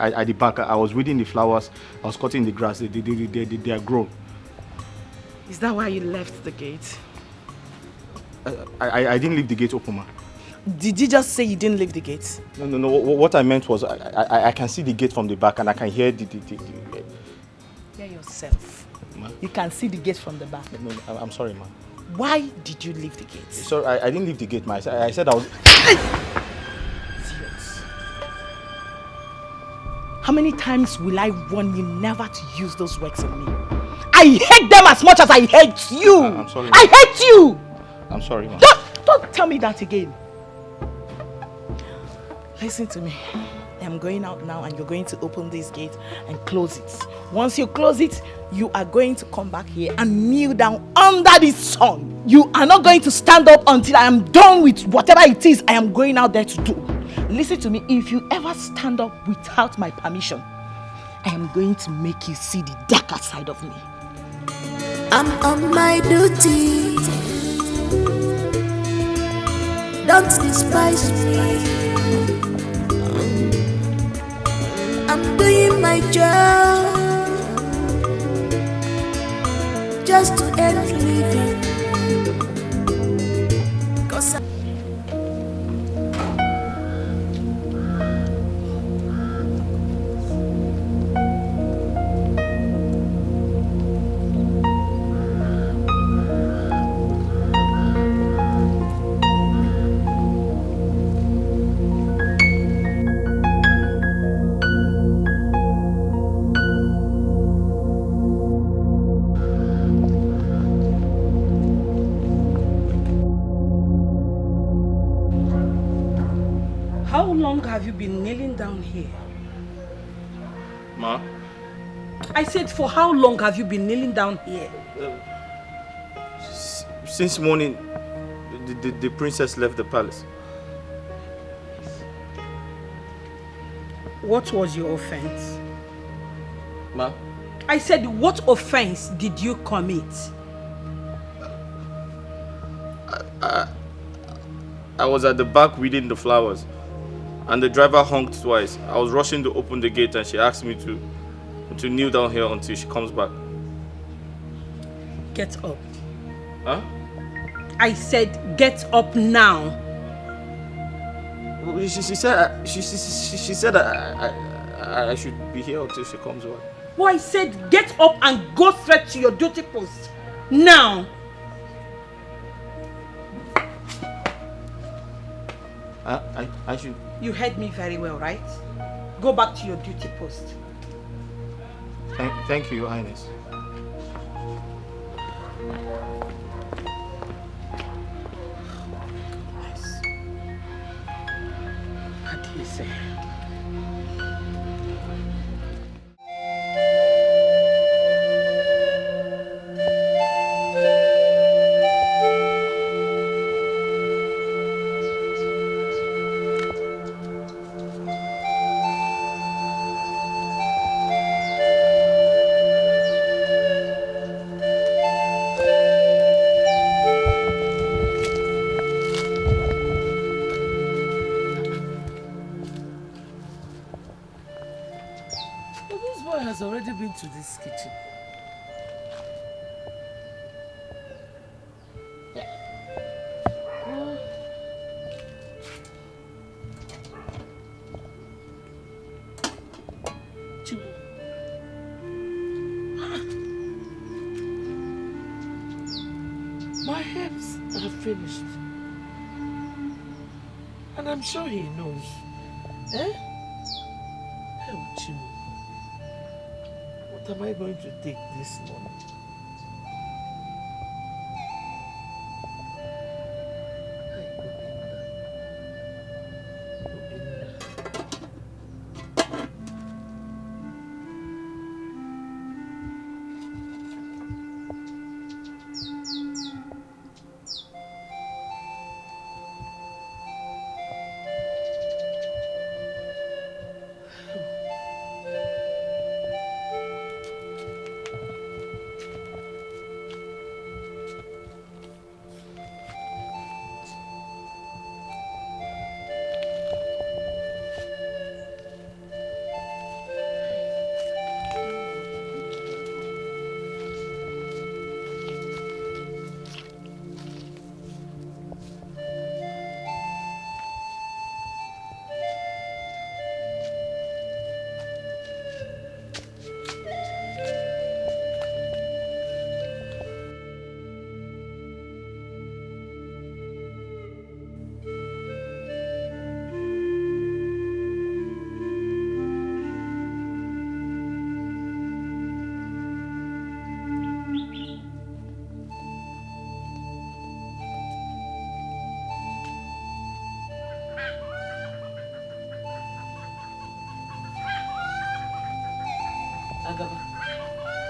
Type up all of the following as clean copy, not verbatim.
at the back. I was weeding the flowers. I was cutting the grass. They are grown. Is that why you left the gate? I didn't leave the gate open, ma. Did you just say you didn't leave the gate? No. What I meant was I can see the gate from the back and I can hear the Hear yourself. Ma? You can see the gate from the back. No, I'm sorry, ma. Why did you leave the gate? Sorry, I didn't leave the gate, ma. I said I was... Idiots. How many times will I warn you never to use those words on me? I hate them as much as I hate you! I'm sorry, ma. I hate you! I'm sorry, ma. Don't tell me that again. Listen to me. I'm going out now and you're going to open this gate and close it. Once you close it, you are going to come back here and kneel down under this sun. You are not going to stand up until I am done with whatever it is I am going out there to do. Listen to me. If you ever stand up without my permission, I am going to make you see the darker side of me. I'm on my duty. Don't despise me. I'm doing my job just to earn living. 'Cause Have you been kneeling down here? Ma? I said, for how long have you been kneeling down here? Since morning, the princess left the palace. What was your offense? Ma? I said, what offense did you commit? I was at the back weeding the flowers. And the driver honked twice. I was rushing to open the gate and she asked me to kneel down here until she comes back. Get up. Huh? I said get up now. She said I should be here until she comes back. Oh, I said get up and go straight to your duty post. Now. I should... You heard me very well, right? Go back to your duty post. Thank you, Your Highness. What do you say? To this kitchen. My herbs are finished. And I'm sure he knows. Eh? Oh, Chimu. What am I going to take this morning?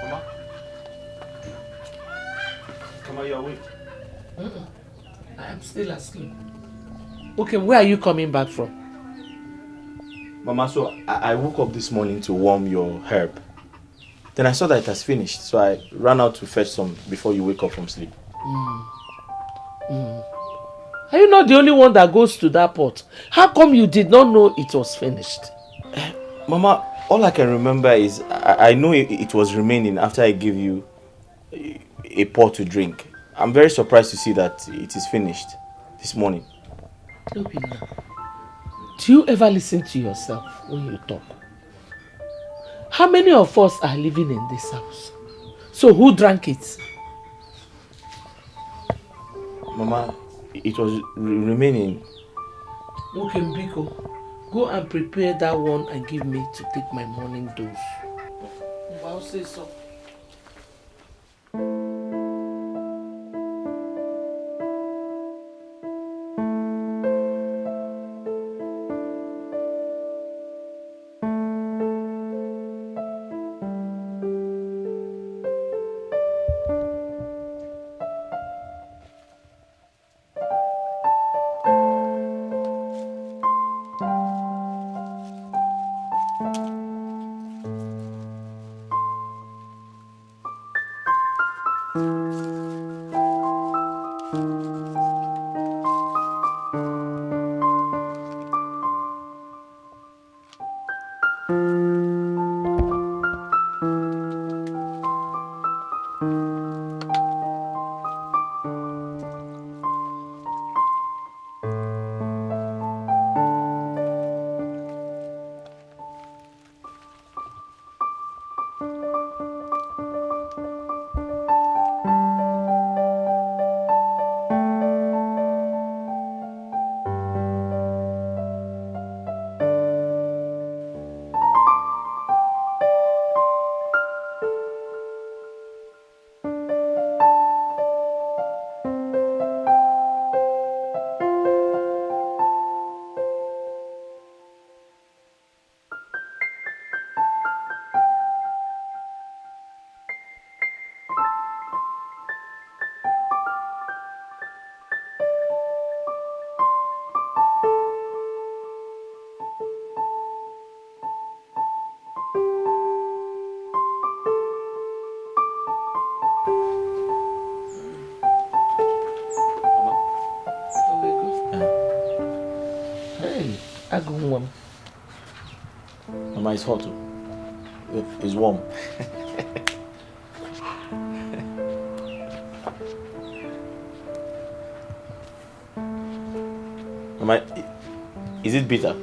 Mama? Mama, you're awake? I am still asleep. Okay, where are you coming back from? Mama, so I woke up this morning to warm your herb. Then I saw that it has finished, so I ran out to fetch some before you wake up from sleep. Are you not the only one that goes to that pot? How come you did not know it was finished? Mama, all I can remember is I know it was remaining after I gave you a pot to drink. I'm very surprised to see that it is finished this morning. Obina, do you ever listen to yourself when you talk? How many of us are living in this house? So who drank it? Mama, it was remaining. Okay, Mbiko, go and prepare that one and give me to take my morning dose. I'll say so. Mama, it's hot. It's warm. Mama, is it bitter?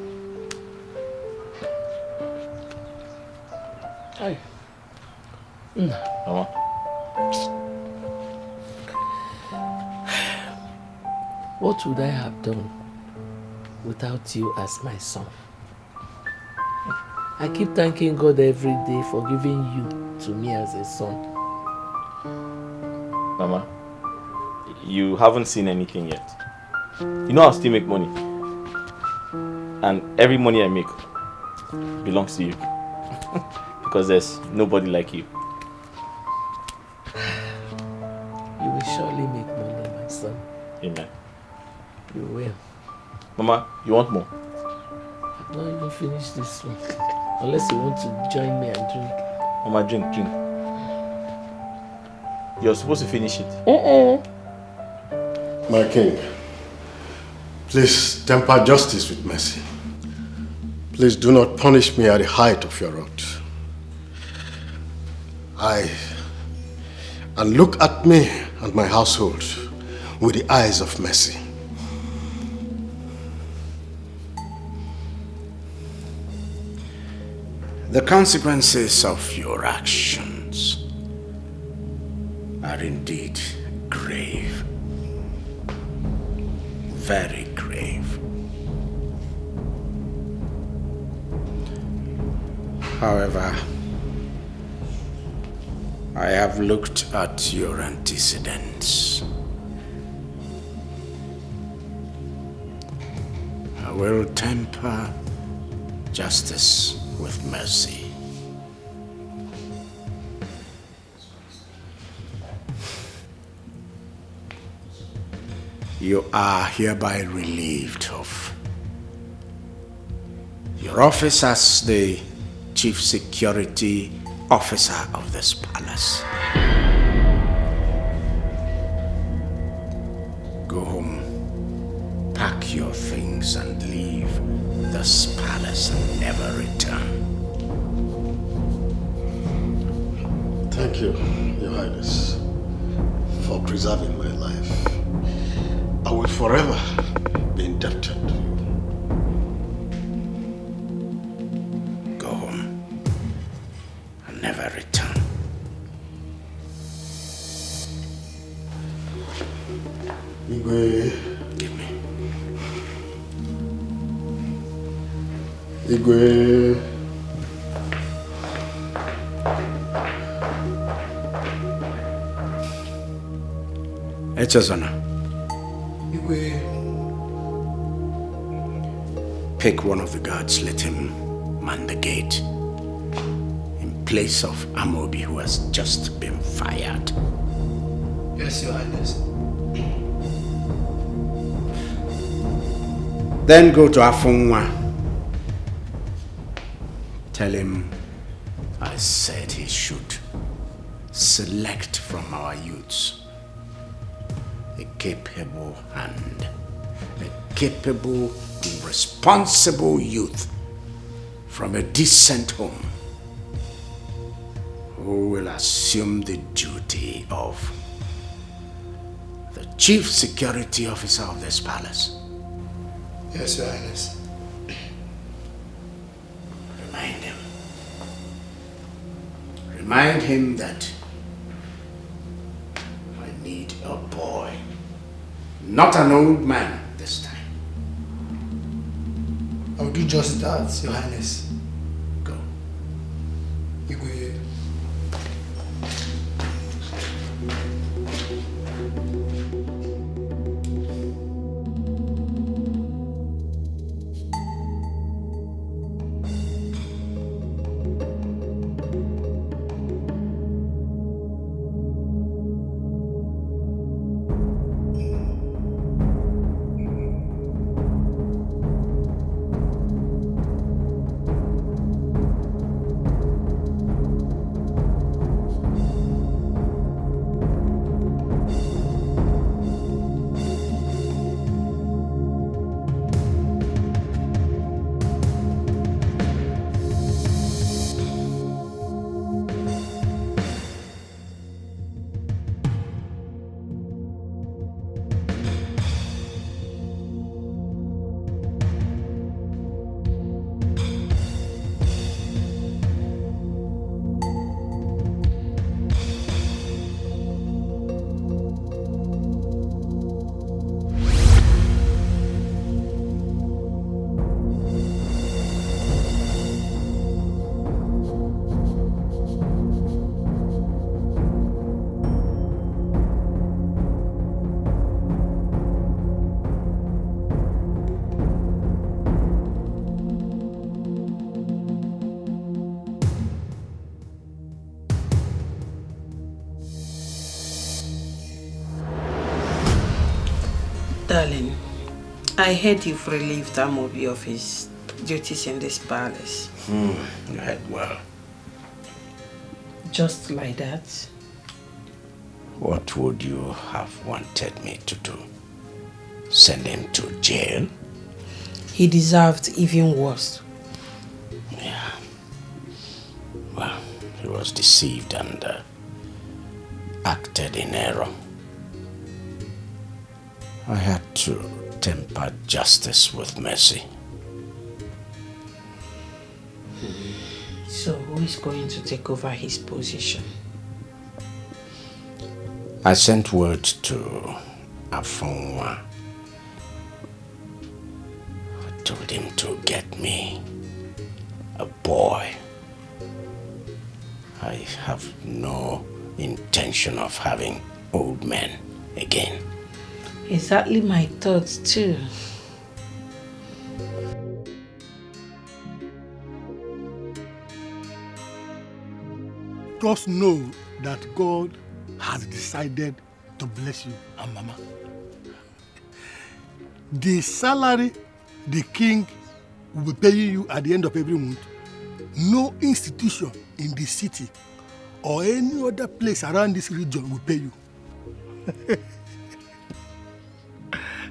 Aye. Mama. What would I have done without you as my son? I keep thanking God every day for giving you to me as a son. Mama, you haven't seen anything yet. You know I'll still make money. And every money I make belongs to you. Because there's nobody like you. You will surely make money, my son. Amen. You will. Mama, you want more? I've not even finished this one. Unless you want to join me and drink. Mama, drink. You're supposed to finish it. My king, please temper justice with mercy. Please do not punish me at the height of your wrath. And look at me and my household with the eyes of mercy. The consequences of your actions are indeed grave. Very grave. However, I have looked at your antecedents. I will temper justice with mercy. You are hereby relieved of your office as the Chief Security Officer of this palace. Go home, pack your things and leave this palace and never return. Thank you, Your Highness, for preserving my life. I will forever be indebted to you. Go home and never return. Igwe. Give me. Igwe. Echezona. Igwe. Pick one of the guards, let him man the gate in place of Amobi, who has just been fired. Yes, Your Highness. Then go to Afunwa. Tell him I said he should select from our youths a capable hand, a capable, responsible youth from a decent home who will assume the duty of the Chief Security Officer of this palace. Yes, Your Highness. Remind him. Remind him that I need a boy, not an old man this time. I'll do just that, Your Highness. Go. Igwe. Darling, I heard you've relieved Amobi of his duties in this palace. You heard well. Just like that? What would you have wanted me to do? Send him to jail? He deserved even worse. Yeah. Well, he was deceived and acted in error. I had to temper justice with mercy. So who is going to take over his position? I sent word to Afunwa. I told him to get me a boy. I have no intention of having old men again. Exactly my thoughts too. Just know that God has decided to bless you and Mama. the salary the king will be paying you at the end of every month, no institution in the city or any other place around this region will pay you.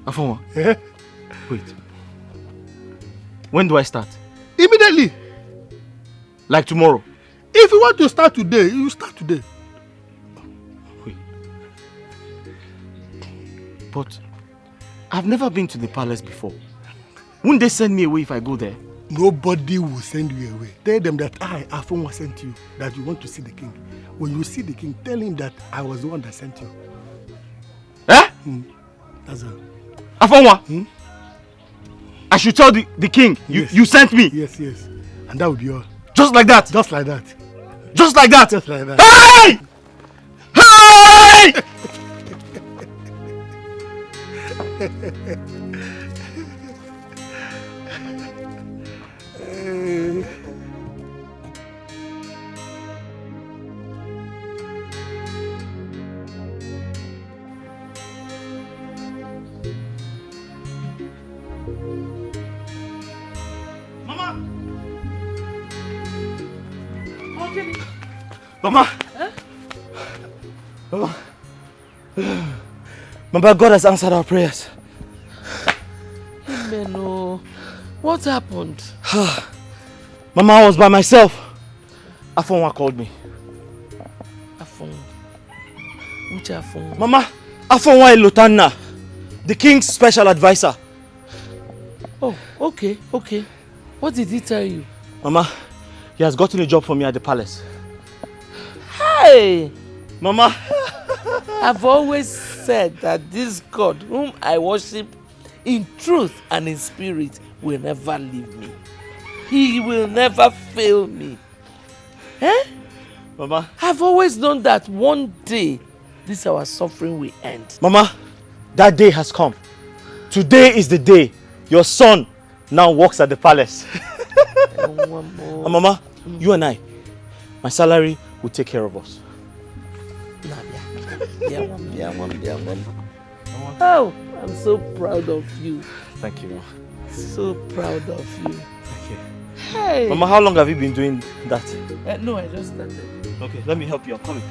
Afonwa, wait. When do I start? Immediately. Like tomorrow? If you want to start today, you start today. Wait. But I've never been to the palace before. Wouldn't they send me away if I go there? Nobody will send you away. Tell them that I, Afonwa, sent you, that you want to see the king. When you see the king, tell him that I was the one that sent you. Eh? That's all. Afonwa? I should tell the king Yes. you sent me? Yes, yes. And that would be all. Just like that? Just like that. Just like that? Just like that. Hey! Hey! Mama! Huh? Mama! Mama, God has answered our prayers. Amen. Oh, what happened? Mama, I was by myself. Afonwa called me. Afonwa? Which Afonwa? Mama, Afonwa Ilotana, the king's special advisor. Oh, okay, okay. What did he tell you? Mama, he has gotten a job for me at the palace. Hey! Mama! I've always said that this God whom I worship in truth and in spirit will never leave me. He will never fail me. Eh? Mama. I've always known that one day this our suffering will end. Mama, that day has come. Today is the day your son now works at the palace. And Mama, you and I, my salary will take care of us. Oh, I'm so proud of you. Thank you, Mama. So proud of you. Thank you. Hey. Mama, how long have you been doing that? No, I just started. Okay, let me help you. I'm coming.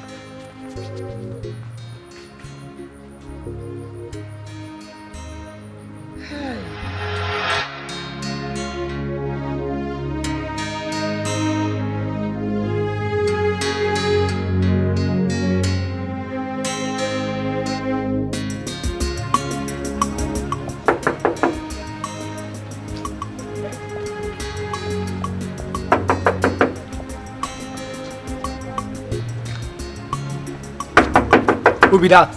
Who be that?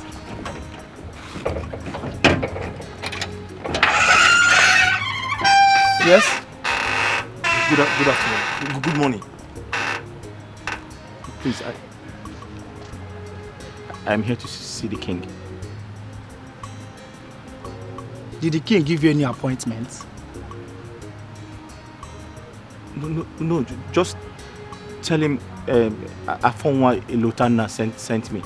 Yes? Good afternoon. Good morning. Please, I'm here to see the king. Did the king give you any appointments? No, just tell him Afonwa Ilotana sent me.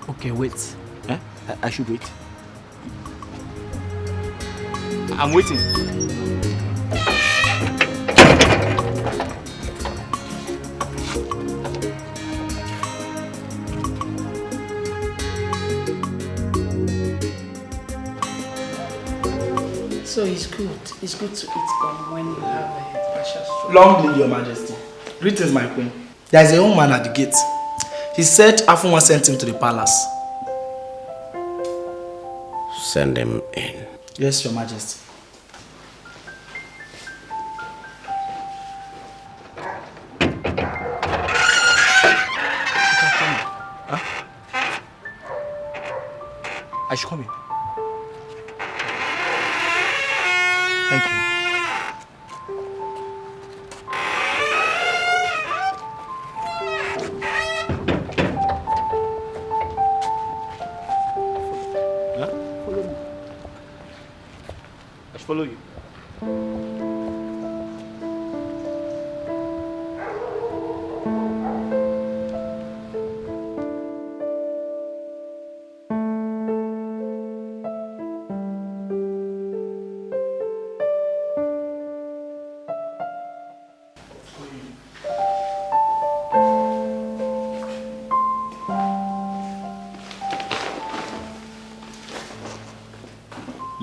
Okay, wait. Eh? I should wait. I'm waiting. So it's good. It's good to eat gum when you have a partial stroke. Long live your majesty. Greetings, my queen. There is a young man at the gate. He said Afonwa sent him to the palace. Send him in. Yes, your majesty. I should come in. Thank you. Huh? Follow me. I should follow you.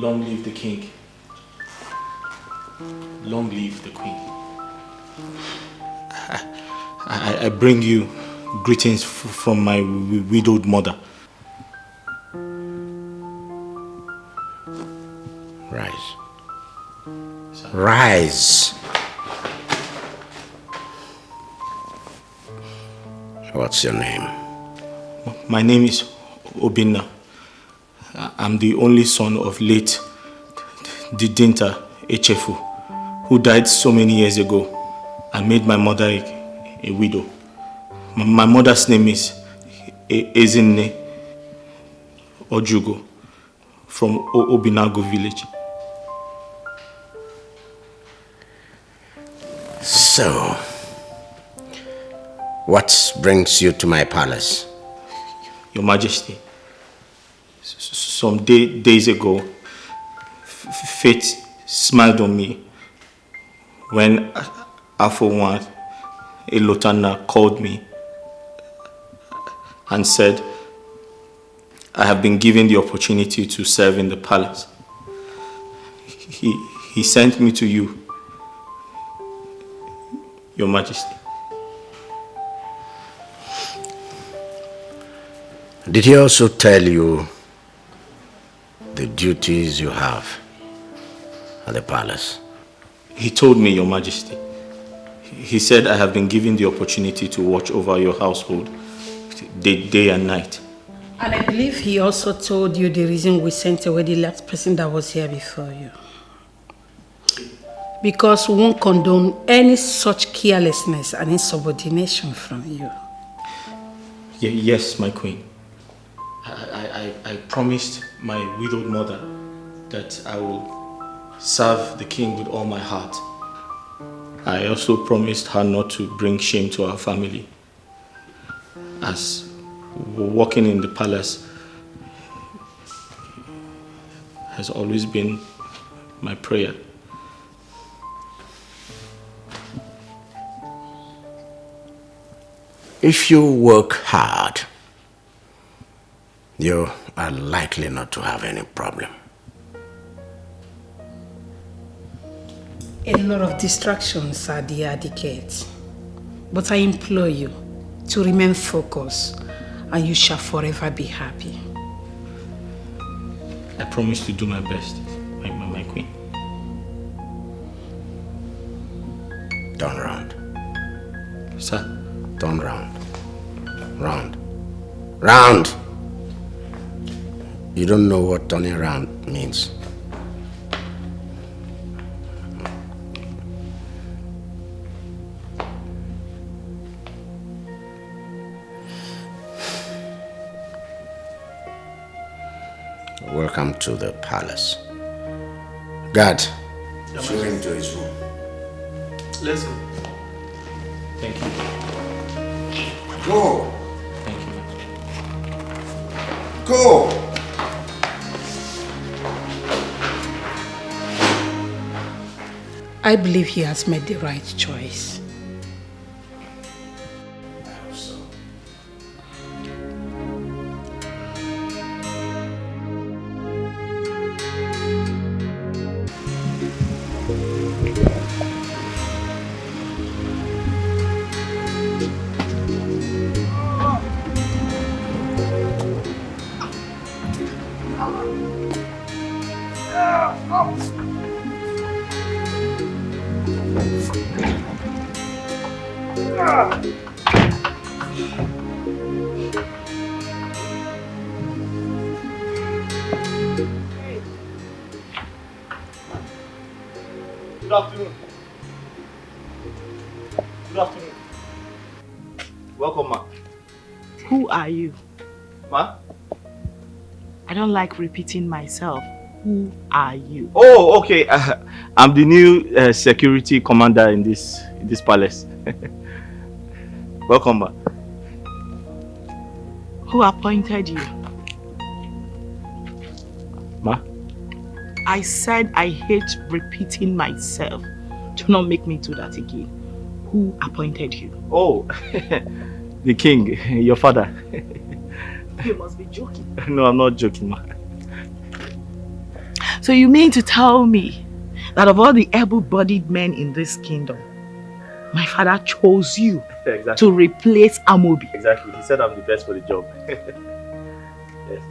Long live the king. Long live the queen. I bring you greetings from my widowed mother. Rise. Rise. What's your name? My name is Obina. I'm the only son of late Didinta Echefu, who died so many years ago and made my mother a widow. My mother's name is Ezinne Ojugo from Obinago village. So, what brings you to my palace? Your Majesty, some days ago, fate smiled on me when Afo1 Elotana called me and said, I have been given the opportunity to serve in the palace. He sent me to you, Your Majesty. Did he also tell you the duties you have at the palace? He told me, Your Majesty. He said I have been given the opportunity to watch over your household day and night. And I believe he also told you the reason we sent away the last person that was here before you. Because we won't condone any such carelessness and insubordination from you. Yes, my queen. I promised my widowed mother that I will serve the king with all my heart. I also promised her not to bring shame to our family, as walking in the palace has always been my prayer. If you work hard, you are likely not to have any problem. A lot of distractions are there at the gate. But I implore you to remain focused and you shall forever be happy. I promise to do my best, my queen. Turn round. Sir? Turn round. Round. Round! You don't know what turning around means. Welcome to the palace. Guard, show him to his room. Let's go. Thank you. Go! Thank you. Go! I believe he has made the right choice. I hope so. Good afternoon. Good afternoon. Welcome, ma. Who are you? Ma? I don't like repeating myself. Who are you? Oh, okay. I'm the new security commander in this palace. Welcome, ma. Who appointed you? Ma? I said I hate repeating myself. Do not make me do that again. Who appointed you? Oh, the king, your father. You must be joking. No, I'm not joking, ma. So you mean to tell me that of all the able-bodied men in this kingdom, my father chose you to replace Amobi? Exactly. He said I'm the best for the job. Yes.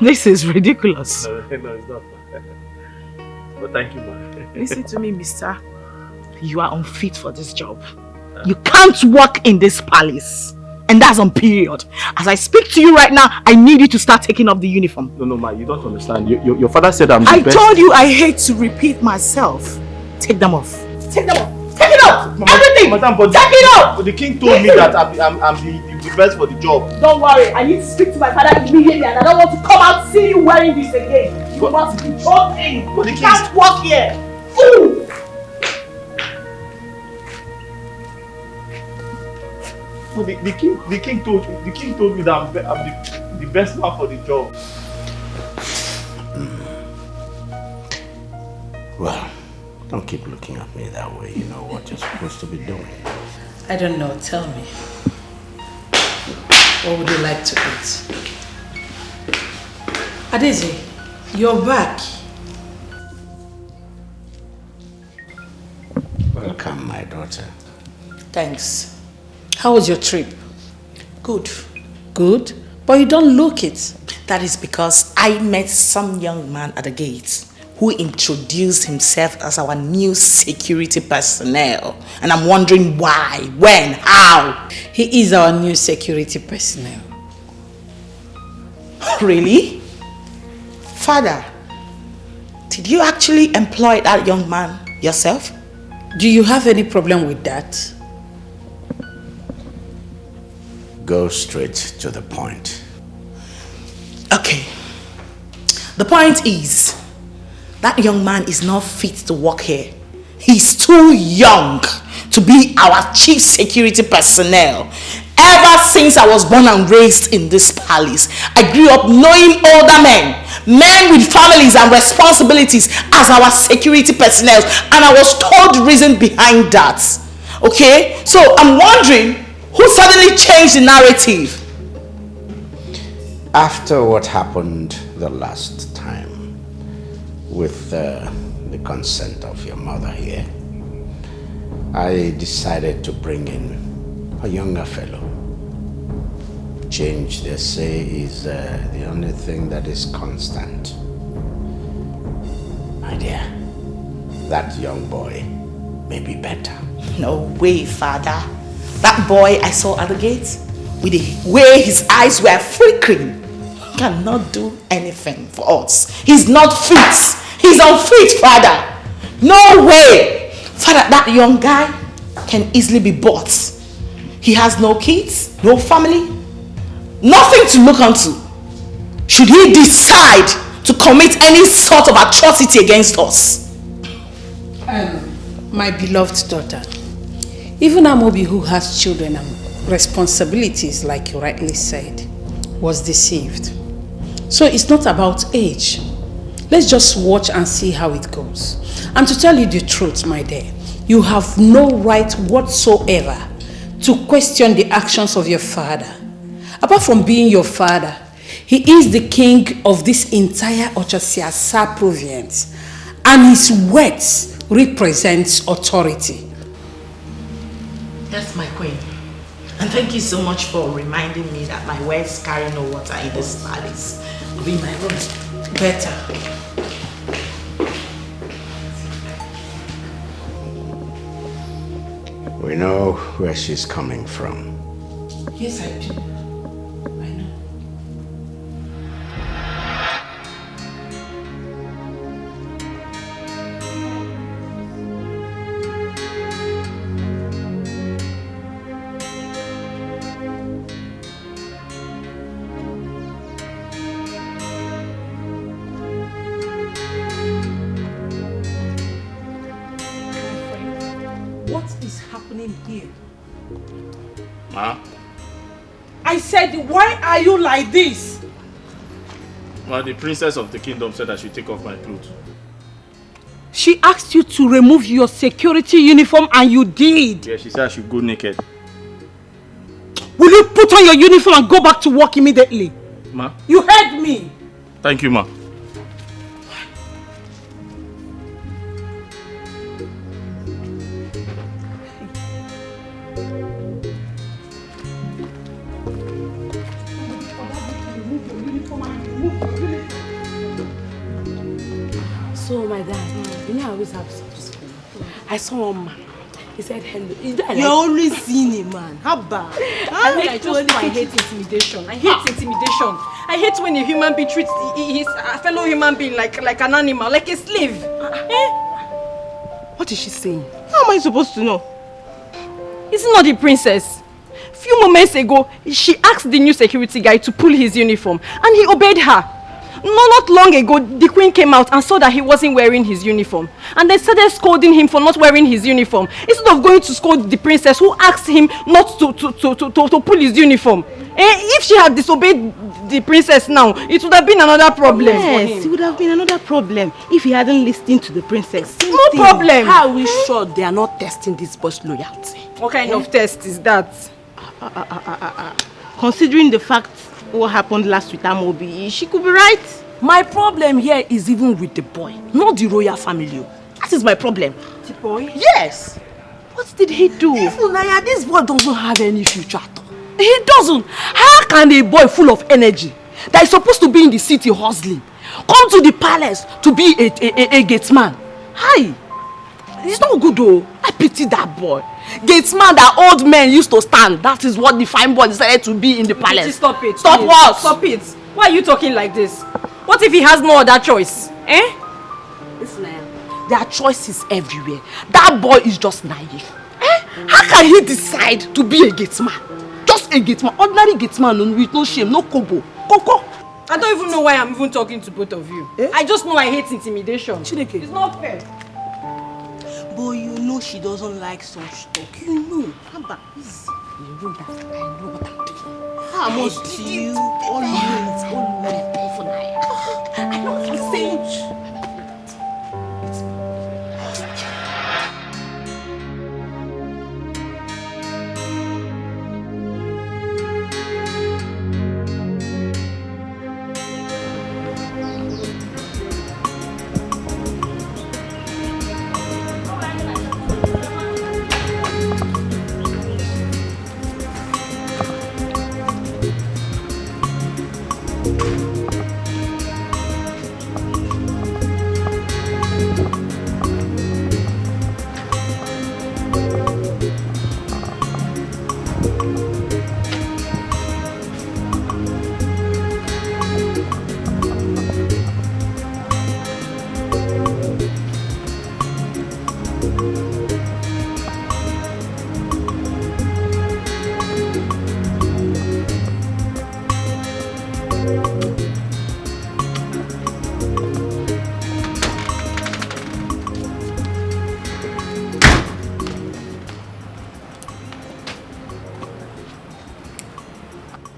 This is ridiculous. No, it's not. But thank you, ma. Listen to me, mister. You are unfit for this job. You can't work in this palace. And that's on period. As I speak to you right now, I need you to start taking off the uniform. No, ma, you don't understand. Your father said I'm the best. I told you I hate to repeat myself. Take them off. Take them off. Take it off. Everything. Madam, but take it off. But the king told me that I'm the best for the job. Don't worry. I need to speak to my father immediately, and I don't want to come out see you wearing this again. You must be joking. But you can't walk here. Fool. Well, the king told me that I'm the best man for the job. Well, don't keep looking at me that way. You know what you're supposed to be doing. I don't know. Tell me. What would you like to eat? Adeze, you're back. Welcome, my daughter. Thanks. How was your trip? Good. Good? But you don't look it. That is because I met some young man at the gate who introduced himself as our new security personnel. And I'm wondering why, when, how. He is our new security personnel. Really? Father, did you actually employ that young man yourself? Do you have any problem with that? Go straight to the point. Okay. The point is, that young man is not fit to work here. He's too young to be our chief security personnel. Ever since I was born and raised in this palace, I grew up knowing older men with families and responsibilities as our security personnel, and I was told the reason behind that. Okay? So I'm wondering, who suddenly changed the narrative? After what happened the last time, with the consent of your mother here, I decided to bring in a younger fellow. Change, they say, is the only thing that is constant. My dear, that young boy may be better. No way, Father. That boy I saw at the gate, with the way his eyes were flickering, cannot do anything for us. He's not fit. He's unfit, Father. No way. Father, that young guy can easily be bought. He has no kids, no family, nothing to look onto. Should he decide to commit any sort of atrocity against us? My beloved daughter, even Amobi, who has children and responsibilities, like you rightly said, was deceived. So it's not about age. Let's just watch and see how it goes. And to tell you the truth, my dear, you have no right whatsoever to question the actions of your father. Apart from being your father, he is the king of this entire Ochasiasa province, and his words represents authority. Yes, my queen. And thank you so much for reminding me that my words carry no water in this palace. Be my room. Better. We know where she's coming from. Yes, I do. I know. What is happening here? Ma? I said, why are you like this? Well, the princess of the kingdom said I should take off my clothes. She asked you to remove your security uniform and you did. Yeah, she said I should go naked. Will you put on your uniform and go back to work immediately? Ma? You heard me. Thank you, ma. You know, I always have such school. I saw one man. He said hello. You're always seeing a man. How bad? I hate intimidation. I hate intimidation. I hate when a human being treats his fellow human being like an animal, like a slave. What is she saying? How am I supposed to know? Is it not the princess? A few moments ago, she asked the new security guy to pull his uniform and he obeyed her. Not long ago, the queen came out and saw that he wasn't wearing his uniform. And they started scolding him for not wearing his uniform. Instead of going to scold the princess who asked him not to pull his uniform. If she had disobeyed the princess now, it would have been another problem for him. Yes, it would have been another problem if he hadn't listened to the princess. No problem. How are we sure they are not testing this boy's loyalty? What kind of test is that? Considering the fact what happened last with Amobi, she could be right. My problem here is even with the boy, not the royal family. That is my problem. The boy? Yes. What did he do? Naya, this boy doesn't have any future at all. He doesn't. How can a boy full of energy that is supposed to be in the city hustling come to the palace to be a gatesman? Hi. It's not good though. I pity that boy. Gatesman that old men used to stand. That is what the fine boy decided to be in the palace. Stop it. Stop please. what? Stop it. Why are you talking like this? What if he has no other choice? Listen, there are choices everywhere. That boy is just naive. How can he decide to be a gatesman? Just a gatesman. Ordinary gatesman with no shame, no kobo. Koko. I don't even know why I'm even talking to both of you. I just know I hate intimidation. Chineke. It's not fair. But you know she doesn't like such talk. You know. Haba, easy. You know that I know what I'm doing. How must you always I know what I'm saying.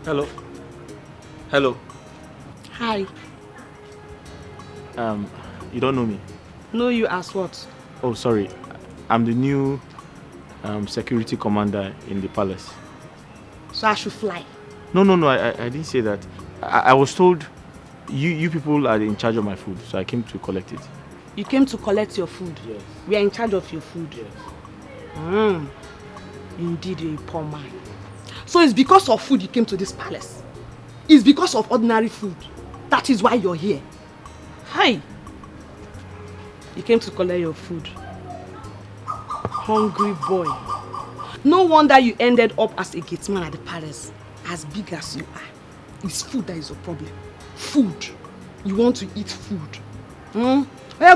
Hello. Hello. Hi. You don't know me? Know you as what? Oh, sorry. I'm the new security commander in the palace. So I should fly. No, I didn't say that. I was told you people are in charge of my food, so I came to collect it. You came to collect your food? Yes. We are in charge of your food? Yes. Indeed, you're a poor man. So it's because of food you came to this palace? It's because of ordinary food? That is why you're here? Hi. You came to collect your food. Hungry boy. No wonder you ended up as a gatesman at the palace. As big as you are. It's food that is your problem. Food. You want to eat food. Well,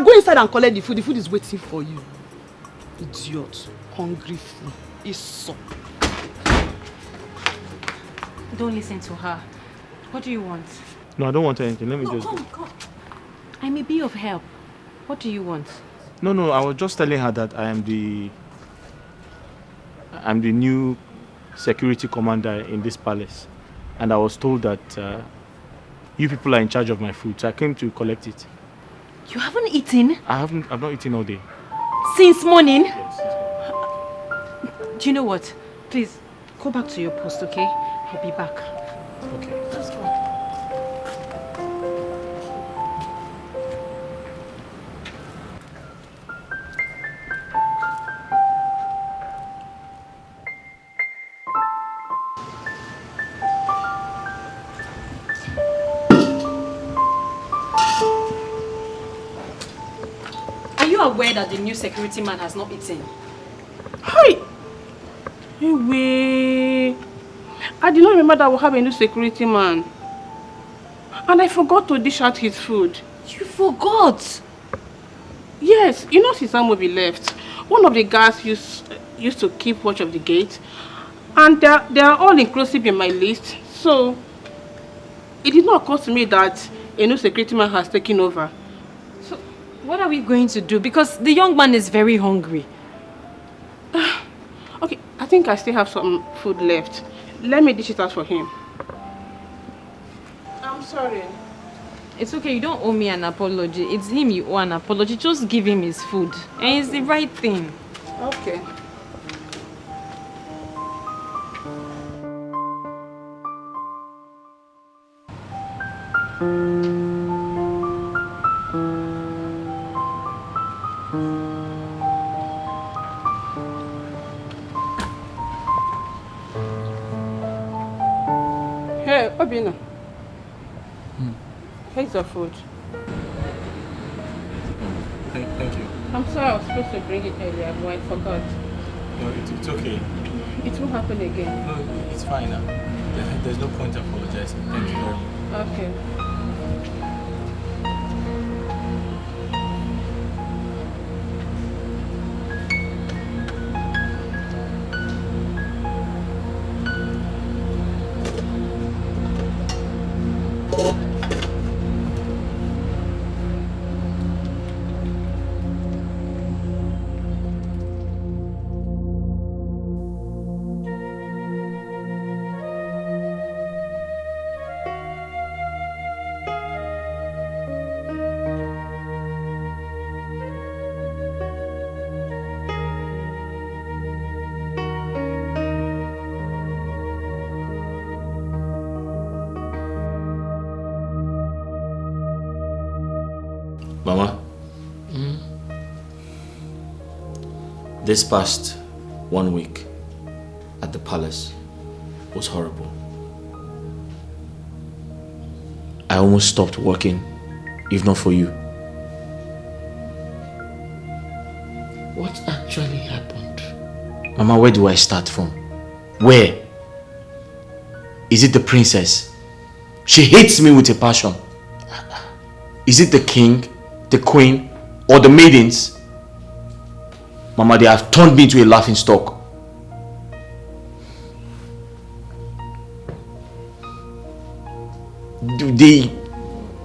go inside and collect the food. The food is waiting for you. Idiot. Hungry fool. It's so. Don't listen to her. What do you want? No, I don't want anything. Let me just go. Come. I may be of help. What do you want? No, I was just telling her that I'm the new security commander in this palace. And I was told that you people are in charge of my food, so I came to collect it. You haven't eaten? I've not eaten all day. Since morning? Yes. Do you know what? Please, go back to your post, okay? I'll be back. Okay. Let's go. aware that the new security man has not eaten? Hi! Anyway, I did not remember that we have a new security man. And I forgot to dish out his food. You forgot? Yes, you know since Amobi left, one of the guards used to keep watch of the gate. And they are all inclusive in my list. So, it did not occur to me that a new security man has taken over. So, what are we going to do? Because the young man is very hungry. Okay, I think I still have some food left. Let me dish it out for him. I'm sorry. It's okay, you don't owe me an apology. It's him you owe an apology. Just give him his food. And it's the right thing. Okay. Hey, Obina. Here's your food. Thank you. I'm sorry I was supposed to bring it earlier, but I forgot. No, it's okay. It won't happen again. No, it's fine now. There's no point apologizing. Thank you very much. Okay. Mama, this past 1 week at the palace was horrible. I almost stopped working, if not for you. What actually happened? Mama, where do I start from? Where? Is it the princess? She hates me with a passion. Is it the king, the queen, or the maidens? Mama, they have turned me into a laughing stock.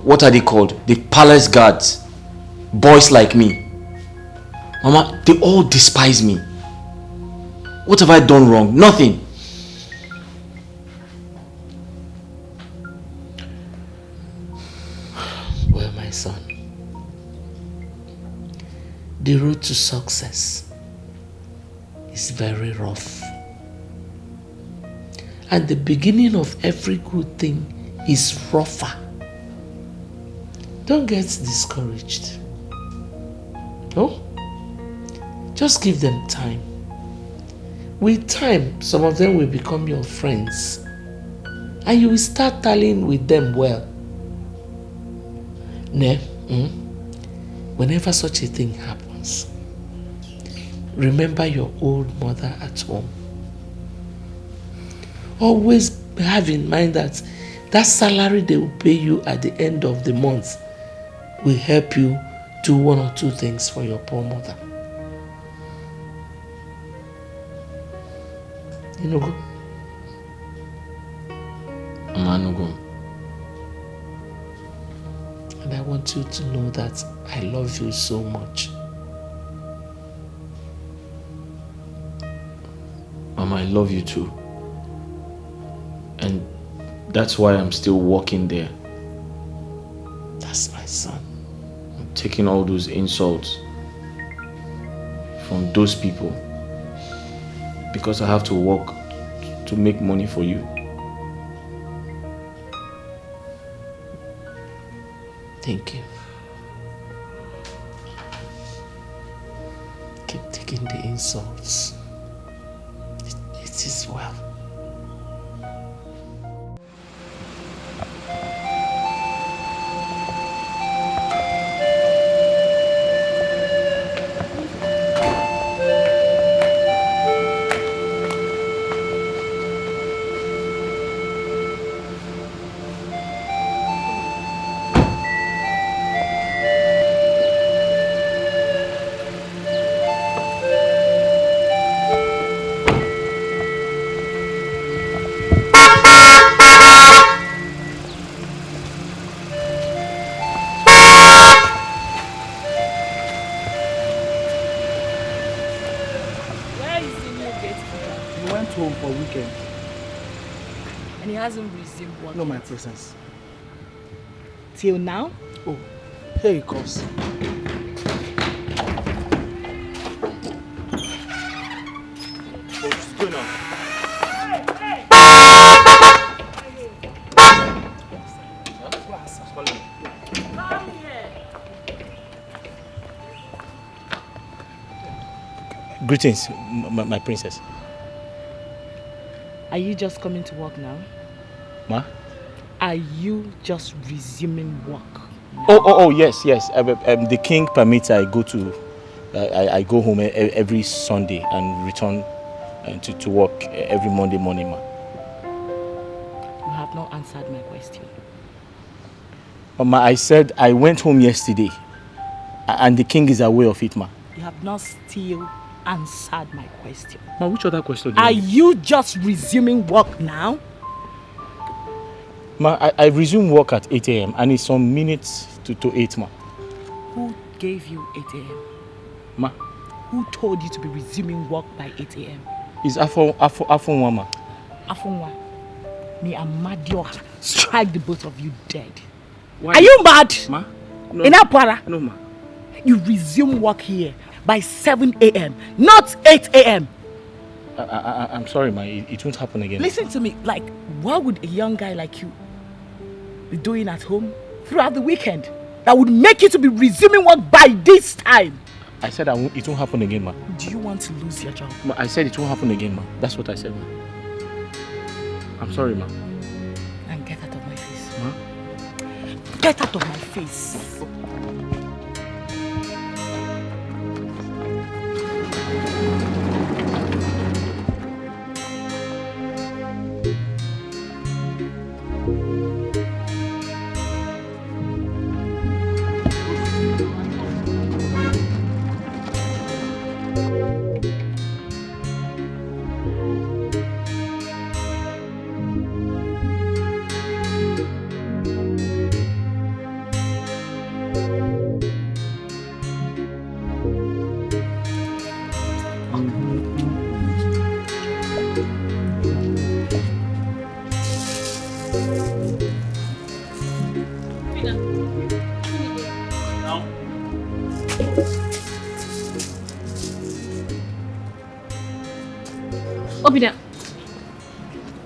What are they called? The palace guards. Boys like me. Mama, they all despise me. What have I done wrong? Nothing. Well, my son, the road to success is very rough. And the beginning of every good thing is rougher. Don't get discouraged. No? Just give them time. With time, some of them will become your friends. And you will start tallying with them well. Whenever such a thing happens, remember your old mother at home. Always have in mind that salary they will pay you at the end of the month will help you do one or two things for your poor mother. You know, go. Mama, no go. And I want you to know that I love you so much. Mama, I love you too. And that's why I'm still working there. That's my son. I'm taking all those insults from those people because I have to work to make money for you. Thank you. Keep taking the insults. It is well. No, my presence. Till now? Oh, here he comes. What's going on? Greetings, my princess. Are you just coming to work now? Ma? Are you just resuming work? Oh, yes. The king permits I go to, I go home every Sunday and return to work every Monday morning, ma. You have not answered my question. Ma, I said I went home yesterday, and the king is aware of it, ma. You have not still answered my question. Ma, which other question do you Are have? you just resuming work now? Ma, I resume work at 8 a.m. and it's some minutes to 8, ma. Who gave you 8 a.m.? Ma? Who told you to be resuming work by 8 a.m.? It's Afonwa, ma. Afonwa, may Amadioha strike the both of you dead. Why? Are you mad? Ma? No. Inapara? No, ma. You resume work here by 7 a.m., not 8 a.m. I'm sorry, ma. It won't happen again. Listen to me. Like, what would a young guy like you be doing at home throughout the weekend that would make you to be resuming work by this time? I said it won't happen again, ma. Do you want to lose your job? Ma, I said it won't happen again, ma. That's what I said, ma. I'm sorry, ma. And get out of my face. Ma? Get out of my face. Obina,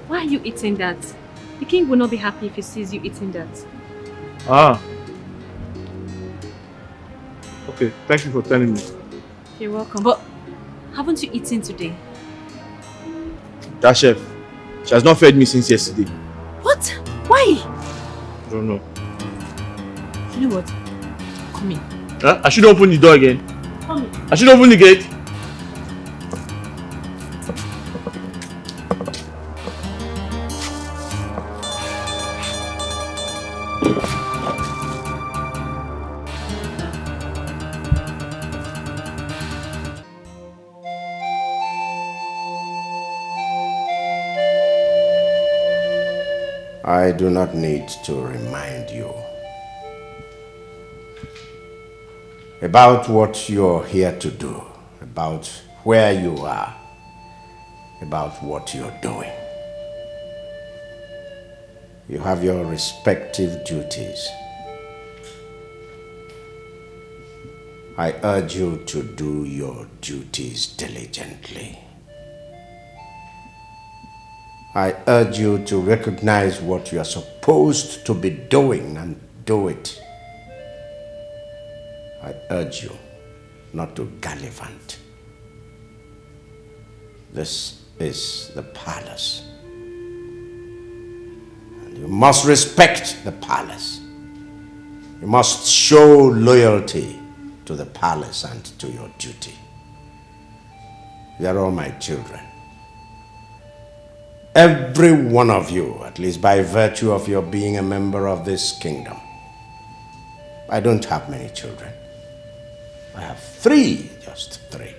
why are you eating that? The king will not be happy if he sees you eating that. Ah. Okay, thank you for telling me. You're welcome. But haven't you eaten today? That chef, she has not fed me since yesterday. What? Why? I don't know. You know what? Come in. Huh? I should open the door again. Come in. I should open the gate. I do not need to remind you about what you're here to do, about where you are, about what you're doing. You have your respective duties. I urge you to do your duties diligently. I urge you to recognize what you are supposed to be doing and do it. I urge you not to gallivant. This is the palace. And you must respect the palace. You must show loyalty to the palace and to your duty. You are all my children. Every one of you, at least by virtue of your being a member of this kingdom. I don't have many children. I have just three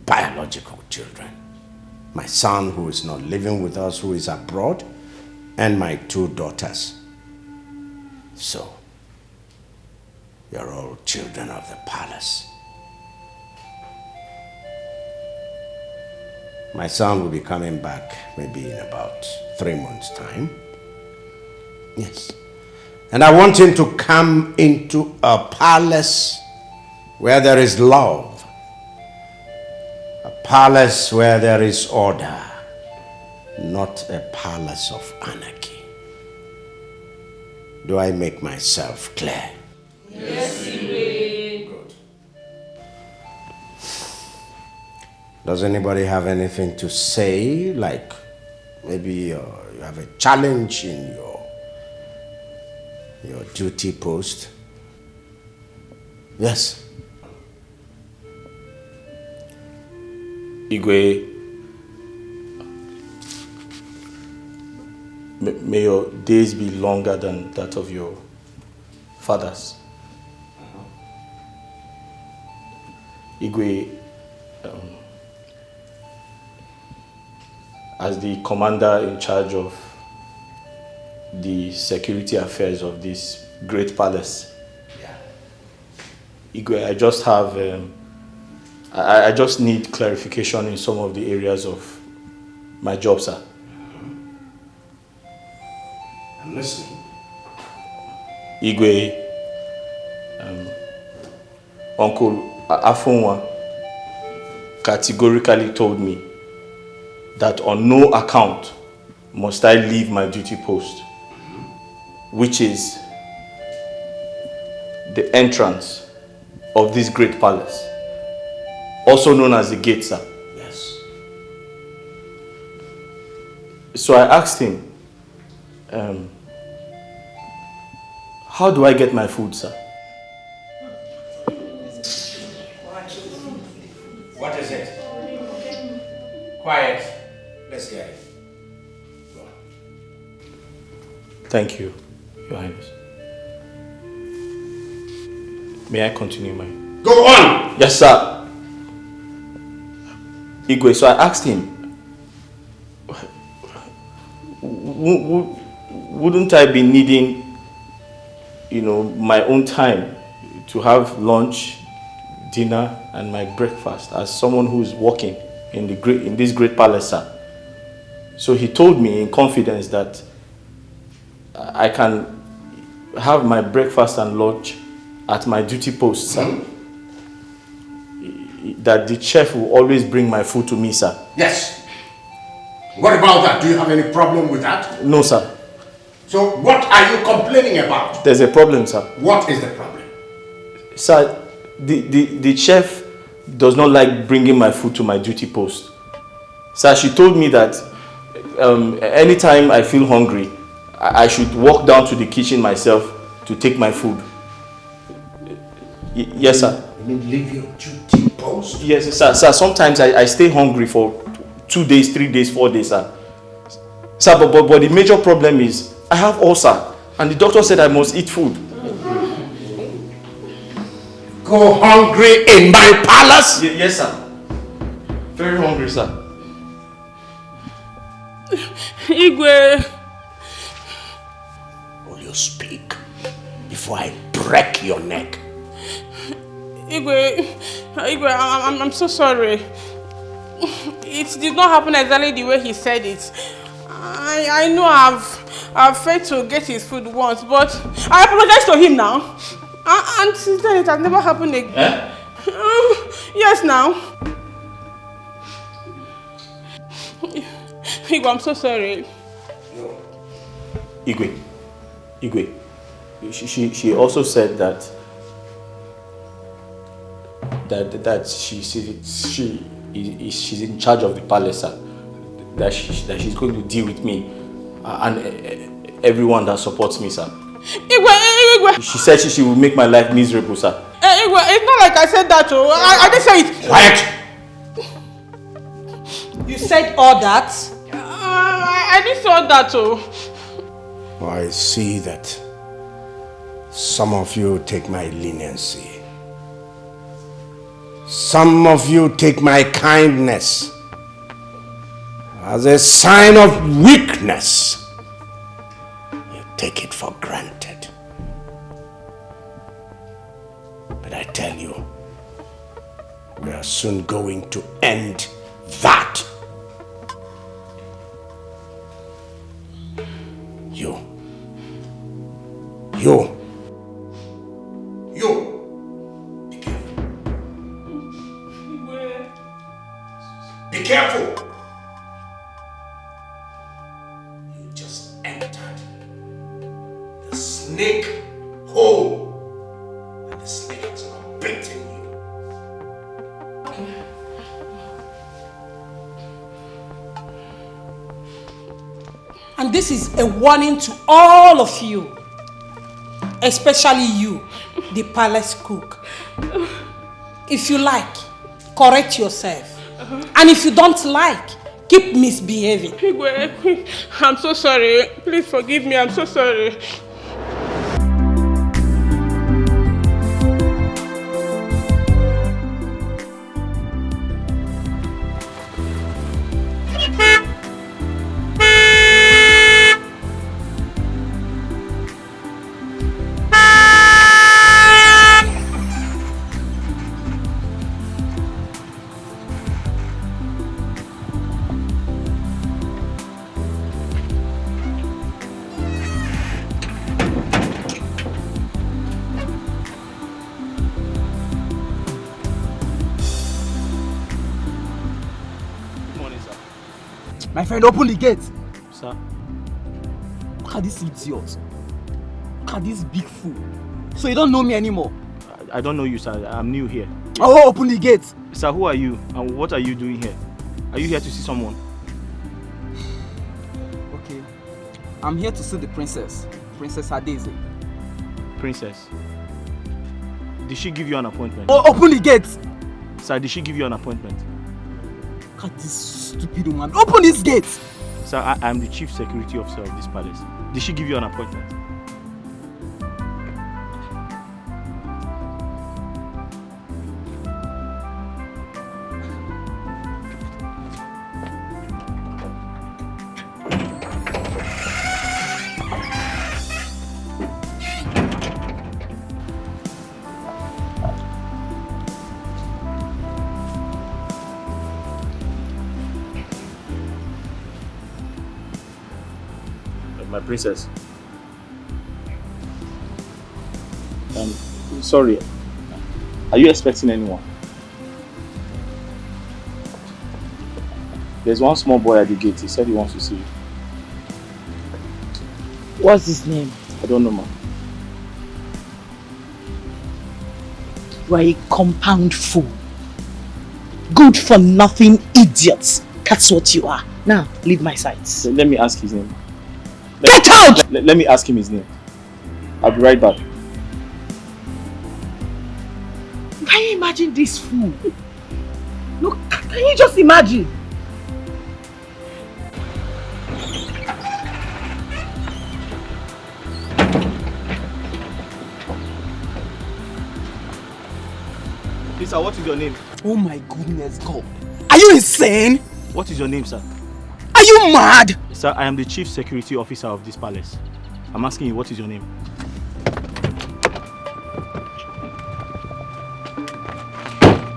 biological children. My son, who is not living with us, who is abroad, and my 2 daughters. So, you're all children of the palace. My son will be coming back maybe in about 3 months' time. Yes. And I want him to come into a palace where there is love. A palace where there is order. Not a palace of anarchy. Do I make myself clear? Yes, you will. Good. Does anybody have anything to say? Like maybe you have a challenge in your duty post? Yes. Igwe, may your days be longer than that of your fathers. Igwe, as the commander in charge of the security affairs of this great palace, Igwe, I just have, I just need clarification in some of the areas of my job, sir. I'm listening. Igwe, Uncle Afunwa categorically told me that on no account must I leave my duty post, which is the entrance of this great palace, also known as the gate, sir. Yes. So I asked him, how do I get my food, sir? What is it? Quiet. Let's hear it. Go on. Thank you, Your Highness. May I continue my... Go on! Yes, sir. Igwe, so I asked him, wouldn't I be needing, my own time to have lunch, dinner, and my breakfast as someone who's working in this great palace, sir? So he told me in confidence that I can have my breakfast and lunch at my duty post, sir. That the chef will always bring my food to me, sir. Yes. What about that? Do you have any problem with that? No, sir. So what are you complaining about? There's a problem, sir. What is the problem? Sir, the chef does not like bringing my food to my duty post. Sir, she told me that anytime I feel hungry, I should walk down to the kitchen myself to take my food. Yes, sir. You mean leave your duty post? Yes, sir. Sir, sometimes I stay hungry for 2 days, 3 days, 4 days, sir. Sir, but the major problem is I have ulcer, and the doctor said I must eat food. Go hungry in my palace? Yes, sir. Very hungry, sir. Igwe. Will you speak before I break your neck? Igwe, I'm so sorry. It did not happen exactly the way he said it. I know I've failed to get his food once, but I apologize to him now. And since then it has never happened again. Eh? Yes, now. Igwe, I'm so sorry. Igwe. She also said that she's in charge of the palace, sir. That she's going to deal with me and everyone that supports me, sir. Igwe. She said she will make my life miserable, sir. Igwe, it's not like I said that, oh. I didn't say it. Quiet! You said all that? I didn't say all that, oh. I see that some of you take my leniency. Some of you take my kindness as a sign of weakness. You take it for granted. But I tell you, we are soon going to end that. You. Be careful. You just entered the snake hole, and the snake has now bitten you. And this is a warning to all of you, especially you, the palace cook. If you like, correct yourself. And if you don't like, keep misbehaving. Igwe, I'm so sorry. Please forgive me. I'm so sorry. My friend, open the gate. Sir? Look at this idiot. Look at this big fool. So you don't know me anymore? I don't know you, sir. I'm new here. Oh, open the gate. Sir, who are you? And what are you doing here? Are you here to see someone? Okay. I'm here to see the princess. Princess Adeze. Princess? Did she give you an appointment? Oh, open the gate. Sir, did she give you an appointment? Look at this stupid woman. Open this gate. Sir, I am the chief security officer of this palace. Did she give you an appointment? My princess. Sorry. Are you expecting anyone? There's one small boy at the gate. He said he wants to see you. What's his name? I don't know, ma'am. You are a compound fool. Good for nothing idiots. That's what you are. Now, leave my sight. Let me ask his name. Get out! Let me ask him his name. I'll be right back. Can you imagine this fool? Look, can you just imagine? Lisa, what is your name? Oh my goodness, God. Are you insane? What is your name, sir? Are you mad? Sir, I am the chief security officer of this palace. I'm asking you, what is your name?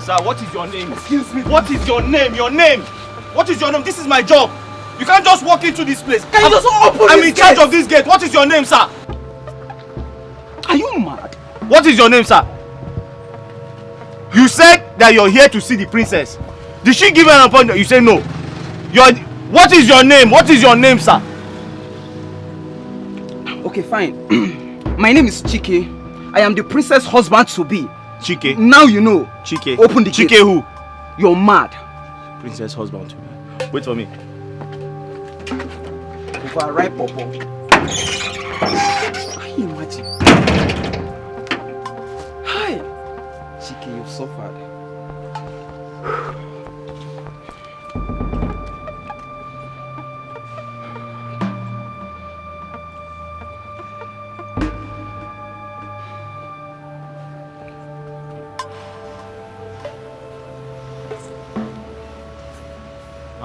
Sir, what is your name? Excuse me. What is your name? Your name? What is your name? This is my job. You can't just walk into this place. Can you just open I'm this in charge gate? of this gate. What is your name, sir? Are you mad? What is your name, sir? You said that you're here to see the princess. Did she give you an appointment? You say no. What is your name? What is your name, sir? Okay, fine. My name is Chike. I am the princess husband to be. Chike? Now you know. Chike? Open the gate. Chike who? You're mad. Princess husband to be. Wait for me. Right, Popo. Can you imagine? Hi. Chike, you've suffered.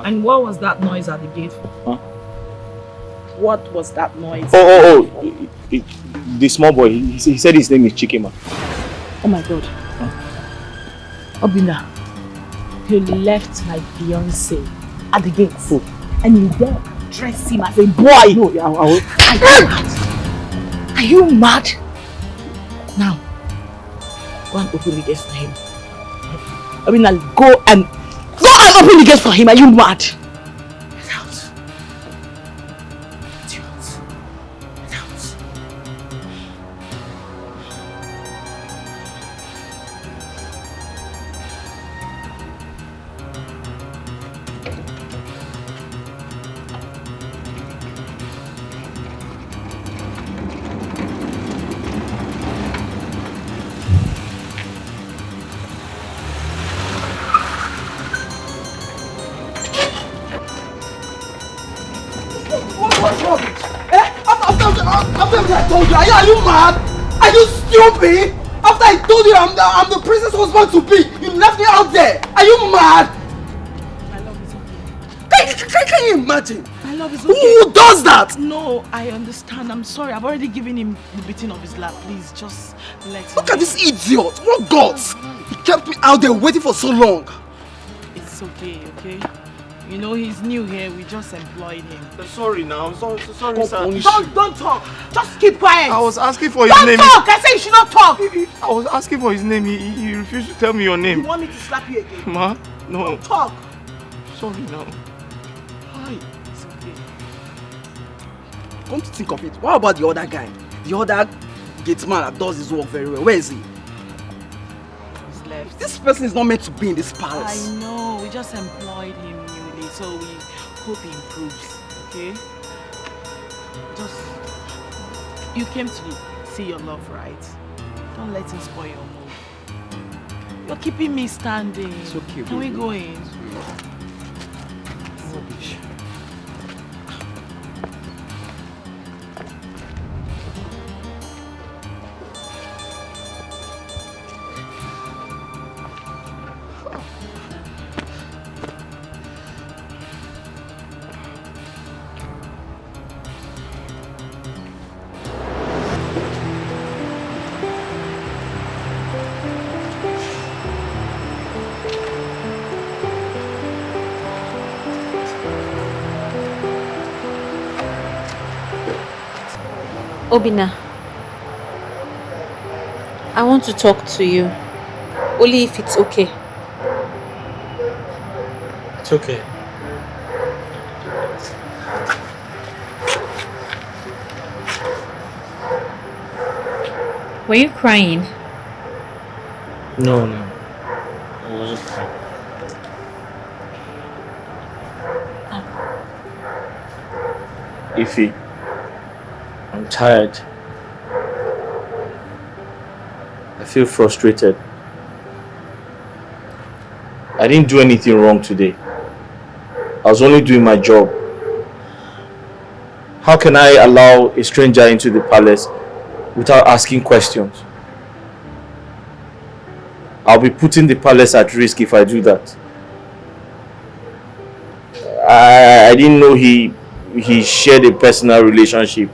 And what was that noise at the gate for? Huh? What was that noise? The small boy. He said his name is Chikema. Oh my God. Obina, you left my fiancé at the gate. And you there dress him as a boy. No, I Are you mad? Now, go and open the gate for him. I mean, I'll go and open the gate for him. Are you mad? Get out. Get out. Get out. What's rubbish? After everything I told you, are you mad? Are you stupid? After I told you I'm the princess husband to be, you left me out there. Are you mad? My love is okay. Can you imagine? My love is okay. Who does that? No, I understand. I'm sorry. I've already given him the beating of his lap. Please, just let him. Look at this idiot. What guts? He kept me out there waiting for so long. It's okay, okay? You know, he's new here. We just employed him. Sorry now. Sorry, sir. Don't talk. Just keep quiet. I was asking for his name. Don't talk. I said you should not talk. I was asking for his name. He refused to tell me your name. You want me to slap you again? Ma? No. Don't talk. Sorry now. Hi. It's okay. Come to think of it, what about the other guy? The other gate man that does his work very well. Where is he? He's left. This person is not meant to be in this palace. I know. We just employed him newly, so we hope he improves. Okay? Just... You came to see your love, right? Don't let him spoil your mood. You're keeping me standing. It's okay, Can we baby. go in? Rubbish. Obina, I want to talk to you, only if it's okay. It's okay. Were you crying? No. I wasn't crying. Ify, I'm tired. I feel frustrated. I didn't do anything wrong today. I was only doing my job. How can I allow a stranger into the palace without asking questions? I'll be putting the palace at risk if I do that. I didn't know he shared a personal relationship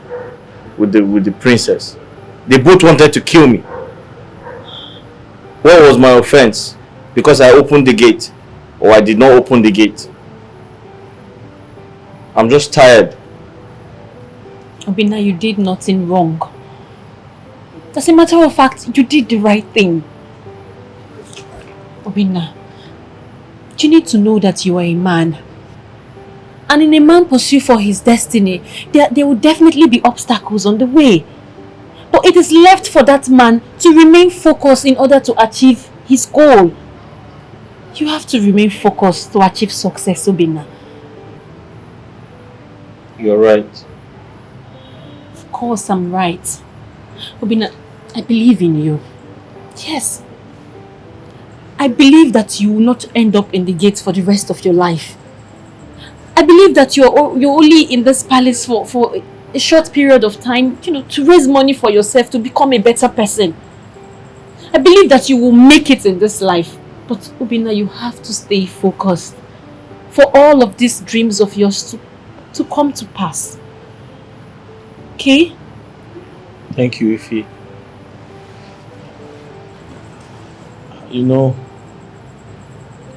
with the princess. They both wanted to kill me. What was my offense? Because I opened the gate, or I did not open the gate? I'm just tired. Obina, you did nothing wrong. As a matter of fact, you did the right thing. Obina, you need to know that you are a man. And in a man pursuit for his destiny, there will definitely be obstacles on the way. But it is left for that man to remain focused in order to achieve his goal. You have to remain focused to achieve success, Obina. You're right. Of course I'm right. Obina, I believe in you. Yes. I believe that you will not end up in the gates for the rest of your life. I believe that you're only in this palace for a short period of time, to raise money for yourself, to become a better person. I believe that you will make it in this life. But Obina, you have to stay focused for all of these dreams of yours to come to pass. Okay? Thank you, Ify. You know,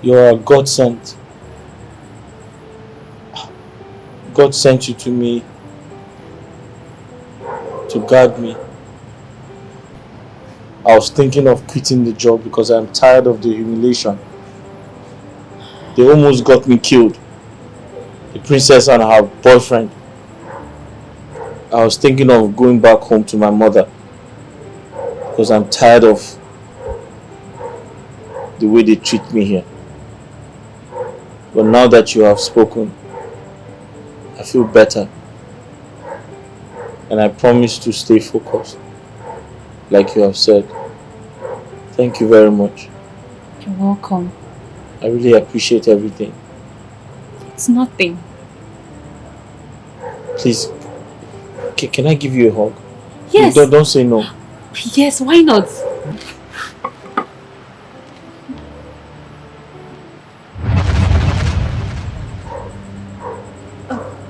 you're a God sent. God sent you to me to guard me. I was thinking of quitting the job because I'm tired of the humiliation. They almost got me killed. The princess and her boyfriend. I was thinking of going back home to my mother because I'm tired of the way they treat me here. But now that you have spoken, I feel better. And I promise to stay focused, like you have said. Thank you very much. You're welcome. I really appreciate everything. It's nothing. Please, can I give you a hug? Yes. Don't say no. Yes, why not?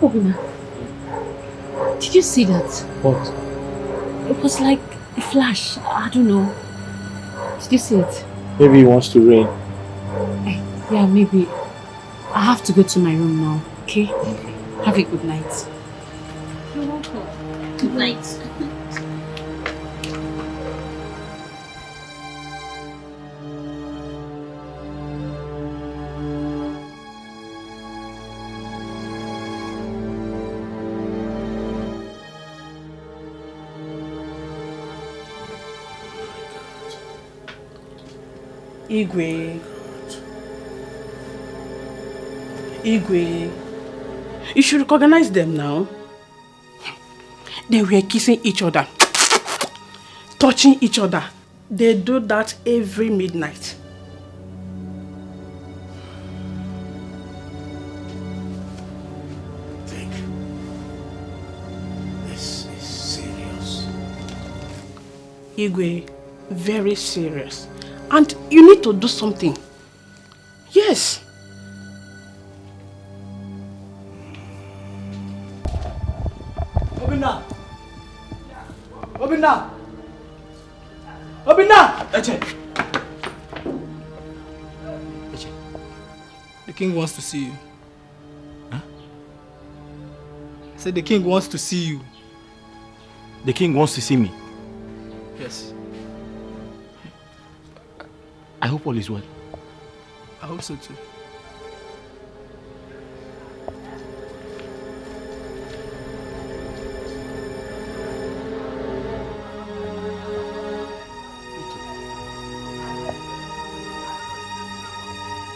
Obina, did you see that? What? It was like a flash. I don't know. Did you see it? Maybe it wants to rain. Yeah, maybe. I have to go to my room now, okay? Have a good night. You're welcome. Good night. Igwe, you should recognize them now. They were kissing each other, touching each other. They do that every midnight. Think this is serious. Igwe, very serious. And you need to do something. Yes. Obina! Obina! Obina! Uche! Uche, the king wants to see you. Huh? I said the king wants to see you. The king wants to see me. Yes. I hope all is well. I hope so too.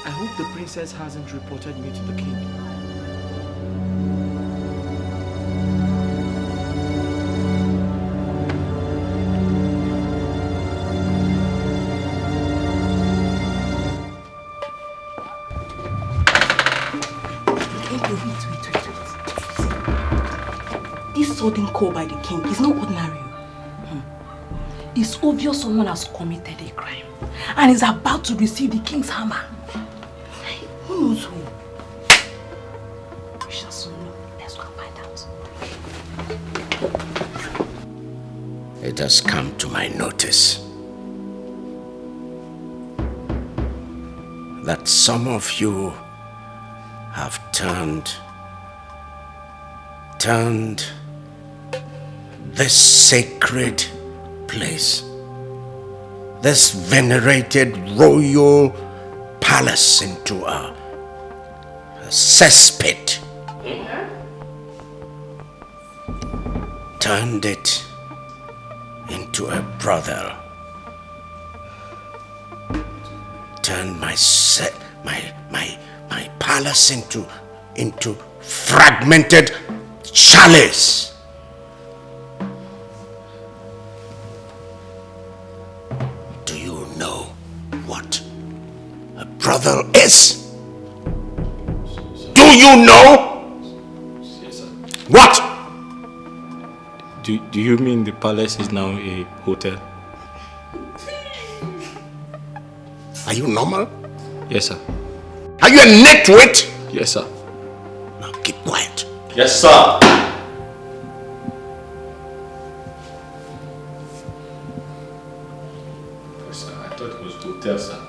I hope the princess hasn't reported me to the king. This sudden call by the king is not ordinary. It's obvious someone has committed a crime and is about to receive the king's hammer. Who knows who? We shall soon know. Let's go and find out. It has come to my notice that some of you have turned this sacred place, this venerated royal palace into a cesspit. Turned it into a brothel. Turned my palace into fragmented chalice. Do you know what a brothel is? Do you know? Yes, sir. What? Do you mean the palace is now a hotel? Are you normal? Yes, sir. Are you a nitwit? Yes, sir. Now keep quiet. Yes, sir. Yes, sir. I thought it was hotel, sir.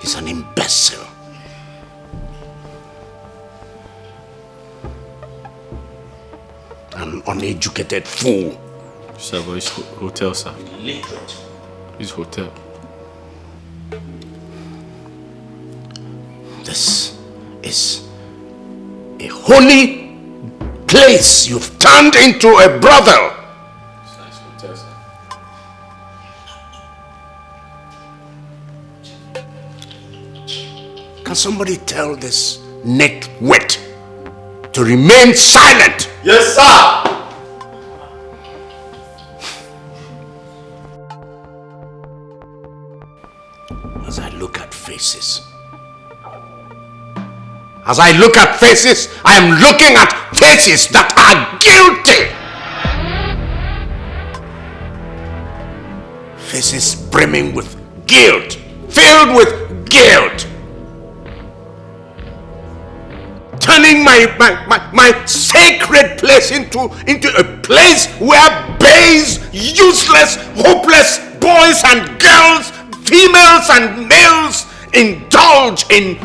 He's an imbecile. an uneducated fool. Sir, but it's hotel, sir. Illiterate. It's hotel. This is a holy place you've turned into a brothel. Sir, it's hotel, sir. Can somebody tell this nitwit to remain silent? Yes, sir! As I look at faces, I am looking at faces that are guilty. Faces brimming with guilt, filled with guilt. Turning my sacred place into a place where babes, useless, hopeless boys and girls, females and males indulge in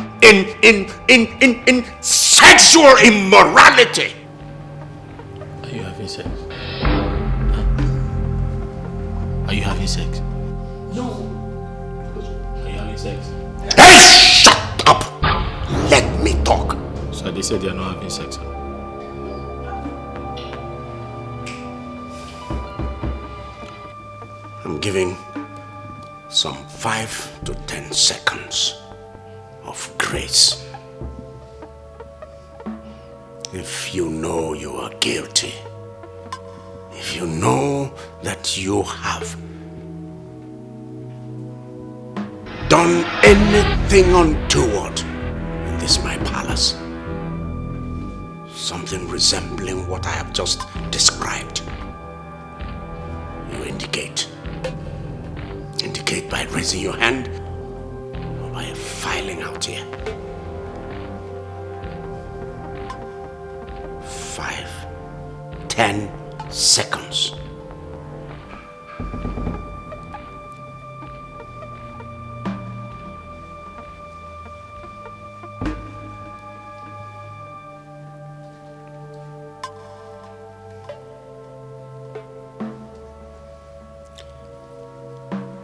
sexual immorality. Are you having sex? Are you having sex? No. Are you having sex? Hey, shut up! Let me talk. So they said they are not having sex, sir. I'm giving some 5 to 10 seconds of grace. If you know you are guilty, if you know that you have done anything untoward in this my palace, something resembling what I have just described, you indicate. Indicate by raising your hand or by filing out here. 5, 10 seconds.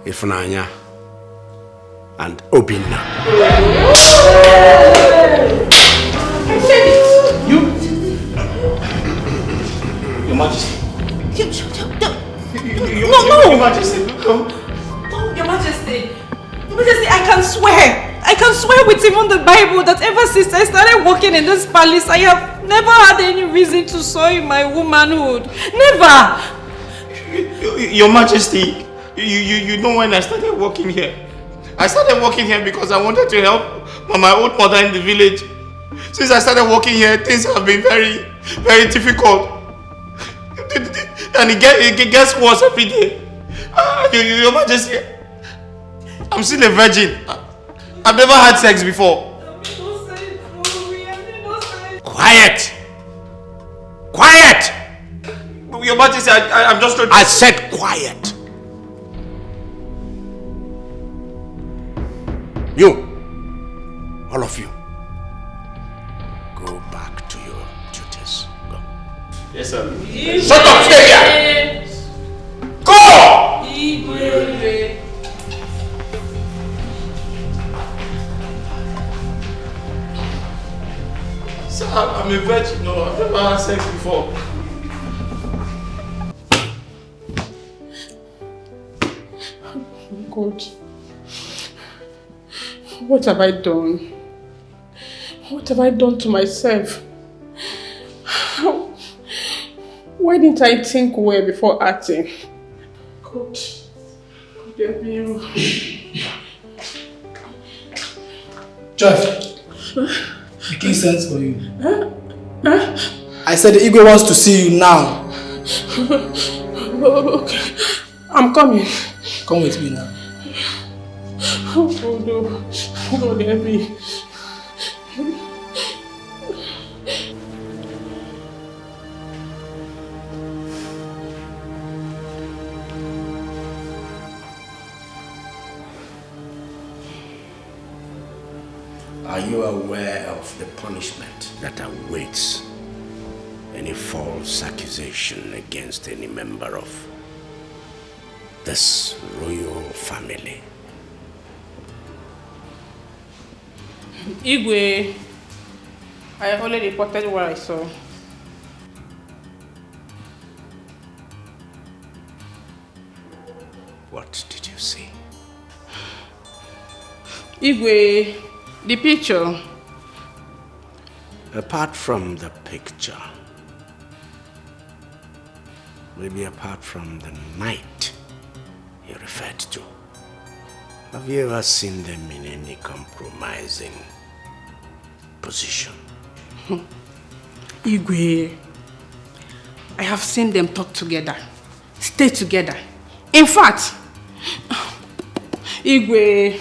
Ifunanya and Obina. Your Majesty. No. Your Majesty, No, Your Majesty. Your Majesty, I can swear with even the Bible that ever since I started working in this palace, I have never had any reason to soil my womanhood. Never. Your Majesty, you know when I started working here? I started working here because I wanted to help my old mother in the village. Since I started working here, things have been very, very difficult. And it gets worse every day. Your Majesty, I'm still a virgin. I've never had sex before. Quiet! Quiet! Your Majesty, I'm just trying to... I said quiet. You, all of you, go back to your duties. Go. Yes, sir. Shut up, stay here! Go! Sir, I'm a virgin. No, I've never had sex before. God. What have I done? What have I done to myself? Why didn't I think well before acting? God, forgive me. Joy, the king sends for you. I said the Igwe wants to see you now. Okay, I'm coming. Come with me now. Oh no, God help me. Are you aware of the punishment that awaits any false accusation against any member of this royal family. Igwe, I have already reported what I saw. What did you see? Igwe, the picture. Apart from the picture, maybe apart from the night you referred to, have you ever seen them in any compromising position? Igwe, I have seen them talk together, stay together. In fact, Igwe,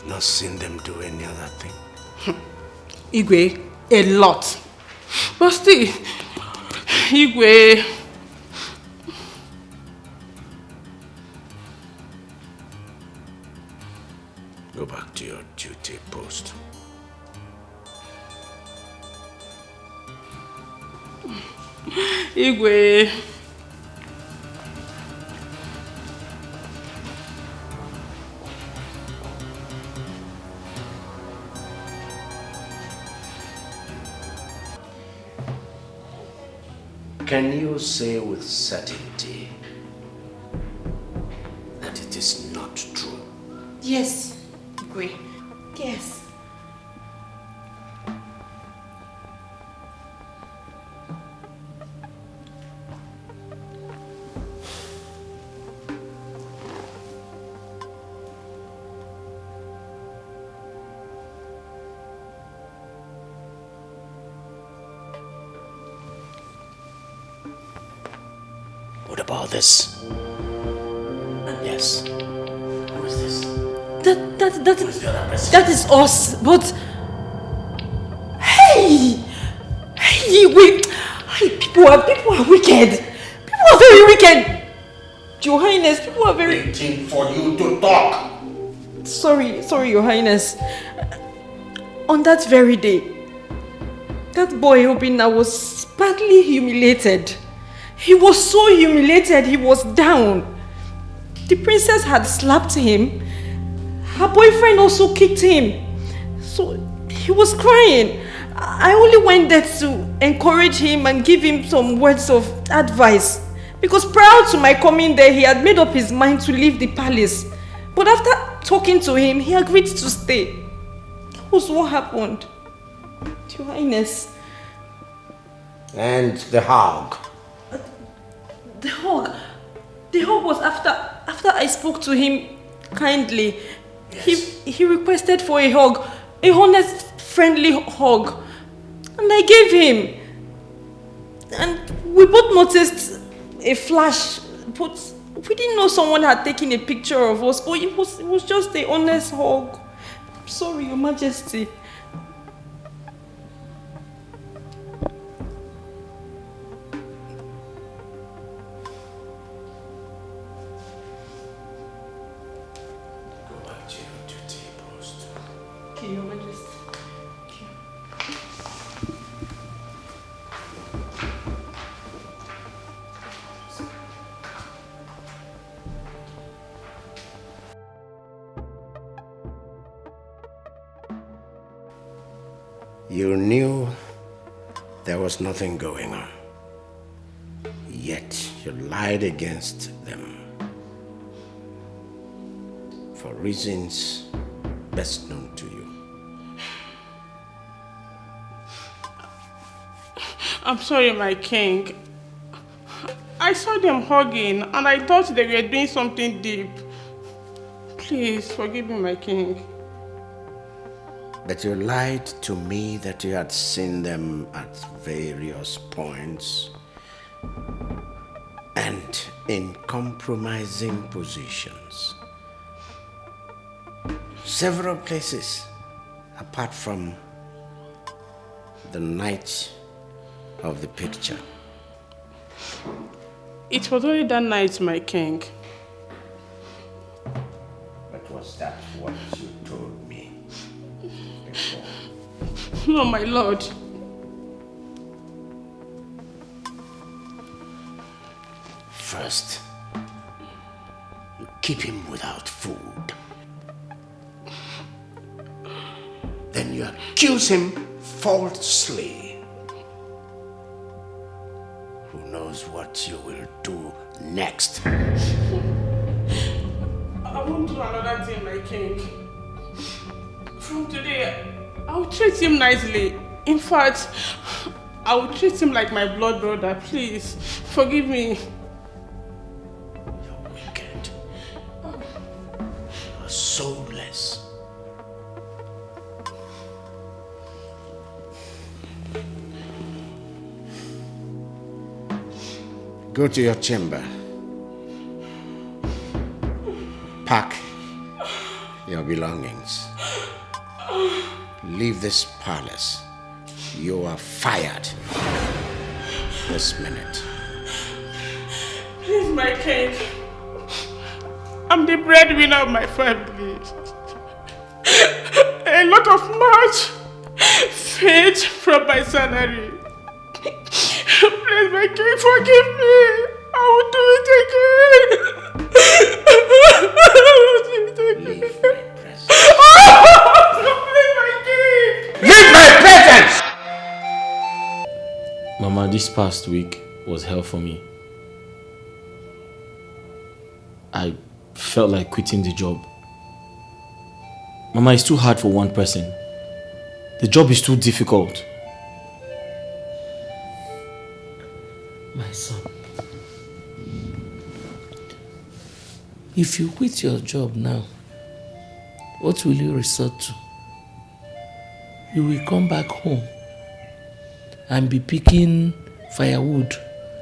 not seen them do any other thing? Igwe, a lot. But still, Igwe, go back to your duty post. Igwe. Can you say with certainty that it is not true? Yes, Igwe. Yes. What about this? Yes. Who is this? That is us, but hey, people are wicked. People are very wicked. Your Highness, people are very waiting for you to talk. Sorry, Your Highness. On that very day, that boy Obina was badly humiliated. He was so humiliated, he was down. The princess had slapped him. Her boyfriend also kicked him. So he was crying. I only went there to encourage him and give him some words of advice. Because prior to my coming there, he had made up his mind to leave the palace. But after talking to him, he agreed to stay. That was what happened. Your Highness. And the hug? The hug was after I spoke to him kindly. Yes. He requested for a hug, a honest, friendly hug, and I gave him. And we both noticed a flash, but we didn't know someone had taken a picture of us. But it was just a honest hug. I'm sorry, Your Majesty. Your Majesty. You knew there was nothing going on, yet you lied against them for reasons best known to you. I'm sorry, my king. I saw them hugging and I thought they were doing something deep. Please forgive me, my king. But you lied to me that you had seen them at various points and in compromising positions. Several places apart from the night of the picture. It was only that night, my king. No, my lord. First, you keep him without food. Then you accuse him falsely. Who knows what you will do next? I won't do another thing, my king. From today, I will treat him nicely. In fact, I will treat him like my blood brother. Please, forgive me. You're wicked. You're soulless. Go to your chamber. Pack your belongings. Leave this palace. You are fired this minute. Please, my king. I'm the breadwinner of my family. A lot of much fades from my salary. Please, my king, forgive me. I will do it again. Leave my presence! Mama, this past week was hell for me. I felt like quitting the job. Mama, it's too hard for one person. The job is too difficult. My son, if you quit your job now, what will you resort to? You will come back home and be picking firewood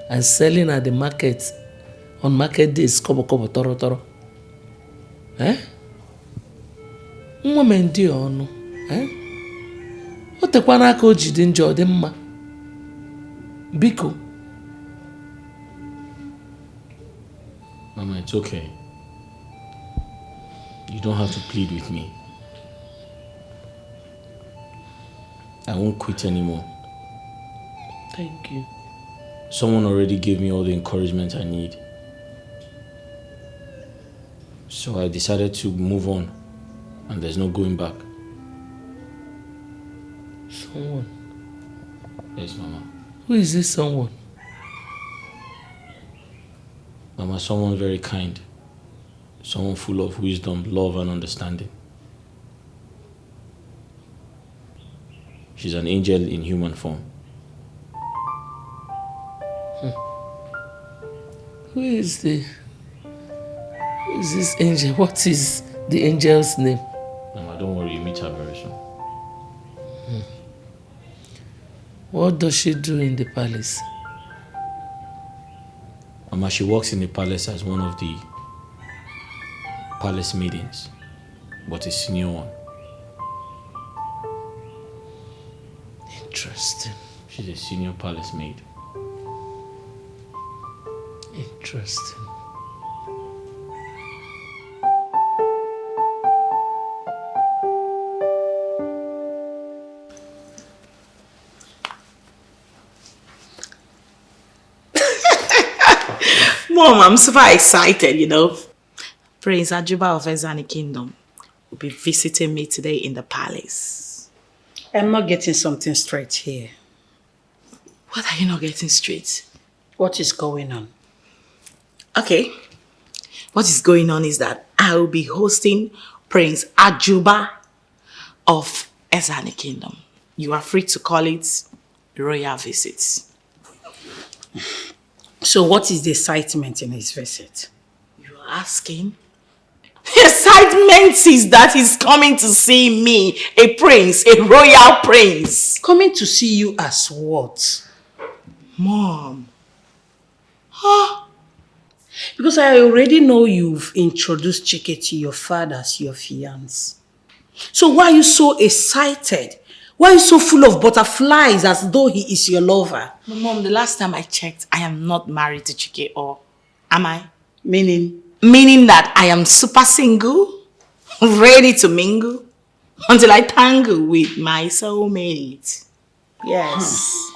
and selling at the market on market days, kobo toro toro. Eh? Woman di onu. Eh? O tekwana aka o jide njọ dị mma. Biko. Mama, it's okay. You don't have to plead with me. I won't quit anymore. Thank you. Someone already gave me all the encouragement I need. So I decided to move on, and there's no going back. Someone? Yes, Mama. Who is this someone? Mama, someone very kind. Someone full of wisdom, love, and understanding. She's an angel in human form. Who is this angel? What is the angel's name? Mama, don't worry, you meet her very soon. What does she do in the palace? Mama, she works in the palace as one of the palace maidens, but a senior one. Interesting. She's a senior palace maid. Interesting. Mom, I'm super excited, you know. Prince Ajuba of Ezani Kingdom will be visiting me today in the palace. I'm not getting something straight here. What are you not getting straight? What is going on? Okay. What is going on is that I will be hosting Prince Ajuba of Ezani Kingdom. You are free to call it royal visits. So what is the excitement in his visit? You're asking? The excitement is that he's coming to see me, a prince, a royal prince. Coming to see you as what? Mom. Huh? Because I already know you've introduced Chike to your father as your fiancé. So why are you so excited? Why are you so full of butterflies as though he is your lover? Mom, the last time I checked, I am not married to Chike, or am I? Meaning? Meaning that I am super single, ready to mingle. until I tangle with my soulmate. Yes.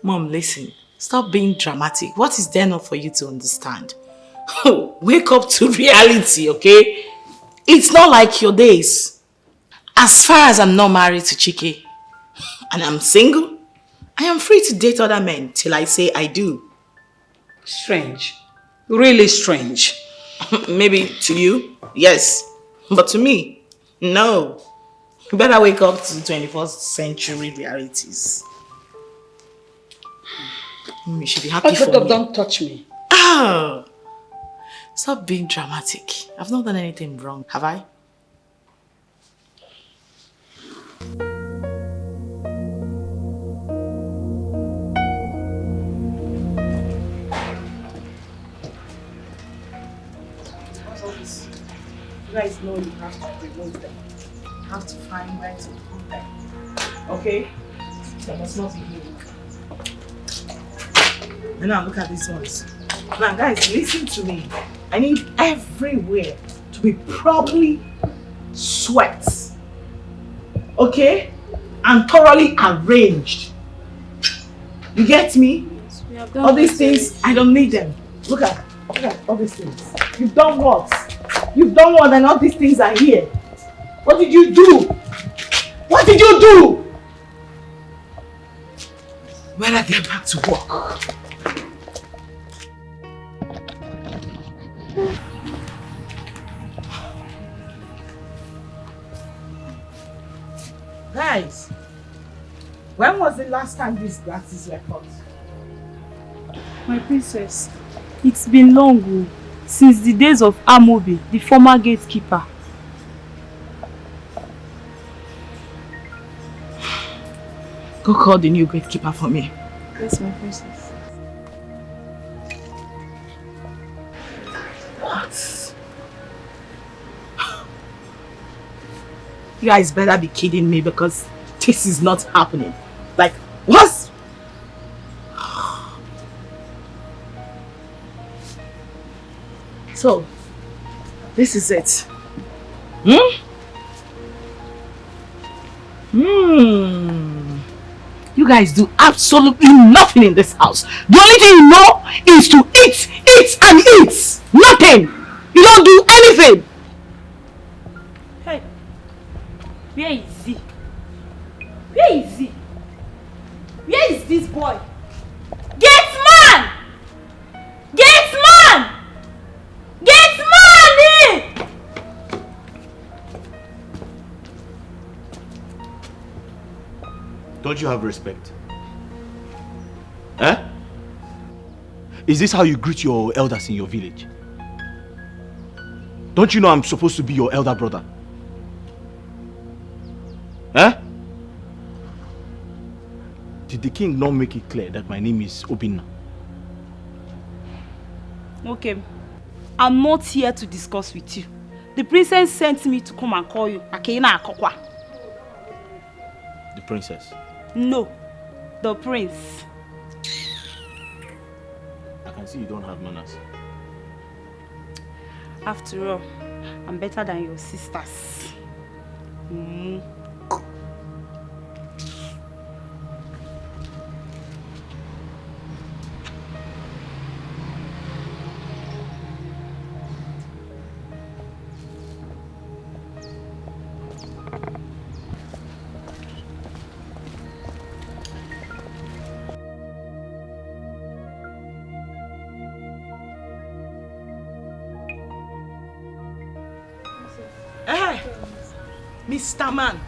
Mom, listen. Stop being dramatic. What is there not for you to understand? Wake up to reality, okay? It's not like your days. As far as I'm not married to Chike and I'm single, I am free to date other men till I say I do. Strange. Really strange. Maybe to you, yes. But to me, no. You better wake up to 21st century realities. You should be happy for me. Don't touch me. Oh, stop being dramatic. I've not done anything wrong, have I? You guys know you have to remove them. You have to find where to put them. Okay? They must not be here. And now look at these ones. Now guys, listen to me. I need everywhere to be properly swept. Okay? And thoroughly arranged. You get me? All these things, I don't need them. Look at all these things. You've done what? You've done what and all these things are here. What did you do? What did you do? When I get back to work. Guys, when was the last time these glasses were cut? My princess, it's been long since the days of Amobi, the former gatekeeper. Go call the new gatekeeper for me. Yes, my princess. What? You guys better be kidding me because this is not happening. Like, what? So, this is it. You guys do absolutely nothing in this house. The only thing you know is to eat, eat, and eat. Nothing. You don't do anything. Hey, where is he? Where is he? Where is this boy? Gateman! Gateman! Gateman! Don't you have respect? Eh? Is this how you greet your elders in your village? Don't you know I'm supposed to be your elder brother? Eh? Did the king not make it clear that my name is Obina? Okay, I'm not here to discuss with you. The princess sent me to come and call you. Akina Akokwa. The princess? No, the prince. I can see you don't have manners. After all, I'm better than your sisters. Mr. Man,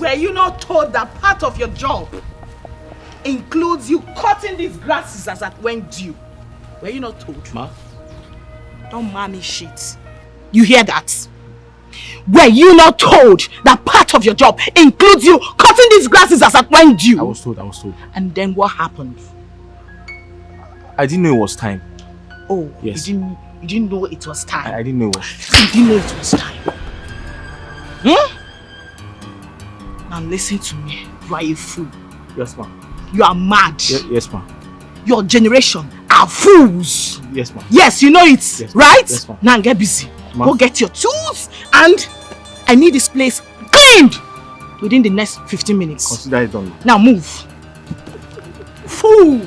were you not told that part of your job includes you cutting these grasses as at when due? Were you not told? Ma? Don't mommy shit. You hear that? Were you not told that part of your job includes you cutting these grasses as at when due? I was told. And then what happened? I didn't know it was time. Oh, yes. You didn't know it was time? I didn't know it was. You didn't know it was time? Now listen to me. You are a fool. Yes, ma'am. You are mad. Yes, ma'am. Your generation are fools. Yes, ma'am. Yes, you know it, yes, right? Yes, ma'am. Now get busy. Go get your tools and I need this place cleaned within the next 15 minutes. Consider it done. Now move. Fool!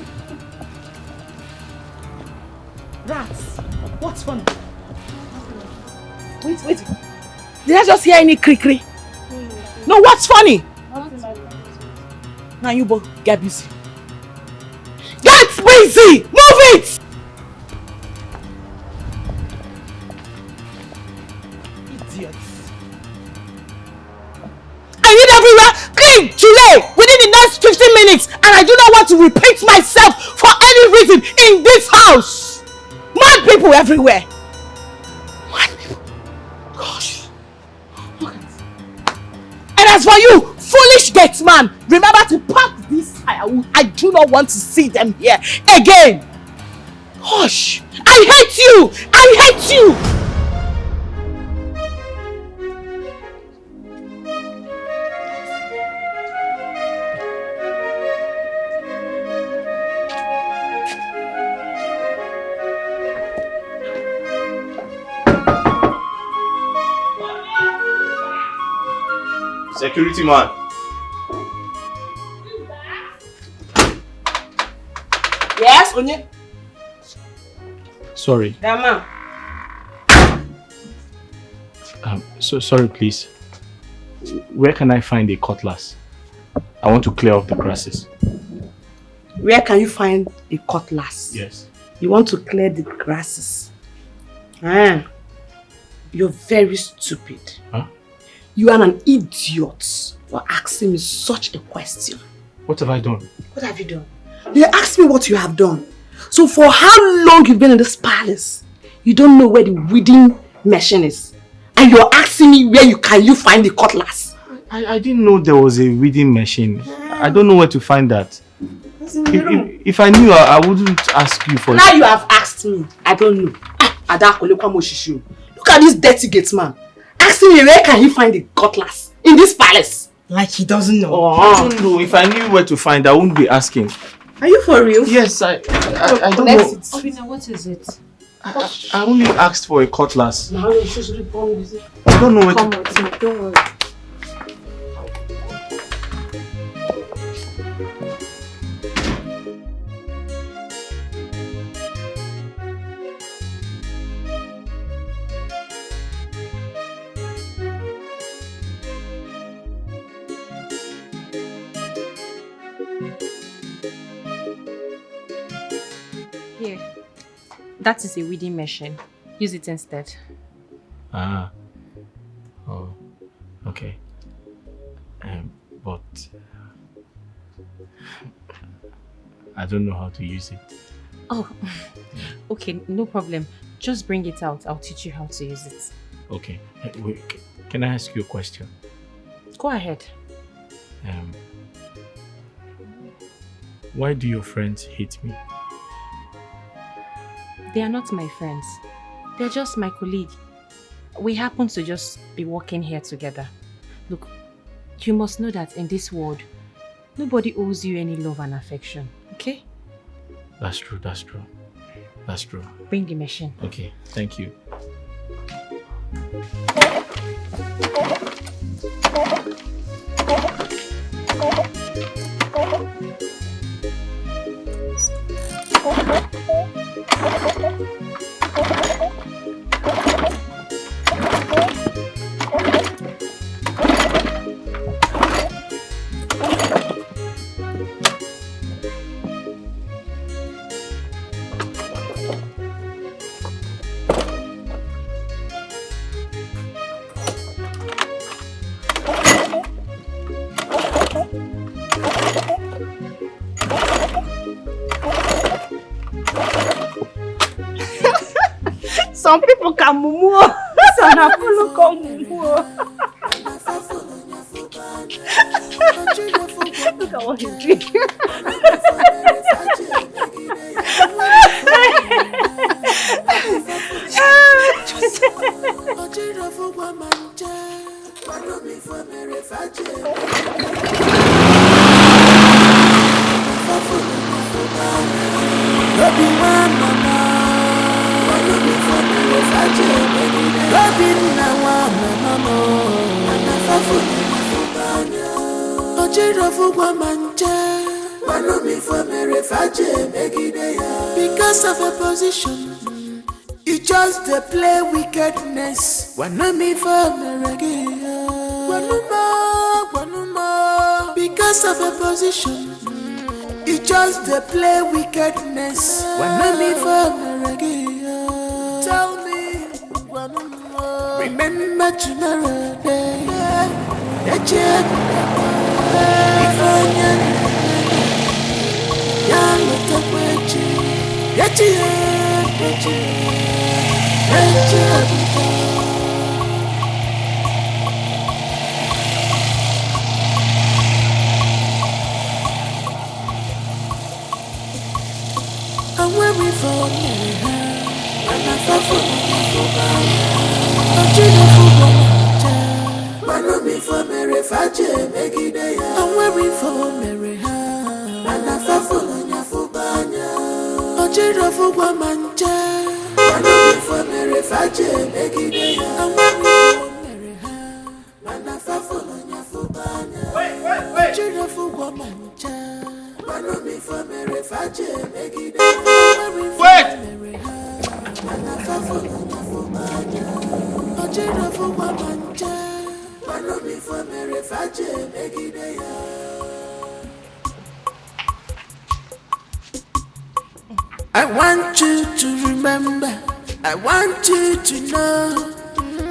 Rats. What's funny? Wait. Did I just hear any cri-cri? No, what's funny? Now you both get busy. Get busy! Move it! Idiots. I need everywhere clean today within the next 15 minutes and I do not want to repeat myself for any reason in this house. Mad people everywhere. Mad people. Gosh. And as for you, foolish gatesman, remember to pack this firewood. I do not want to see them here again. Gosh, I hate you! I hate you! Security man. Yes, Onye? Sorry. Dama. So sorry, please. Where can I find a cutlass? I want to clear off the grasses. Where can you find a cutlass? Yes. You want to clear the grasses? You're very stupid. Huh? You are an idiot for asking me such a question. What have I done? What have you done? You asked me what you have done. So for how long you've been in this palace, you don't know where the weeding machine is. And you're asking me where can you find the cutlass. I didn't know there was a weeding machine. I don't know where to find that. If I knew, I wouldn't ask you for it. Now you have asked me. I don't know. Look at this dirty gate man. Asking me where can he find the cutlass in this palace. Like he doesn't know. I don't know. If I knew where to find, I wouldn't be asking. Are you for real? Yes, I don't know. Obina, what is it? I only asked for a cutlass. Now you're just reborn. I don't know where Come to... with me, don't worry. Here. That is a weeding machine. Use it instead. Ah. Oh. Okay. But I don't know how to use it. Oh, okay, no problem. Just bring it out. I'll teach you how to use it. Okay. Wait, can I ask you a question? Go ahead. Why do your friends hate me? They are not my friends. They're just my colleague. We happen to just be working here together. Look, you must know that in this world, nobody owes you any love and affection, okay? That's true, that's true. That's true. Bring the machine. Okay, thank you. Some people can mumu. Some people can mumu. Look at what he's drinking. Baby, Because of a position, you just play wickedness. Wanumi for Meregia. Because of a position, you just play wickedness. Wanumi for Meregia. Tell me, remember tomorrow day. If I'm waiting for me, and I thought for me, I'm dreaming for me. I'm waiting for Mary Faje, I'm waiting for Mary, and I thought for me, I'm dreaming for Guamanja. I'm waiting for Mary Faje, I'm waiting for Mary, and I thought for me, I'm dreaming for Guamanja. Wait! I want you to remember, I want you to know,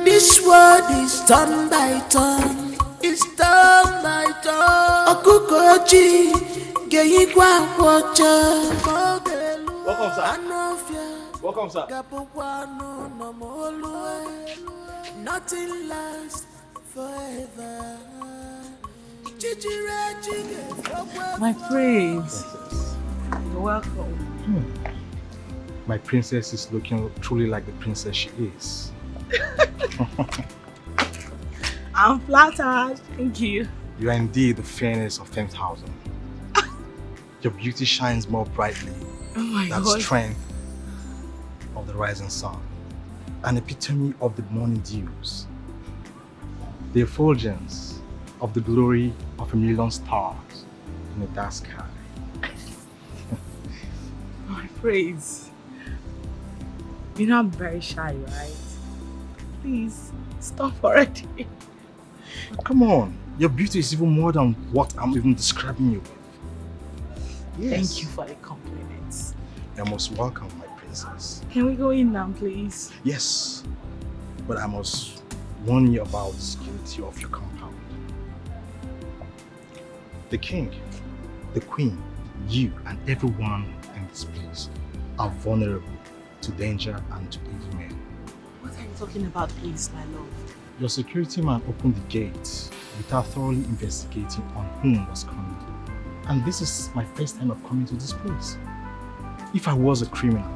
this world is turn by turn, it's turn by turn. Okukoji, Geyigwa Wacha. Welcome, sir. Welcome, sir. Nothing lasts forever. My prince, you're welcome. My princess is looking truly like the princess she is. I'm flattered. Thank you. You are indeed the fairness of 10,000. Your beauty shines more brightly Oh my than God. strength of the rising sun, an epitome of the morning dews, the effulgence of the glory of a million stars in the dark sky. My praise. You know I'm very shy, right? Please, stop already. Come on, your beauty is even more than what I'm even describing you with. Yes. Thank you for the compliments. You're most welcome, my princess. Can we go in now, please? Yes, but I must warn you about the security of your compound. The king, the queen, you and everyone in this place are vulnerable to danger and to evil men. What are you talking about, please, my love? Your security man opened the gate without thoroughly investigating on whom was coming. And this is my first time of coming to this place. If I was a criminal,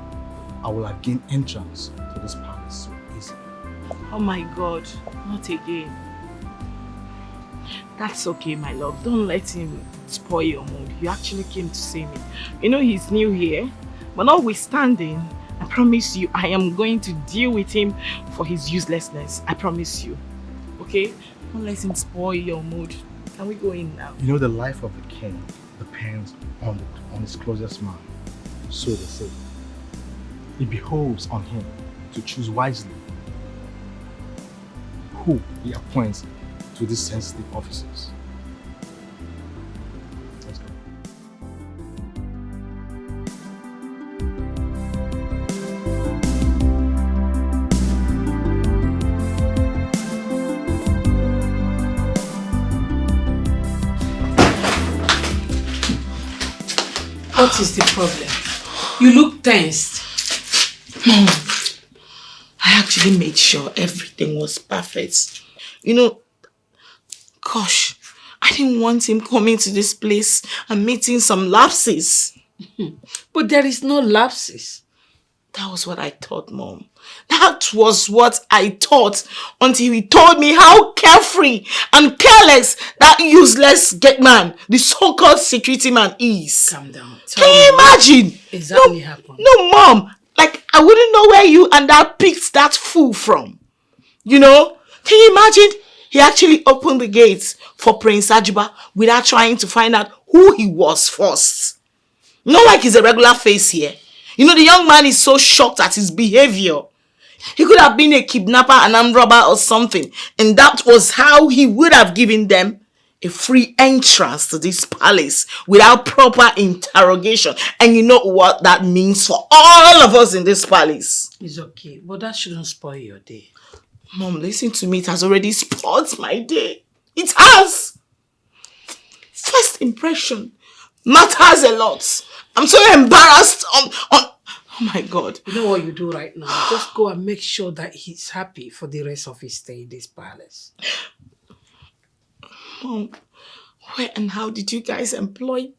I would have gained entrance to this palace so easily. Oh my God, not again. That's okay, my love. Don't let him spoil your mood. You actually came to see me. You know he's new here, but notwithstanding, I promise you I am going to deal with him for his uselessness. I promise you. Okay? Don't let him spoil your mood. Can we go in now? You know the life of the king depends on his closest man. So they say. It behoves on him to choose wisely who he appoints to these sensitive offices. Let's go. What is the problem? You look tensed. Mom, I actually made sure everything was perfect. You know, gosh, I didn't want him coming to this place and meeting some lapses. But there is no lapses. That was what I thought, Mom. That was what I thought until he told me how carefree and careless that useless gate man, the so-called security man, is. Calm down. Can you imagine? Exactly happened. No, Mom. Like, I wouldn't know where you and that picked that fool from. You know? Can you imagine? He actually opened the gates for Prince Ajiba without trying to find out who he was first. Not like he's a regular face here. You know, the young man is so shocked at his behavior. He could have been a kidnapper, an armed robber or something. And that was how he would have given them a free entrance to this palace without proper interrogation. And you know what that means for all of us in this palace. It's okay, but that shouldn't spoil your day. Mom, listen to me. It has already spoiled my day. It has. First impression matters a lot. I'm so embarrassed on oh my God. You know what you do right now? Just go and make sure that he's happy for the rest of his stay in this palace. Mom, where and how did you guys employ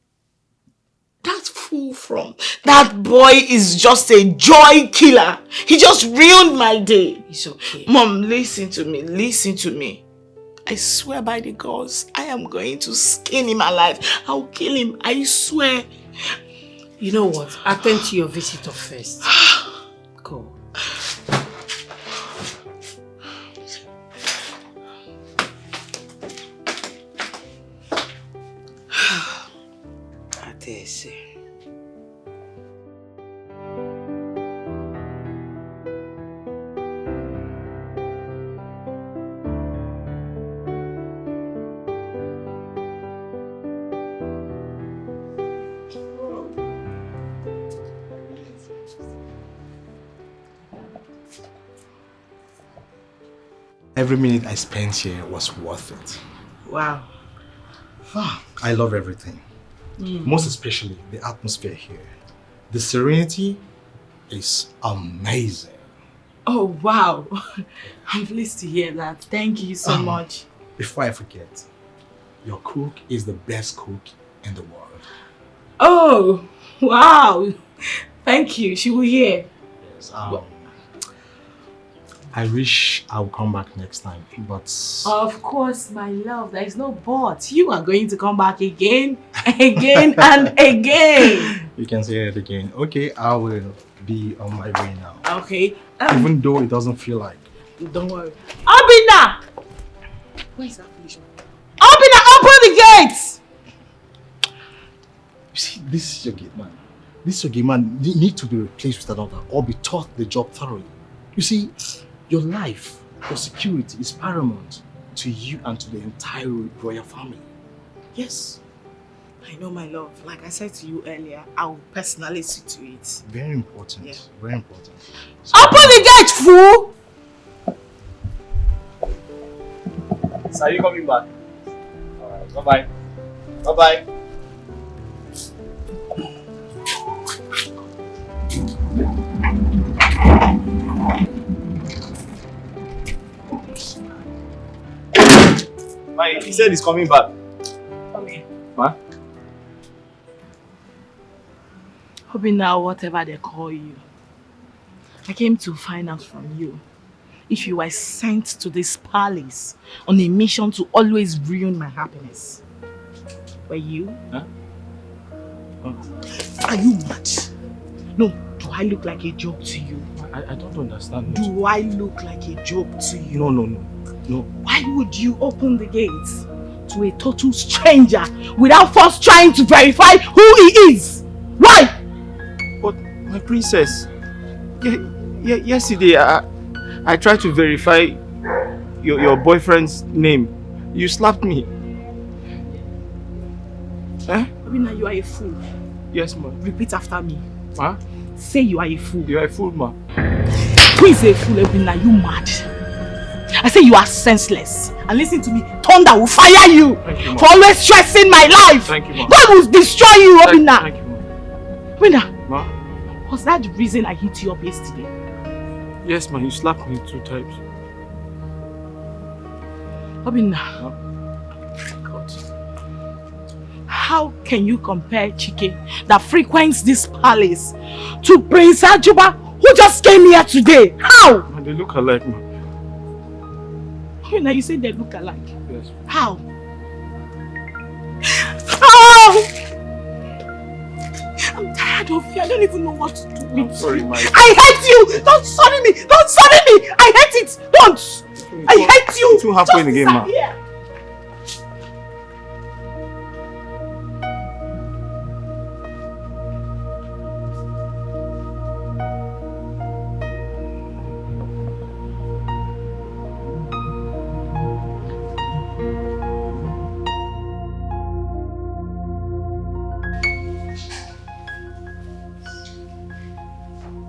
that fool from? That boy is just a joy killer. He just ruined my day. It's okay. Mom, listen to me. Listen to me. I swear by the gods, I am going to skin him alive. I'll kill him. I swear. You know what? Attend to your visitor first. Go. Adese. Every minute I spent here was worth it. Wow. I love everything. Most especially the atmosphere here. The serenity is amazing. Oh, wow. I'm pleased to hear that. Thank you so much. Before I forget, your cook is the best cook in the world. Oh, wow. Thank you. She will hear. Yes, I wish I would come back next time, but... Of course, my love. There is no but. You are going to come back again, again, and again. You can say it again. Okay, I will be on my way now. Okay. Even though it doesn't feel like. Don't worry. Obina! Where is that fish? Obina, open the gates! You see, this is your gate man. This your gate man need to be replaced with another or be taught the job thoroughly. You see, your life, your security is paramount to you and to the entire royal family. Yes. I know, my love. Like I said to you earlier, I will personally see to it. Very important. Yeah. Very important. So, open the gate, fool! So are you coming back? Alright, bye-bye. Bye-bye. He said he's coming back. Come here. What? Obina, whatever they call you, I came to find out from you if you were sent to this palace on a mission to always ruin my happiness. Were you? Huh? Are you mad? No, do I look like a joke to you? I don't understand. Do I look like a joke to you? No. Why would you open the gates to a total stranger without first trying to verify who he is? Why? But my princess, yesterday I tried to verify your boyfriend's name. You slapped me. Huh? Obina, you are a fool. Yes, ma. Repeat after me. Huh? Say you are a fool. You are a fool, ma. Who is a fool, Obina? You mad? I say you are senseless. And listen to me, thunder will fire you, for always stressing my life. Thank you, ma. God will destroy you, Obina. Thank you, ma. Obina, Ma? was that the reason I hit you up yesterday? Yes, ma. You slapped me 2 times. Obina. God. How can you compare Chike that frequents this palace to Prince Ajuba who just came here today? How? Ma, they look alike, ma. Now you say they look alike. Yes. How? Oh! I'm tired of you. I don't even know what to do with sorry, you. my... I hate you! Don't sorry me! Don't sorry me! I hate it! Don't! I hate you! Too halfway in the game, man.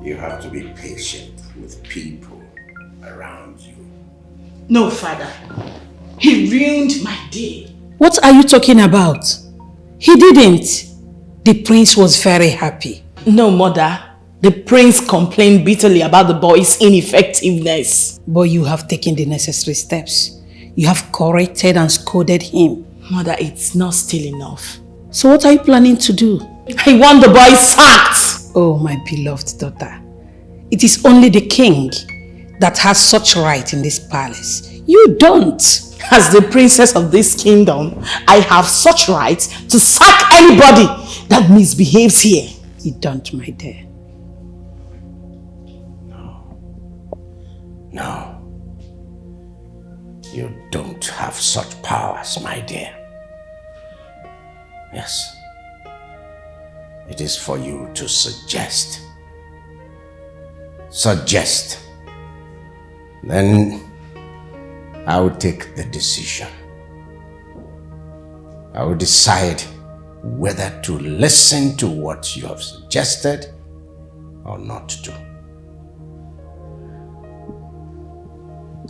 You have to be patient with people around you. No, father. He ruined my day. What are you talking about? He didn't. The prince was very happy. No, mother. The prince complained bitterly about the boy's ineffectiveness. But you have taken the necessary steps. You have corrected and scolded him. Mother, it's not still enough. So what are you planning to do? I want the boy sacked! Oh, my beloved daughter. It is only the king that has such right in this palace. You don't. As the princess of this kingdom, I have such right to sack anybody that misbehaves here. You don't, my dear. No. You don't have such powers, my dear. Yes. It is for you to suggest. Suggest. Then I will take the decision. I will decide whether to listen to what you have suggested or not to.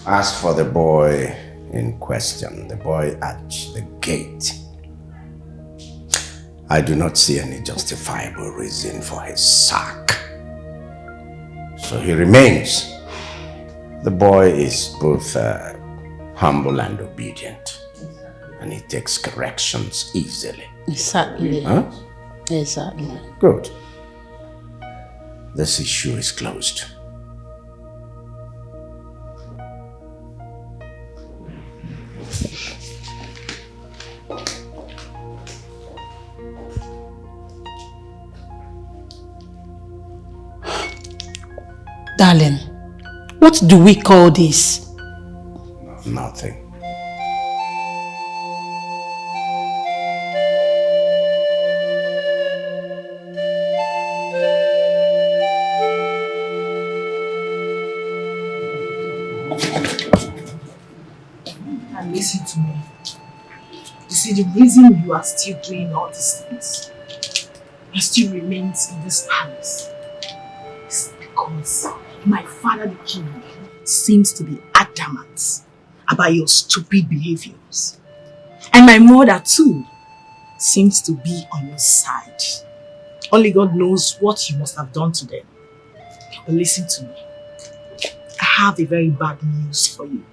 As for the boy in question, the boy at the gate, I do not see any justifiable reason for his sack. So he remains. The boy is both humble and obedient, and he takes corrections easily. Exactly. Huh? Exactly. Good. This issue is closed. Darling, what do we call this? Nothing. And listen to me. You see, the reason you are still doing all these things and still remains in this palace is because my father the king seems to be adamant about your stupid behaviors. And my mother too seems to be on your side. Only God knows what you must have done to them. But listen to me. I have a very bad news for you.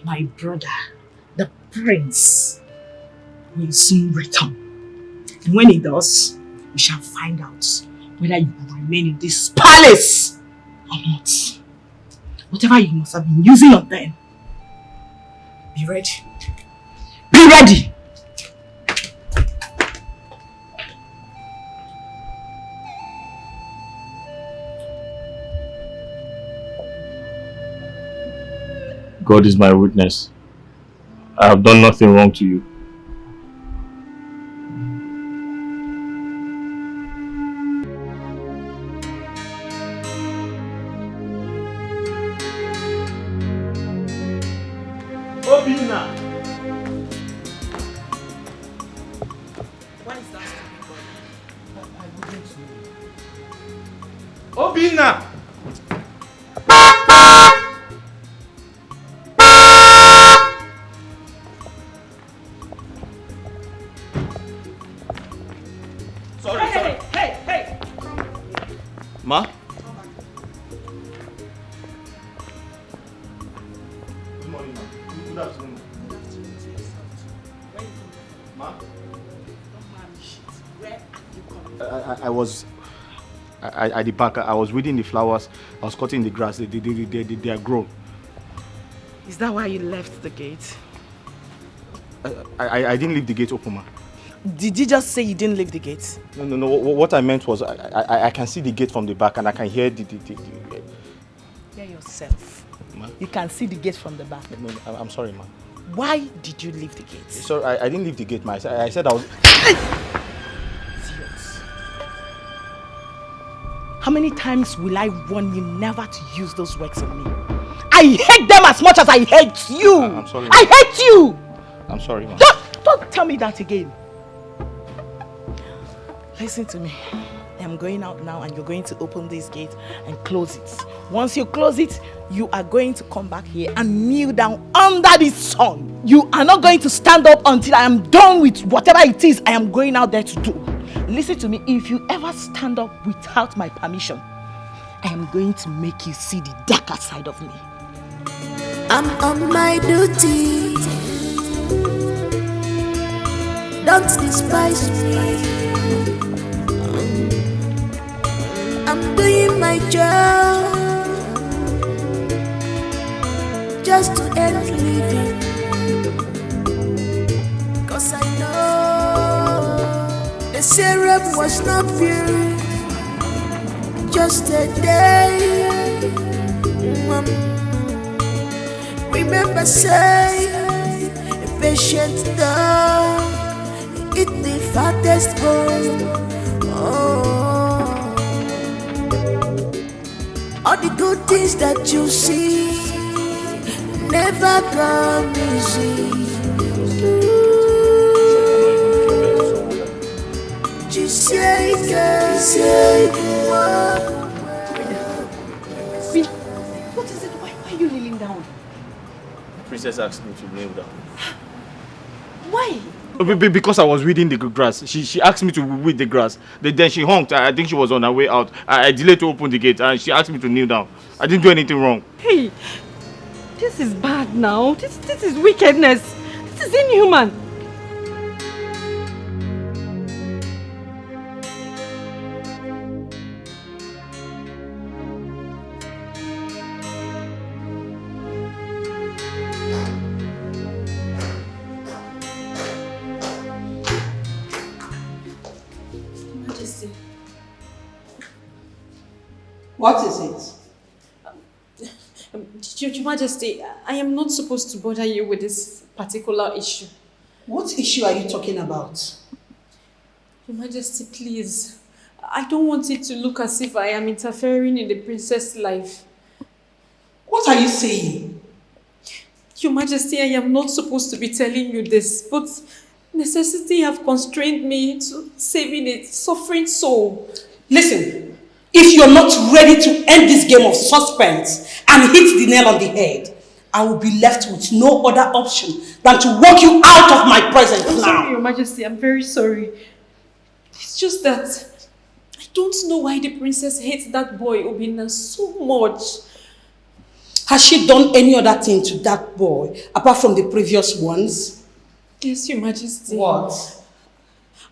My brother, the prince, will soon return. And when he does, we shall find out whether you will remain in this palace or not. Whatever you must have been using on them, be ready. Be ready! God is my witness. I have done nothing wrong to you. Obina! What is that? Obina! Hey! Ma? Good morning, ma. Good afternoon. Ma? I was at the park. I was weeding the flowers. I was cutting the grass. They are grown. Is that why you left the gate? I didn't leave the gate open, ma. Did you just say you didn't leave the gate? No. What I meant was I can see the gate from the back and I can hear the... Hear yourself. Ma? You can see the gate from the back. No, I'm sorry, ma. Why did you leave the gate? Sorry, I didn't leave the gate, ma. I said I was... How many times will I warn you never to use those words on me? I hate them as much as I hate you. I'm sorry, ma. I hate you. I'm sorry, ma. Don't tell me that again. Listen to me. I'm going out now and you're going to open this gate and close it. Once you close it, you are going to come back here and kneel down under this sun. You are not going to stand up until I am done with whatever it is I am going out there to do. Listen to me, if you ever stand up without my permission, I am going to make you see the darker side of me. I'm on my duty. Don't despise me. I'm doing my job just to earn living. Cause I know the syrup was not pure, just a day. Remember, say, a patient dog eat the fattest bone. All the good things that you see never come easy. Just say, What is it? Why are you kneeling down? The princess asked me to kneel down. Why? Because I was weeding the grass. She asked me to weed the grass. Then she honked. I think she was on her way out. I delayed to open the gate and she asked me to kneel down. I didn't do anything wrong. Hey, this is bad now. This is wickedness. This is inhuman. What is it? Your Majesty, I am not supposed to bother you with this particular issue. What issue are you talking about? Your Majesty, please. I don't want it to look as if I am interfering in the princess' life. What are you saying? Your Majesty, I am not supposed to be telling you this, but necessity have constrained me to saving a suffering soul. Listen, if you're not ready to end this game of suspense and hit the nail on the head, I will be left with no other option than to walk you out of my presence now. Sorry, Your Majesty, I'm very sorry. It's just that I don't know why the princess hates that boy Obina so much. Has she done any other thing to that boy apart from the previous ones? Yes, Your Majesty. What?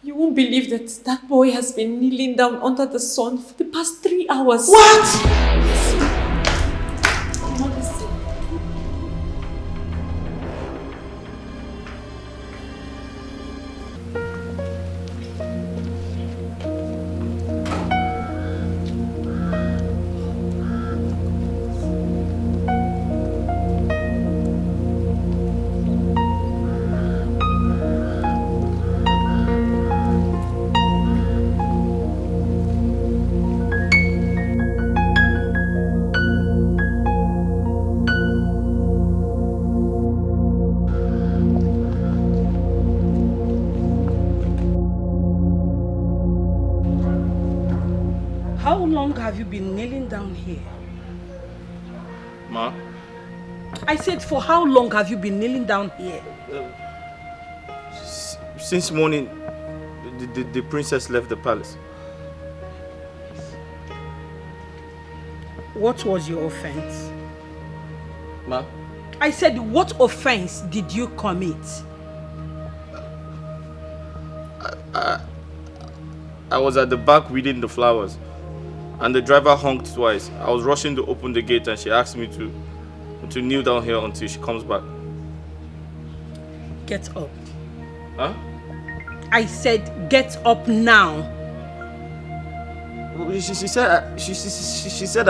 You won't believe that boy has been kneeling down under the sun for the past 3 hours. What? Your Majesty. How long have you been kneeling down here? Ma? I said, for how long have you been kneeling down here? Since morning, the princess left the palace. What was your offense? Ma? I said, what offense did you commit? I was at the back weeding the flowers, and the driver honked twice. I was rushing to open the gate and she asked me to kneel down here until she comes back. Get up. Huh? I said, get up now. She said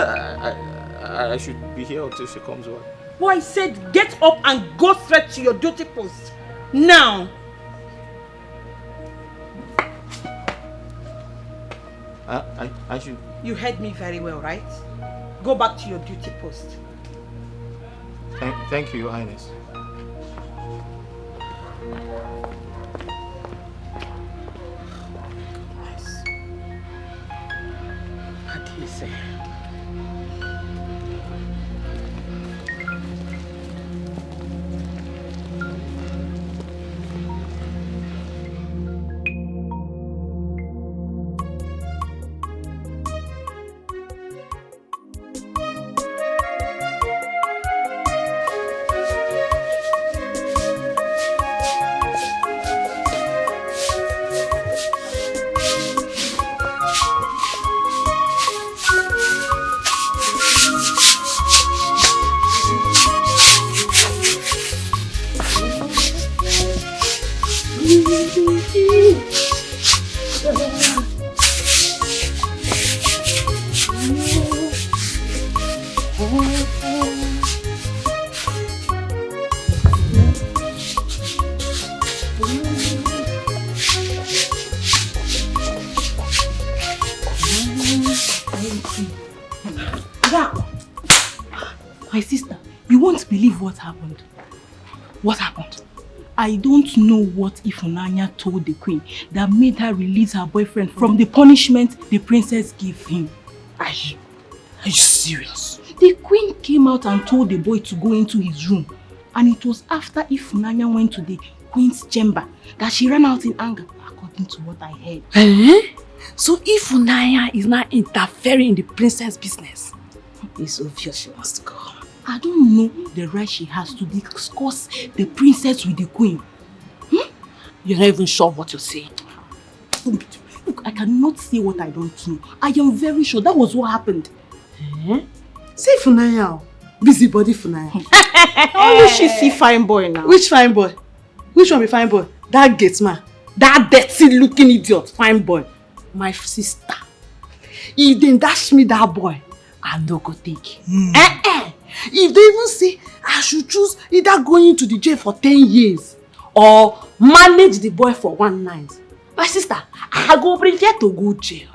I should be here until she comes back. Boy, I said get up and go straight to your duty post. Now. I should... You heard me very well, right? Go back to your duty post. Thank you, Your Highness. What do you say? My sister, you won't believe what happened. What happened? I don't know what Ifunanya told the queen that made her release her boyfriend from the punishment the princess gave him. Are you serious? The queen came out and told the boy to go into his room. And it was after Ifunanya went to the queen's chamber that she ran out in anger, according to what I heard. So Ifunanya is now interfering in the princess' business. It's obvious she wants to go. I don't know the right she has to discuss the princess with the queen. You're not even sure what you're saying. Look, I cannot say what I don't know. I am very sure that was what happened. Say Funaya. Busybody Funaya. Only she see fine boy now. Which fine boy? Which one be fine boy? That gate man. That dirty looking idiot. Fine boy. My sister. If they dash me that boy, I no go take. If they even say I should choose either going into the jail for 10 years or manage the boy for 1 night, my sister, I go prefer to go jail.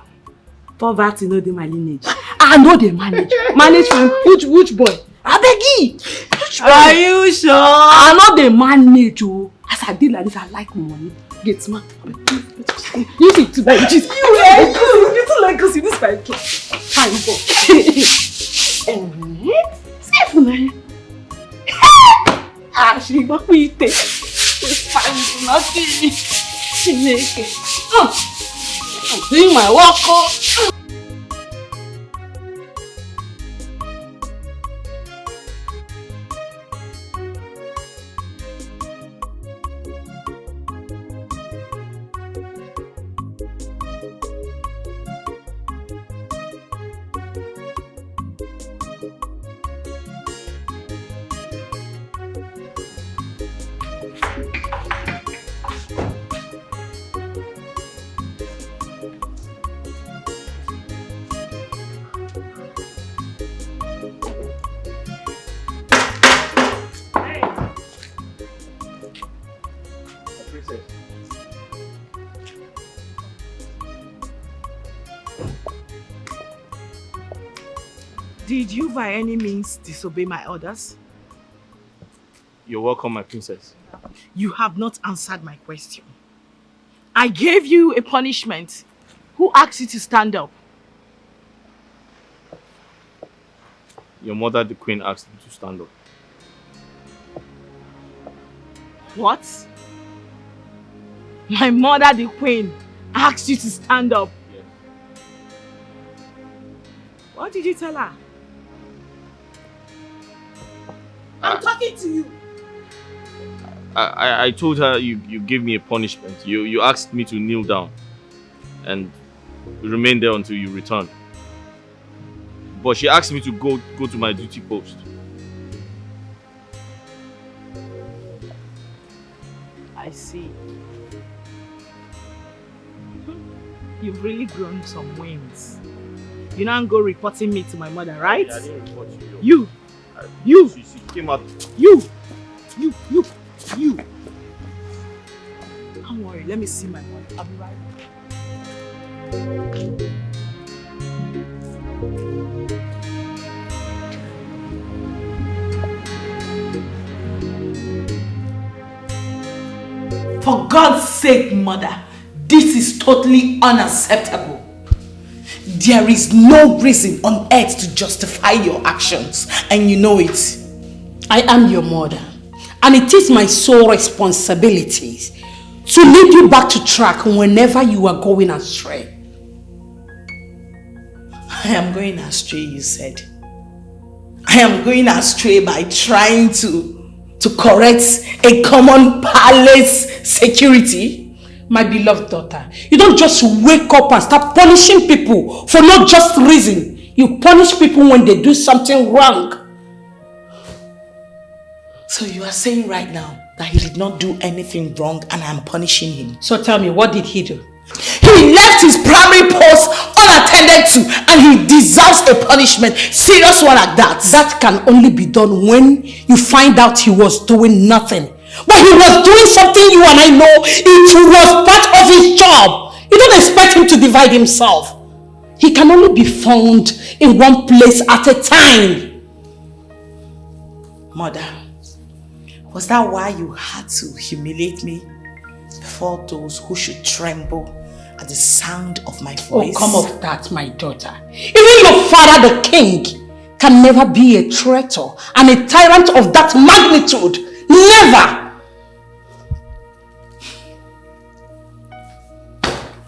Poverty no dey my lineage. I know they manage. Manage from which boy? I beg you. Which boy? Are you sure? I know they manage. Oh, as I did like this, I like money. Get man. You need to buy cheese. You too like us in this fight. Fine boy. Safe man. She got me take. Fine, nothing. She make it. I'm doing my work. Did you by any means disobey my orders? You're welcome, my princess. You have not answered my question. I gave you a punishment. Who asked you to stand up? Your mother, the queen, asked me to stand up. What? My mother, the queen, asked you to stand up? Yes. What did you tell her? I'm talking to you. I told her you gave me a punishment. You asked me to kneel down and remain there until you return. But she asked me to go to my duty post. I see. You've really grown some wings. You now go reporting me to my mother, right? I didn't report you. You. She came out. You. Don't worry, let me see my mother. I'll be right back. For God's sake, mother, this is totally unacceptable. There is no reason on earth to justify your actions, and you know it. I am your mother, and it is my sole responsibility to lead you back to track whenever you are going astray. I am going astray, you said. I am going astray by trying to correct a common palace security. My beloved daughter, you don't just wake up and start punishing people for no just reason. You punish people when they do something wrong. So you are saying right now that he did not do anything wrong and I'm punishing him? So tell me, what did he do? He left his primary post unattended to and he deserves a punishment. Serious one like that. That can only be done when you find out he was doing nothing. But he was doing something you and I know it was part of his job. You don't expect him to divide himself. He can only be found in one place at a time. Mother, was that why you had to humiliate me before those who should tremble at the sound of my voice? Oh, come off that, my daughter. Even your father, the king, can never be a traitor and a tyrant of that magnitude. Never!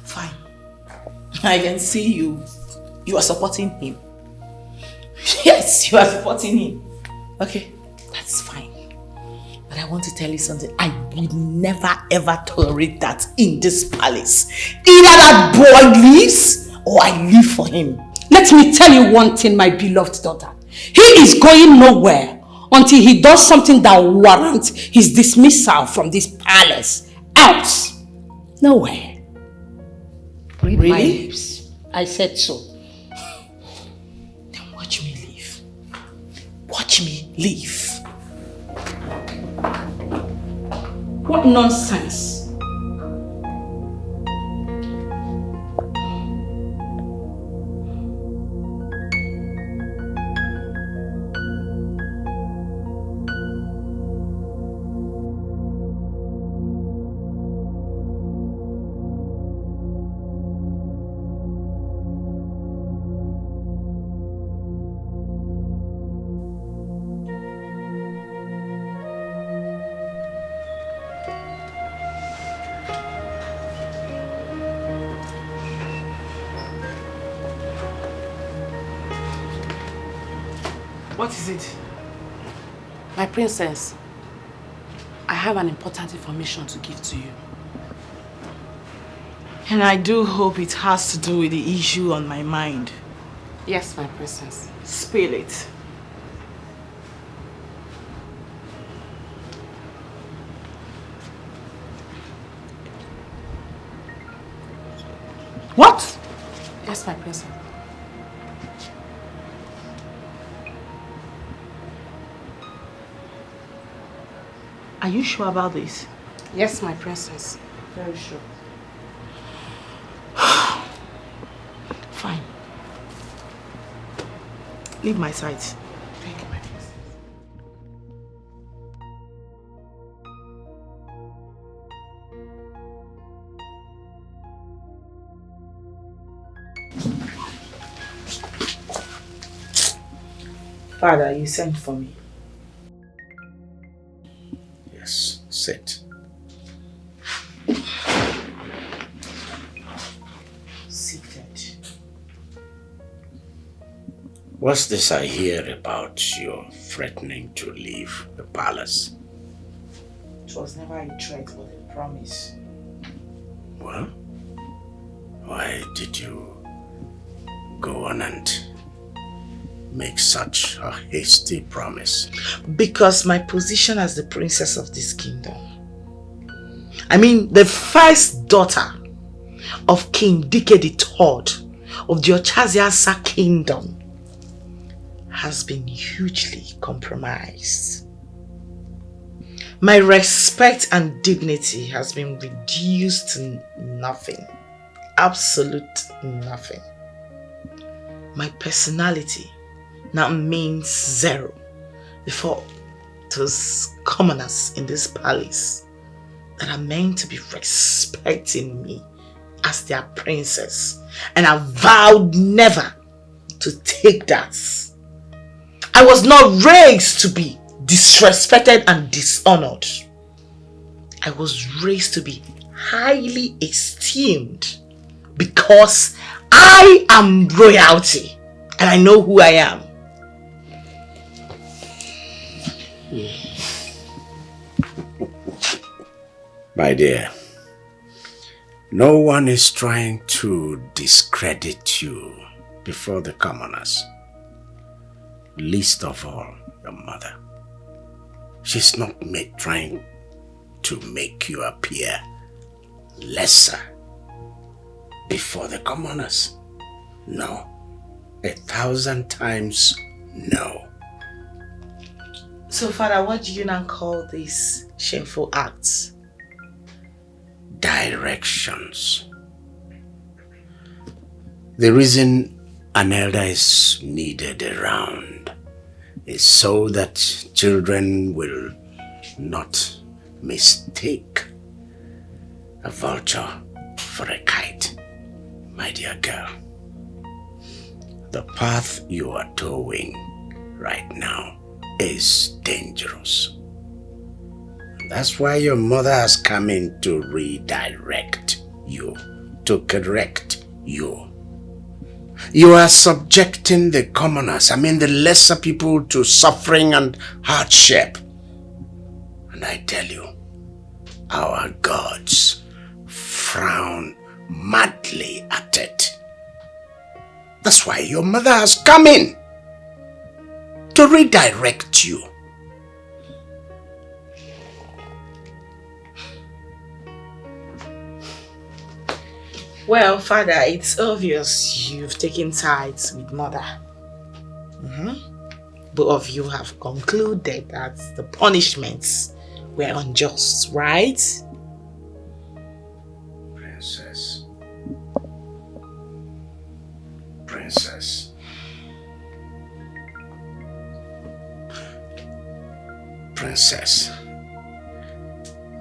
Fine. I can see you. You are supporting him. Yes, you are supporting him. Okay, that's fine. But I want to tell you something. I would never ever tolerate that in this palace. Either that boy leaves or I leave for him. Let me tell you one thing, my beloved daughter. He is going nowhere until he does something that warrants his dismissal from this palace. Else, nowhere. Read my lips. I said so. Then watch me leave. Watch me leave. What nonsense. What is it? My princess, I have an important information to give to you. And I do hope it has to do with the issue on my mind. Yes, my princess. Spill it. What? Yes, my princess. Are you sure about this? Yes, my princess. Very sure. Fine. Leave my side. Thank you, my princess. Father, you sent for me. Yes, sit. Seated. What's this I hear about your threatening to leave the palace? It was never a threat but a promise. Well, why did you go on and make such a hasty promise? Because my position as the princess of this kingdom. I mean, the first daughter of King Dike III of the Ochaziasa kingdom has been hugely compromised. My respect and dignity has been reduced to nothing. Absolute nothing. My personality now means zero before those commoners in this palace that are meant to be respecting me as their princess. And I vowed never to take that. I was not raised to be disrespected and dishonored. I was raised to be highly esteemed because I am royalty and I know who I am. My dear, no one is trying to discredit you before the commoners. Least of all, your mother. She's not trying to make you appear lesser before the commoners. No. 1,000 times no. So, Father, what do you now call these shameful acts? Directions. The reason an elder is needed around is so that children will not mistake a vulture for a kite, my dear girl. The path you are towing right now is dangerous. That's why your mother has come in to redirect you, to correct you. You are subjecting the commoners, the lesser people, to suffering and hardship. And I tell you, our gods frown madly at it. That's why your mother has come in to redirect you. Well, Father, it's obvious you've taken sides with Mother. Both of you have concluded that the punishments were unjust, right? Princess. Princess. Princess.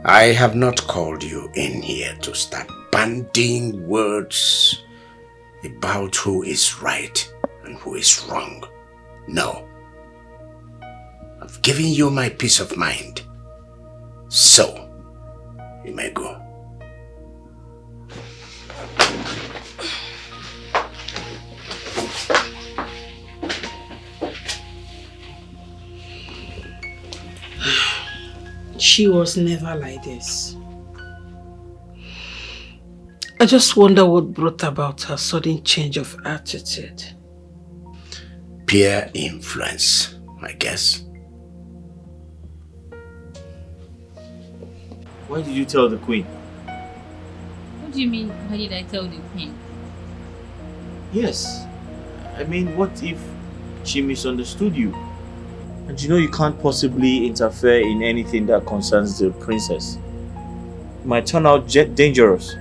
I have not called you in here to start bandying words about who is right and who is wrong. No. I've given you my peace of mind. So, you may go. She was never like this. I just wonder what brought about her sudden change of attitude. Peer influence, I guess. Why did you tell the queen? What do you mean, why did I tell the queen? Yes. What if she misunderstood you? And you can't possibly interfere in anything that concerns the princess. It might turn out dangerous.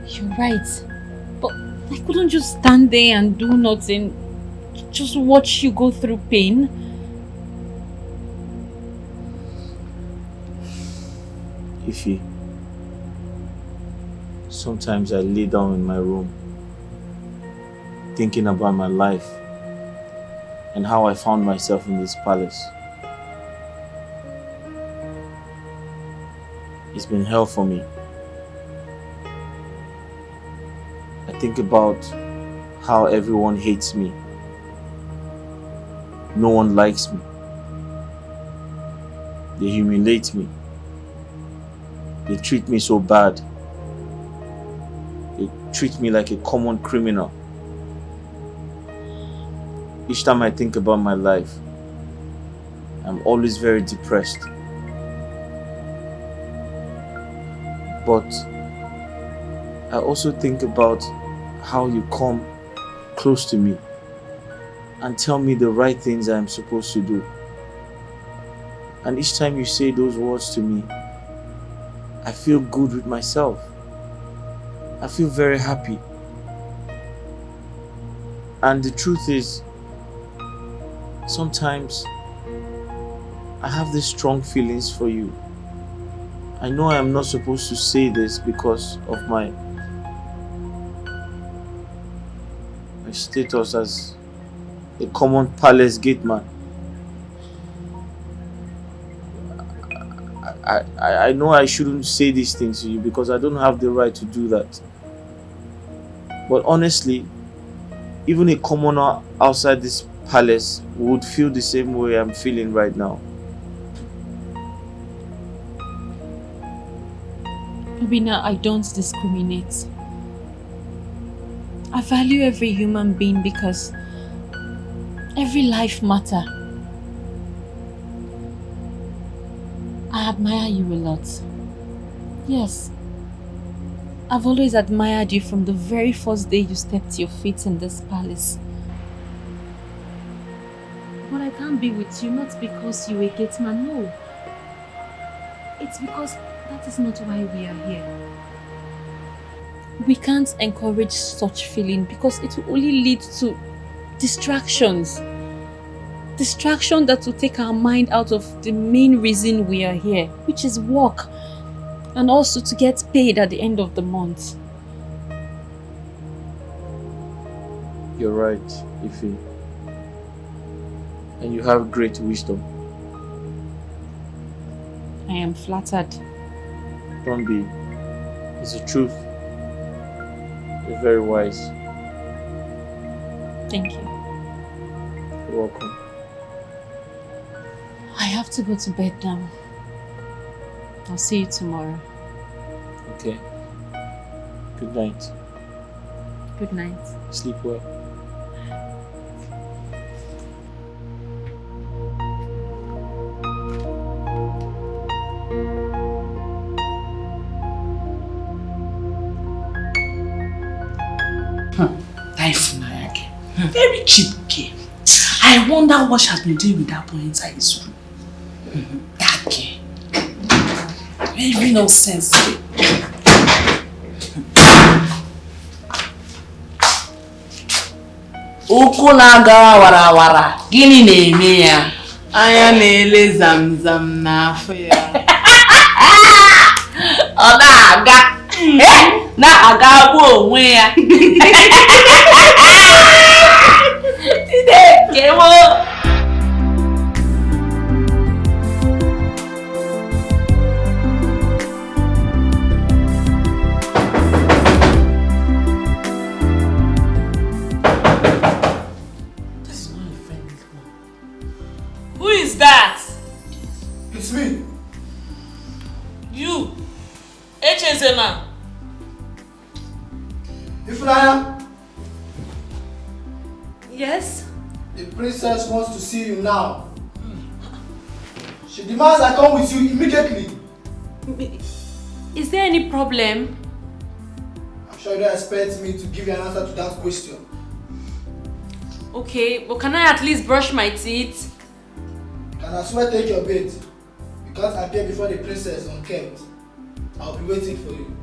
You're right. But I couldn't just stand there and do nothing. Just watch you go through pain. Ify, sometimes I lay down in my room thinking about my life and how I found myself in this palace. It's been hell for me. I think about how everyone hates me. No one likes me. They humiliate me. They treat me so bad. They treat me like a common criminal. Each time I think about my life, I'm always very depressed. But I also think about how you come close to me and tell me the right things I am supposed to do. And each time you say those words to me, I feel good with myself. I feel very happy. And the truth is, sometimes I have these strong feelings for you. I know I am not supposed to say this because of my status as a common palace gate man. I know I shouldn't say these things to you because I don't have the right to do that. But honestly, even a commoner outside this palace would feel the same way I'm feeling right now. Obina, I don't discriminate. I value every human being because every life matters. I admire you a lot. Yes. I've always admired you from the very first day you stepped your feet in this palace. But I can't be with you not because you're a gate man, no. It's because that is not why we are here. We can't encourage such feeling because it will only lead to distractions. Distraction that will take our mind out of the main reason we are here, which is work, and also to get paid at the end of the month. You're right, Ife. And you have great wisdom. I am flattered. Don't be. It's the truth. You're very wise. Thank you. You're welcome. I have to go to bed now. I'll see you tomorrow. Okay. Good night. Good night. Sleep well. Very cheap girl. I wonder what she has been doing with that boy inside his room. That girl. Very nonsense. Ụkwụ na-aga warawara, gịnị na-eme ya? Anya na-ele zamzam n'afọ ya. Ọ na-aga. Na-aga bụ onwe ya. Who is that? It's me. You, Echezena. Ifnaya. Yes? The princess wants to see you now. She demands I come with you immediately. Is there any problem? I'm sure you don't expect me to give you an answer to that question. Okay, but can I at least brush my teeth? You can as well take your bait. You can't appear before the princess unkempt. I'll be waiting for you.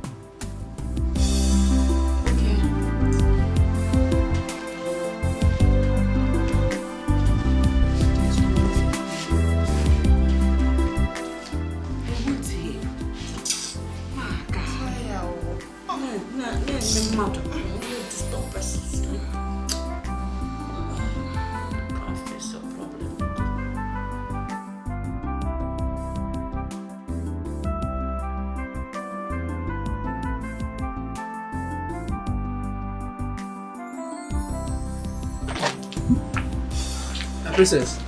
Princess,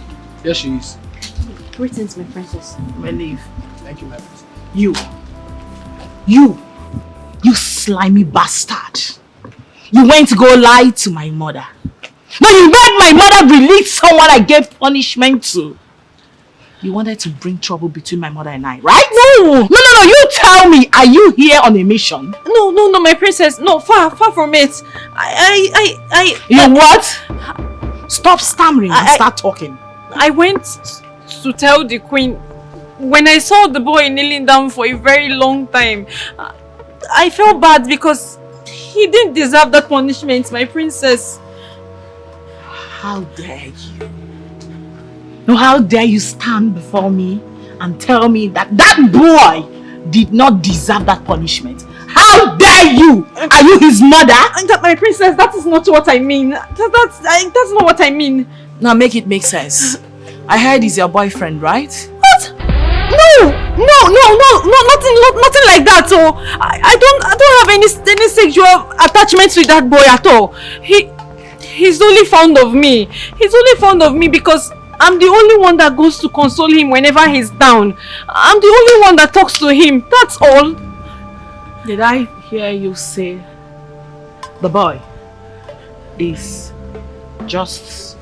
here she is. Greetings, my princess. My leave. Thank you, my princess. You slimy bastard. You went to go lie to my mother. But you made my mother release someone I gave punishment to. You wanted to bring trouble between my mother and I, right? No, you tell me, are you here on a mission? No, my princess. No, far from it. You what? Stop stammering and start talking. I went to tell the queen when I saw the boy kneeling down for a very long time. I felt bad because he didn't deserve that punishment, my princess. How dare you? No, how dare you stand before me and tell me that boy did not deserve that punishment? How dare you? Are you his mother? My princess, that is not what I mean. That's not what I mean. Now make it make sense. I heard he's your boyfriend, right? What? No, nothing like that. So I don't have any sexual attachments with that boy at all. He's only fond of me. He's only fond of me because I'm the only one that goes to console him whenever he's down. I'm the only one that talks to him. That's all. Did I hear you say the boy is just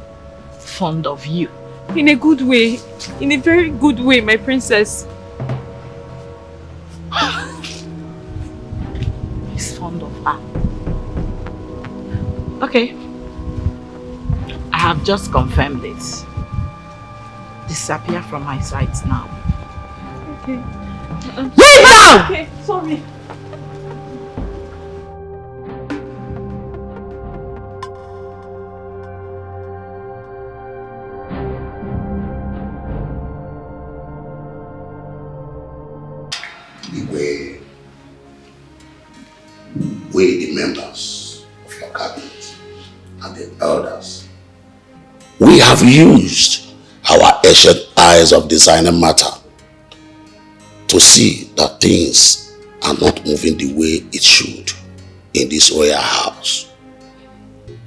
fond of you? In a good way. In a very good way, my princess. He's fond of her. Okay. I have just confirmed it. Disappear from my sight now. Okay. Leave now! Okay, sorry. We, the members of your cabinet and the elders, we have used our ancient eyes of designing matter to see that things are not moving the way it should in this royal house.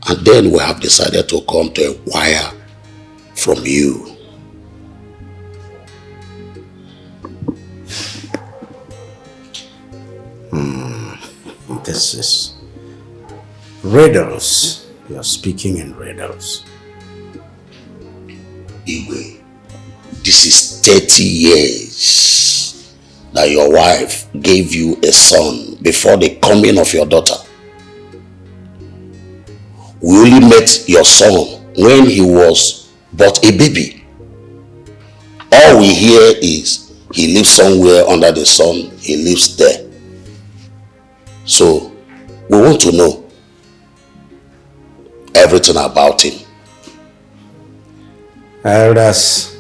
And then we have decided to come to inquire from you. This is riddles. You're speaking in riddles. Igwe, this is 30 years that your wife gave you a son before the coming of your daughter. We only met your son when he was but a baby. All we hear is he lives somewhere under the sun, he lives there. So, we want to know everything about him. Elders,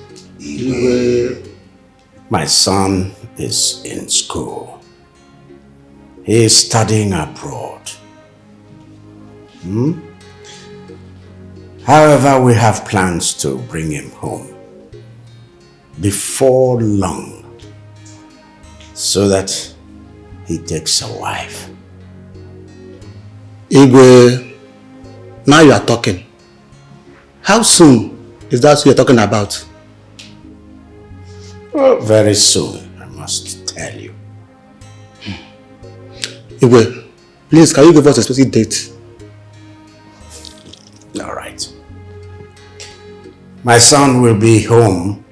my son is in school. He is studying abroad. However, we have plans to bring him home before long so that he takes a wife. Igwe, now you are talking. How soon is that you're talking about? Well, very soon, I must tell you. Igwe, please, can you give us a specific date? All right. My son will be home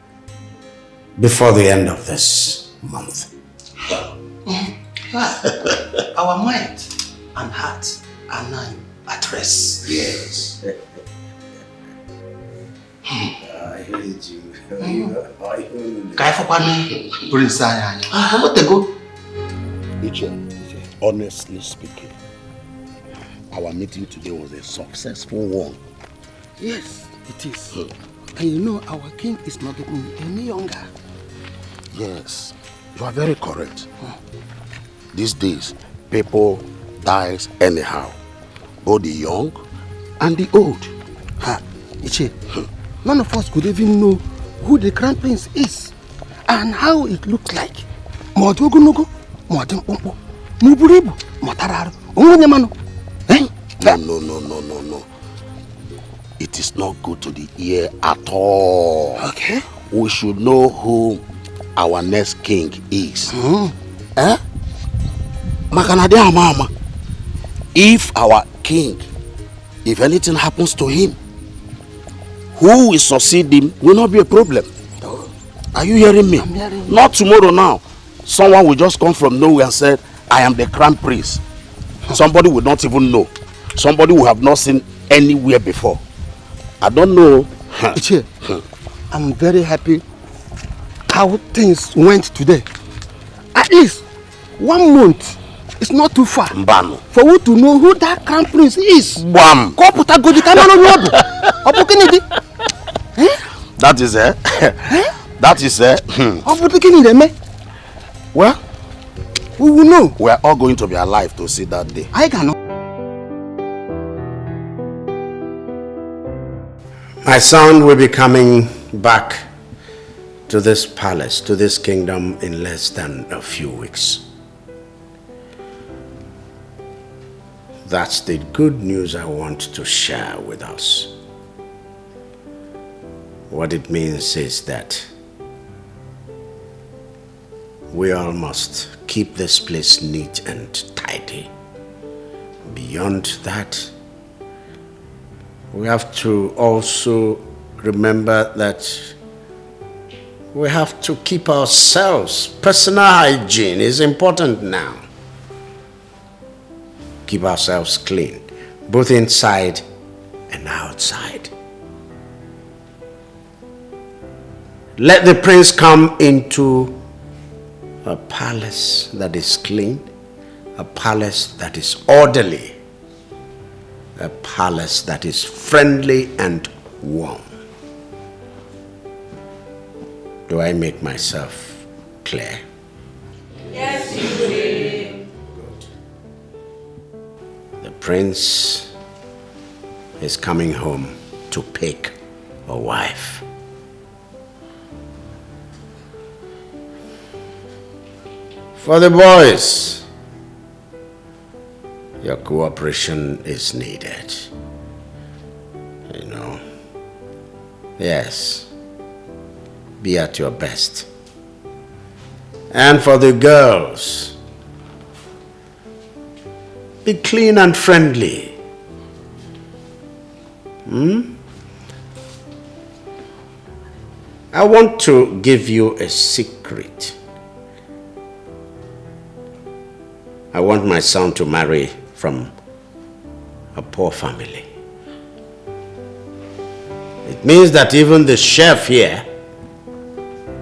before the end of this month. Our mind and heart are now at rest. Yes. I hate you. Uche, honestly speaking, our meeting today was a successful one. Yes, it is. And you know, our king is not getting any younger. Yes, you are very correct. These days, people dies anyhow. Both the young and the old. Uche, none of us could even know who the crown prince is and how it looks like. No. It is not good to the ear at all. Okay. We should know who our next king is. If our king, if anything happens to him, who will succeed him will not be a problem. Are you hearing me? I'm hearing you. Not tomorrow now. Someone will just come from nowhere and say, I am the crown prince. Somebody will not even know. Somebody will have not seen anywhere before. I don't know. Uche, I'm very happy how things went today. At least 1 month is not too far Mbano. for you to know who that crown prince is. Bam. That is it. That is it. Well, we will know. We are all going to be alive to see that day. I cannot. My son will be coming back to this palace, to this kingdom in less than a few weeks. That's the good news I want to share with us. What it means is that we all must keep this place neat and tidy. Beyond that, we have to also remember that we have to keep ourselves. Personal hygiene is important now. Keep ourselves clean, both inside and outside. Let the prince come into a palace that is clean, a palace that is orderly, a palace that is friendly and warm. Do I make myself clear? Yes, you will. The prince is coming home to pick a wife. For the boys, your cooperation is needed. You know, yes, be at your best. And for the girls, be clean and friendly. I want to give you a secret. I want my son to marry from a poor family. It means that even the chef here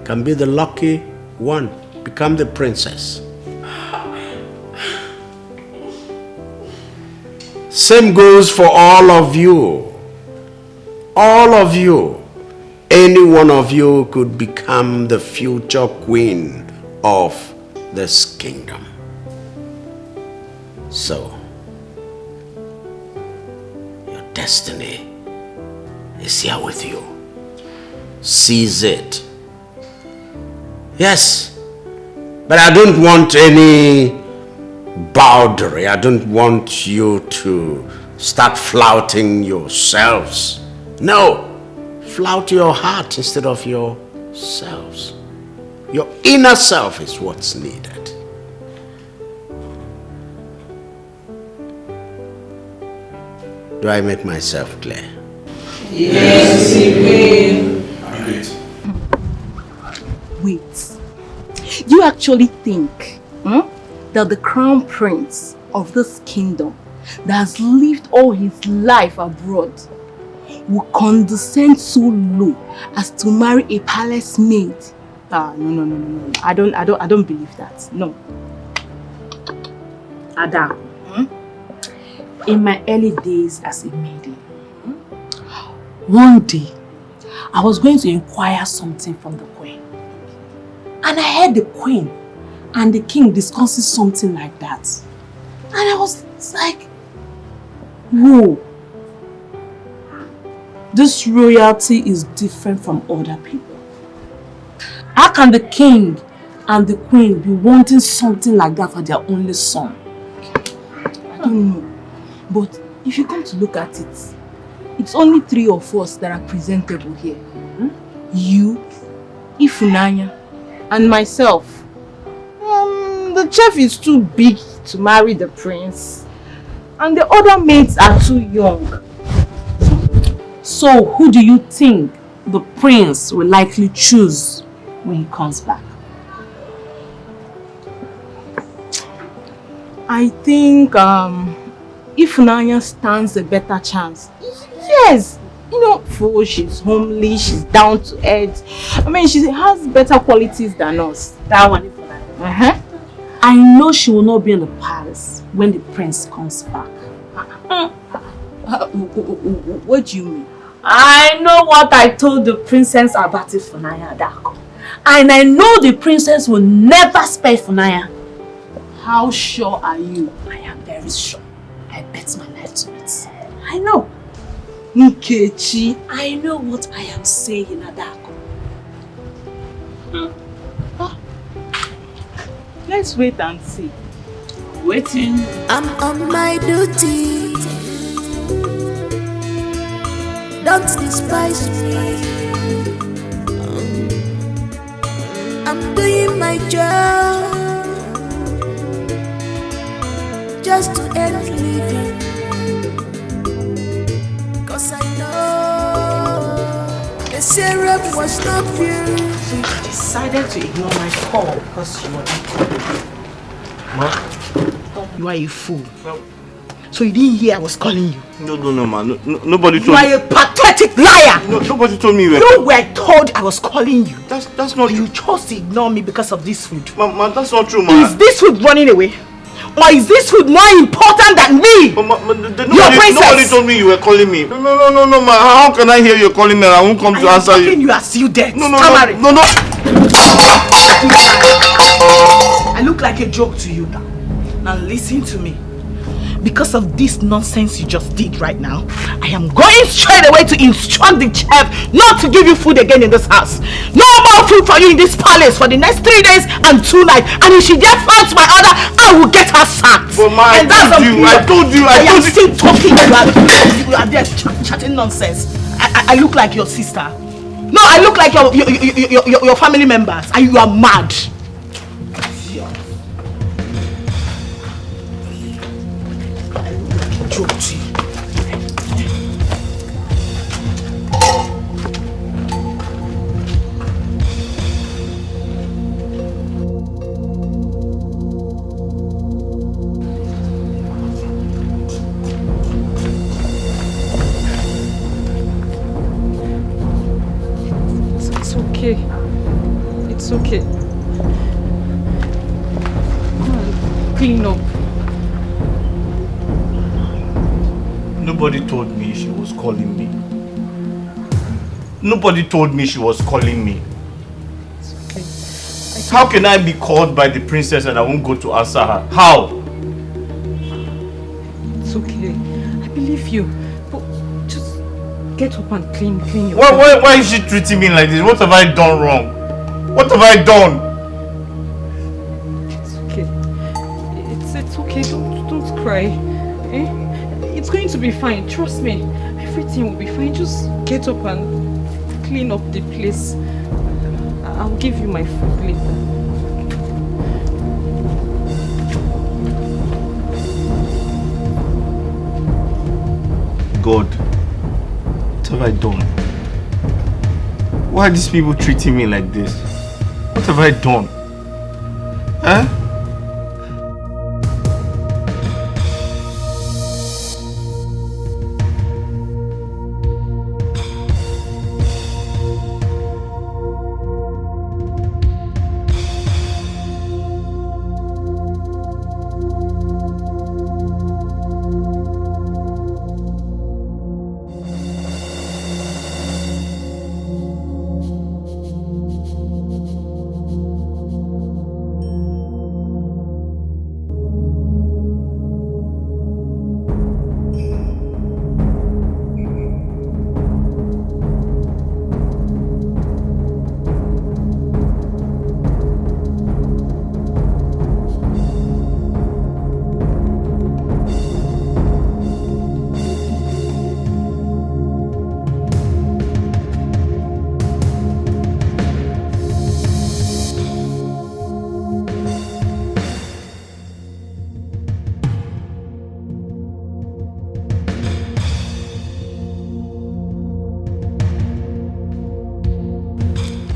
can be the lucky one, become the princess. Same goes for all of you. All of you. Any one of you could become the future queen of this kingdom. So, your destiny is here with you. Seize it. Yes, but I don't want any bowdlery. I don't want you to start flouting yourselves. No, flout your heart instead of yourselves. Your inner self is what's needed. Do I make myself clear? Yes, you will. Wait. You actually think that the crown prince of this kingdom that has lived all his life abroad will condescend so low as to marry a palace maid? No. I don't believe that. No. Ada, in my early days as a maiden, one day I was going to inquire something from the queen. And I heard the queen and the king discussing something like that. And I was like, whoa. This royalty is different from other people. How can the king and the queen be wanting something like that for their only son? I don't know. But if you come to look at it, it's only 3 of us that are presentable here. You, Ifunanya, and myself. The chef is too big to marry the prince. And the other maids are too young. So who do you think the prince will likely choose? when he comes back? I think if Nanya stands a better chance. Yes, you know, for she's homely, she's down to earth. I mean, she has better qualities than us. That one is for that. I know she will not be in the palace when the prince comes back. What do you mean? I know what I told the princess about it, Funaya Adako. And I know the princess will never spare Funaya. How sure are you? I am very sure. I bet my life to it. I know. Nkechi, I know what I am saying, Adako. Let's wait and see. Waiting. I'm on my duty. Don't despise me. I'm doing my job just to earn living. Cause I know the syrup was not pure. So you decided to ignore my call because you were not calling. Ma? You are a fool. No. So you didn't hear I was calling you? No, man. Nobody told me. You are a pathetic liar! No, nobody told me you were... You were told I was calling you. That's not true. You chose to ignore me because of this food. Man, that's not true, man. Is this food running away? Or is this food more important than me? Nobody told me you were calling me. No, man. How can I hear you calling me and I won't come to answer you? You are still dead. No. I look like a joke to you now. Now listen to me. Because of this nonsense you just did right now, I am going straight away to instruct the chef not to give you food again in this house. No more food for you in this palace for the next 3 days and 2 nights. And if she just fails my order, I will get her sacked. But ma, I told you. I am still talking. You are there chatting nonsense. I look like your sister. No, I look like your family members, and you are mad. Joke to you. It's okay. Come on, clean up. Nobody told me she was calling me. Nobody told me she was calling me. It's okay. How can I be called by the princess and I won't go to answer her? How? It's okay. I believe you. But just get up and clean your Why is she treating me like this? What have I done wrong? What have I done? It's okay. It's okay. Don't cry. Eh? It's going to be fine. Trust me. Everything will be fine. Just get up and clean up the place. I'll give you my food later. God, what have I done? Why are these people treating me like this? What have I done? Huh?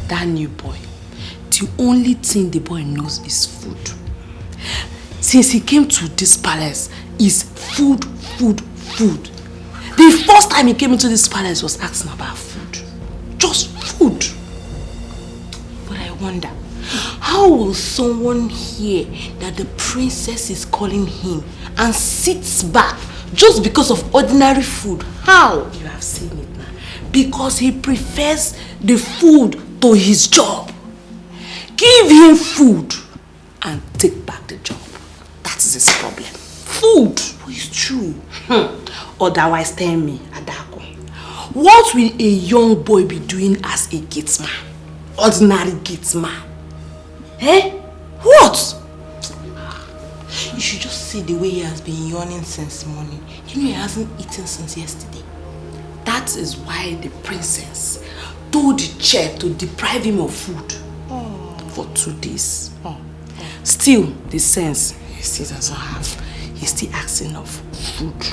That new boy, the only thing the boy knows is food. Since he came to this palace, is food, food, food. The first time he came into this palace was asking about food. Just food. But I wonder, how will someone hear that the princess is calling him and sits back just because of ordinary food? How? You have seen it now. Because he prefers the food to his job. Give him food and take back the job. That is his problem. Food. It's true. Otherwise, tell me, Adako, what will a young boy be doing as a gatesman? Ordinary gatesman. Eh? What? You should just see the way he has been yawning since morning. You know he hasn't eaten since yesterday. That is why the princess told the chair to deprive him of food for 2 days. Still, the sense he still doesn't have. He's still asking of food.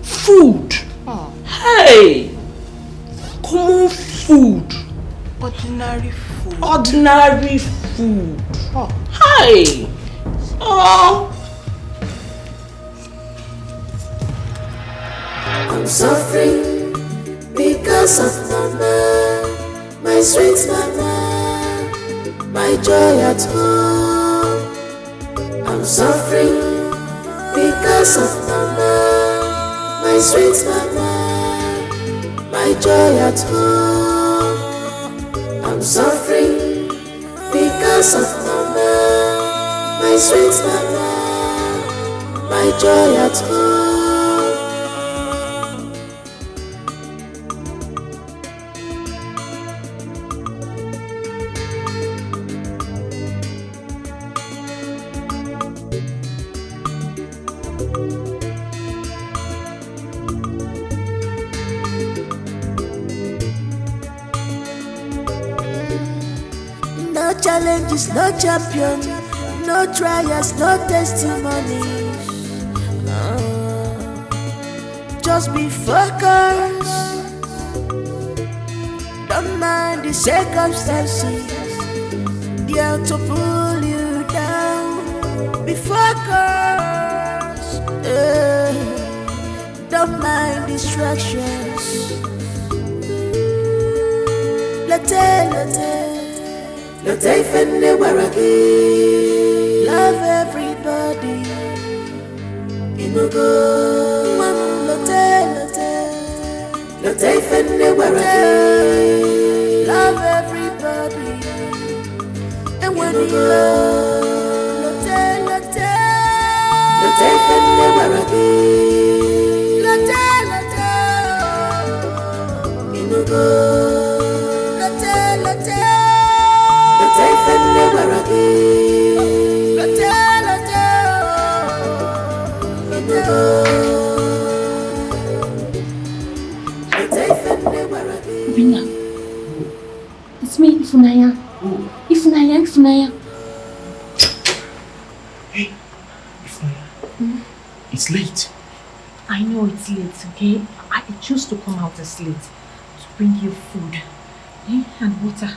Food! Hey! Common food. Ordinary food. Ordinary food. Hey! I'm suffering because of mama, my sweet mama, my joy at home. I'm suffering because of mama, my sweet mama, my joy at home. I'm suffering because of mama, my sweet mama, my joy at home. No challenges, no champion, no trials, no testimonies. Just be focused. Don't mind the circumstances. They are to pull you down. Be focused. Don't mind distractions. Let's find waragi. Love everybody. Inugo. Let's find waragi. Love everybody. And when you love, let's find waragi. Inugo. Obina, it's me, Ifunaya. Ifunaya. Hey, Ifunaya. It's late. I know it's late, okay? I chose to come out as late to bring you food and water.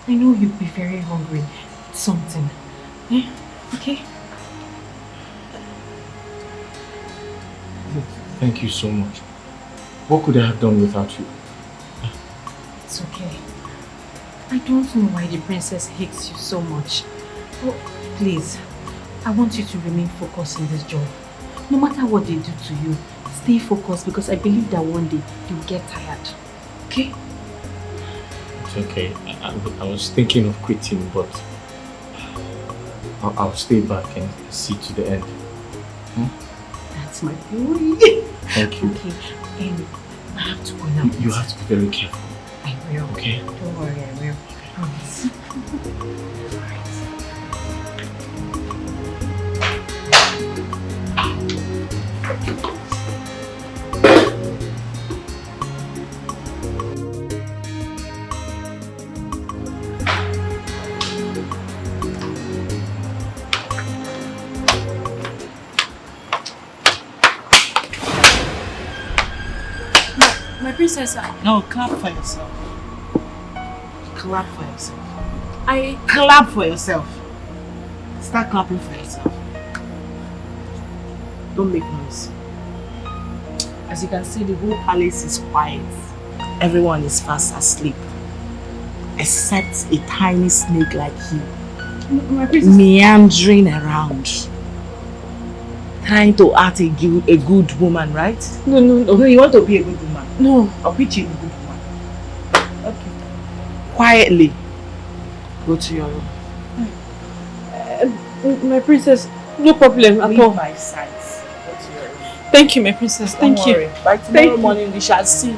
I know you'll be very hungry. It's something. Okay? Thank you so much. What could I have done without you? It's okay. I don't know why the princess hates you so much. Oh, please, I want you to remain focused in this job. No matter what they do to you, stay focused because I believe that one day you'll get tired. Okay? It's okay. I was thinking of quitting, but I'll stay back and see to the end. That's my boy. Thank you. Okay, I have to go now. You have to be very careful. I will. Okay? Don't worry, I will. I promise. My princess, No, clap for yourself. clap for yourself. Clap for yourself. Start clapping for yourself. Don't make noise. As you can see, the whole palace is quiet. Everyone is fast asleep. Except a tiny snake like you. Meandering around. Trying to act a good woman, right? No. No, you want to be a good woman? No. I'll pitch you a good woman. Okay. Quietly. Go to your room. My princess, no problem at all. My sides. Go to your room. Thank you, my princess. Thank you. Worry. By tomorrow morning, we shall see.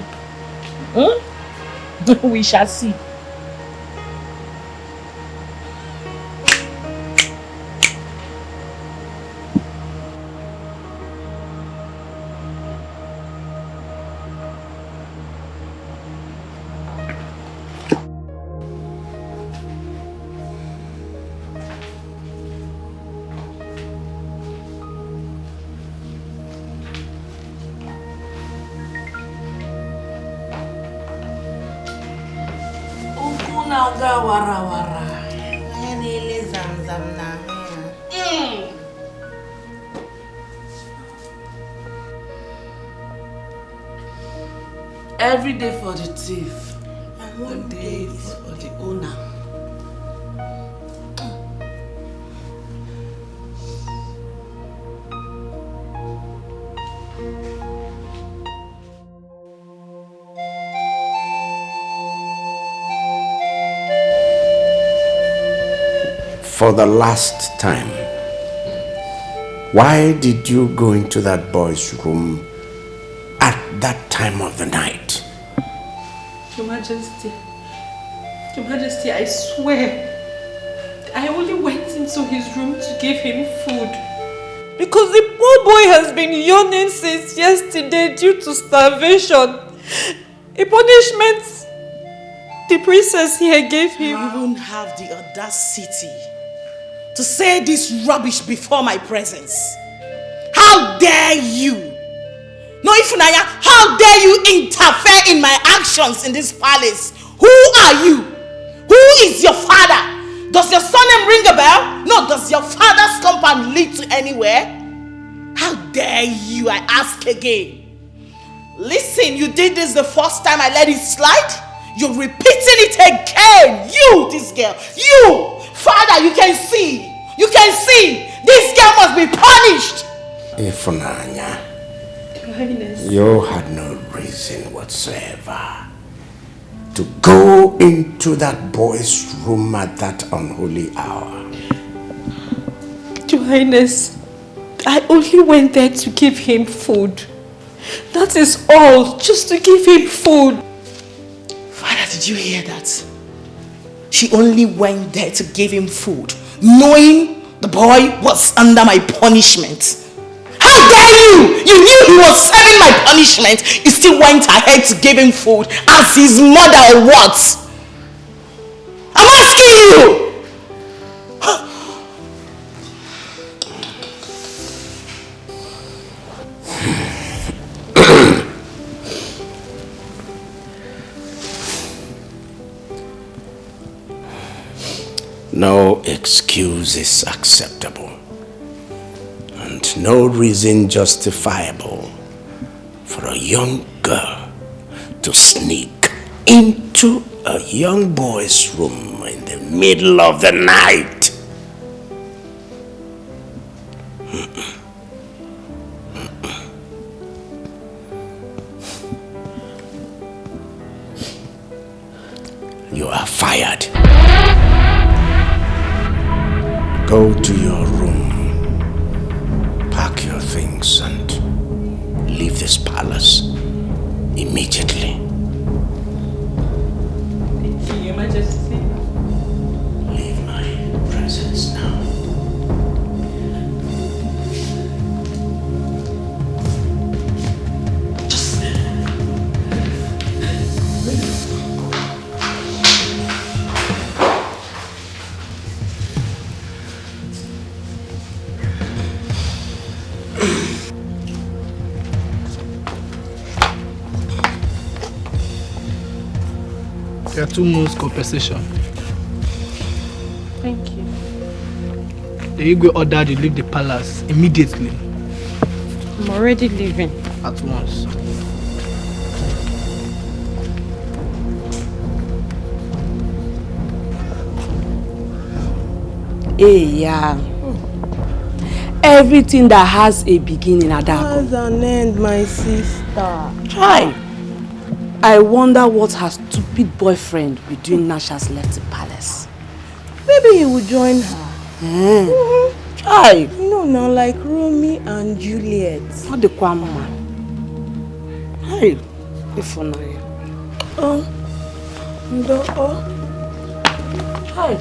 We shall see. Every day for the thief, and one day is for the owner. For the last time, why did you go into that boy's room at that time of the night? Your Majesty, I swear, I only went into his room to give him food. Because the poor boy has been yawning since yesterday due to starvation. A punishment the princess here gave him. You won't have the audacity to say this rubbish before my presence. How dare you? No, Ifunanya, how dare you interfere in my actions in this palace? Who are you? Who is your father? Does your surname ring a bell? No, does your father's compound lead to anywhere? How dare you, I ask again. Listen, you did this the first time I let it slide. You're repeating it again. You, this girl. You, father, you can see. You can see. This girl must be punished. Ifunanya, you had no reason whatsoever to go into that boy's room at that unholy hour. Your Highness, I only went there to give him food. That is all, just to give him food. Father, did you hear that? She only went there to give him food, knowing the boy was under my punishment. How dare you! You knew he was serving my punishment. You still went ahead to give him food as his mother or what? I'm asking you! No excuse is acceptable, and no reason justifiable for a young girl to sneak into a young boy's room in the middle of the night. You are fired. Go to your room, pack your things, and leave this palace immediately. Thank you, Your Majesty. Leave my presence now. There are 2 months compensation. Thank you. The Igwe ordered you leave the palace immediately. I'm already leaving. At once. Hey, yeah. Everything that has a beginning, Adako. Has an end, my sister. Try. I wonder what her stupid boyfriend will do now she has left the palace. Maybe he will join her. Try. You know now, like Romeo and Juliet. What the mama? Hey, if I know. Hi.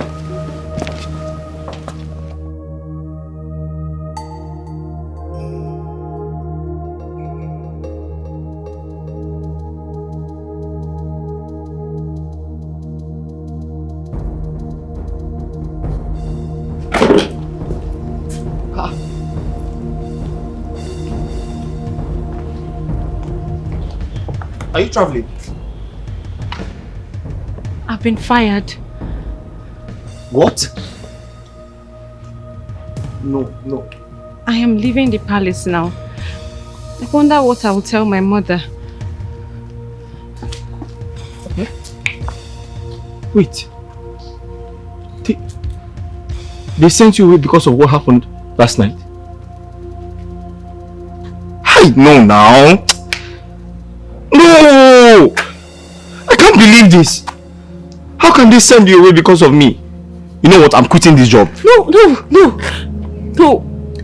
Are you traveling? I've been fired. What? No. I am leaving the palace now. I wonder what I will tell my mother. Wait. They sent you away because of what happened last night? I know now. No! I can't believe this. How can they send you away because of me? You know what? I'm quitting this job. No.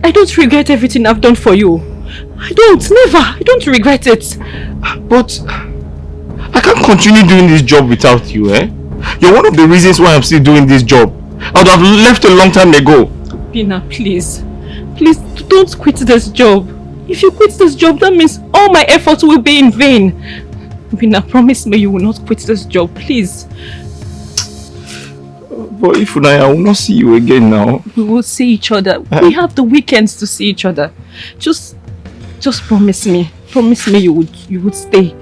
I don't regret everything I've done for you. I don't regret it. But I can't continue doing this job without you, eh? You're one of the reasons why I'm still doing this job. I would have left a long time ago. Bina, please. Please don't quit this job. If you quit this job, that means all my efforts will be in vain. Bina, promise me you will not quit this job, please. But if I will not see you again now. We will see each other. We have the weekends to see each other. Just promise me. Promise me you would stay.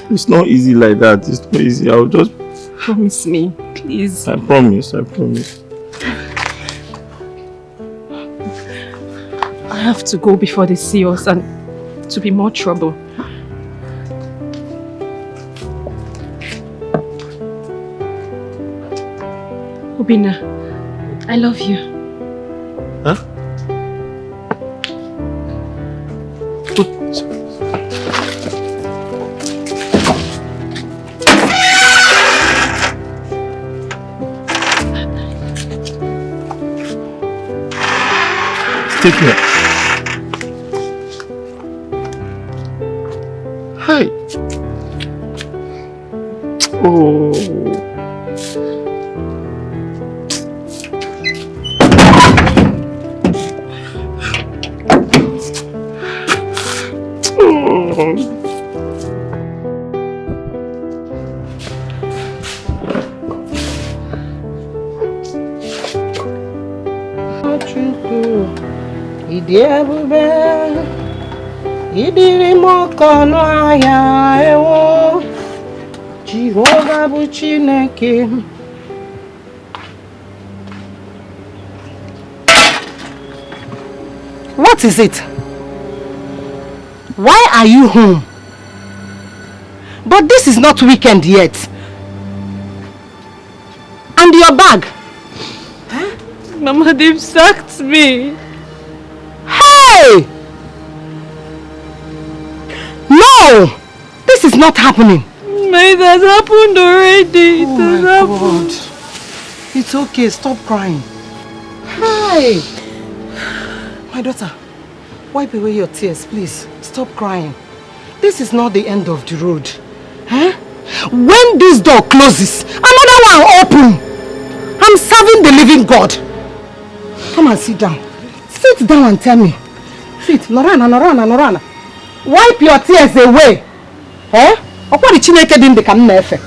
It's not easy like that. It's not easy. I'll just... Promise me, please. I promise. I have to go before they see us and to be more trouble. Obina, I love you. Huh? Take care. Hi. Oh. What is it? Why are you home? But this is not weekend yet. And your bag? Huh? Mama, they've sacked me. Hey! No! This is not happening. It has happened already. It has happened. God. It's okay. Stop crying. Hi! My daughter, wipe away your tears, please. Stop crying. This is not the end of the road. Huh? When this door closes, another one will open. I'm serving the living God. Come and sit down. Sit down and tell me. Sit. Norana. Wipe your tears away. Eh? Okwari Chineke din de ka mmefe.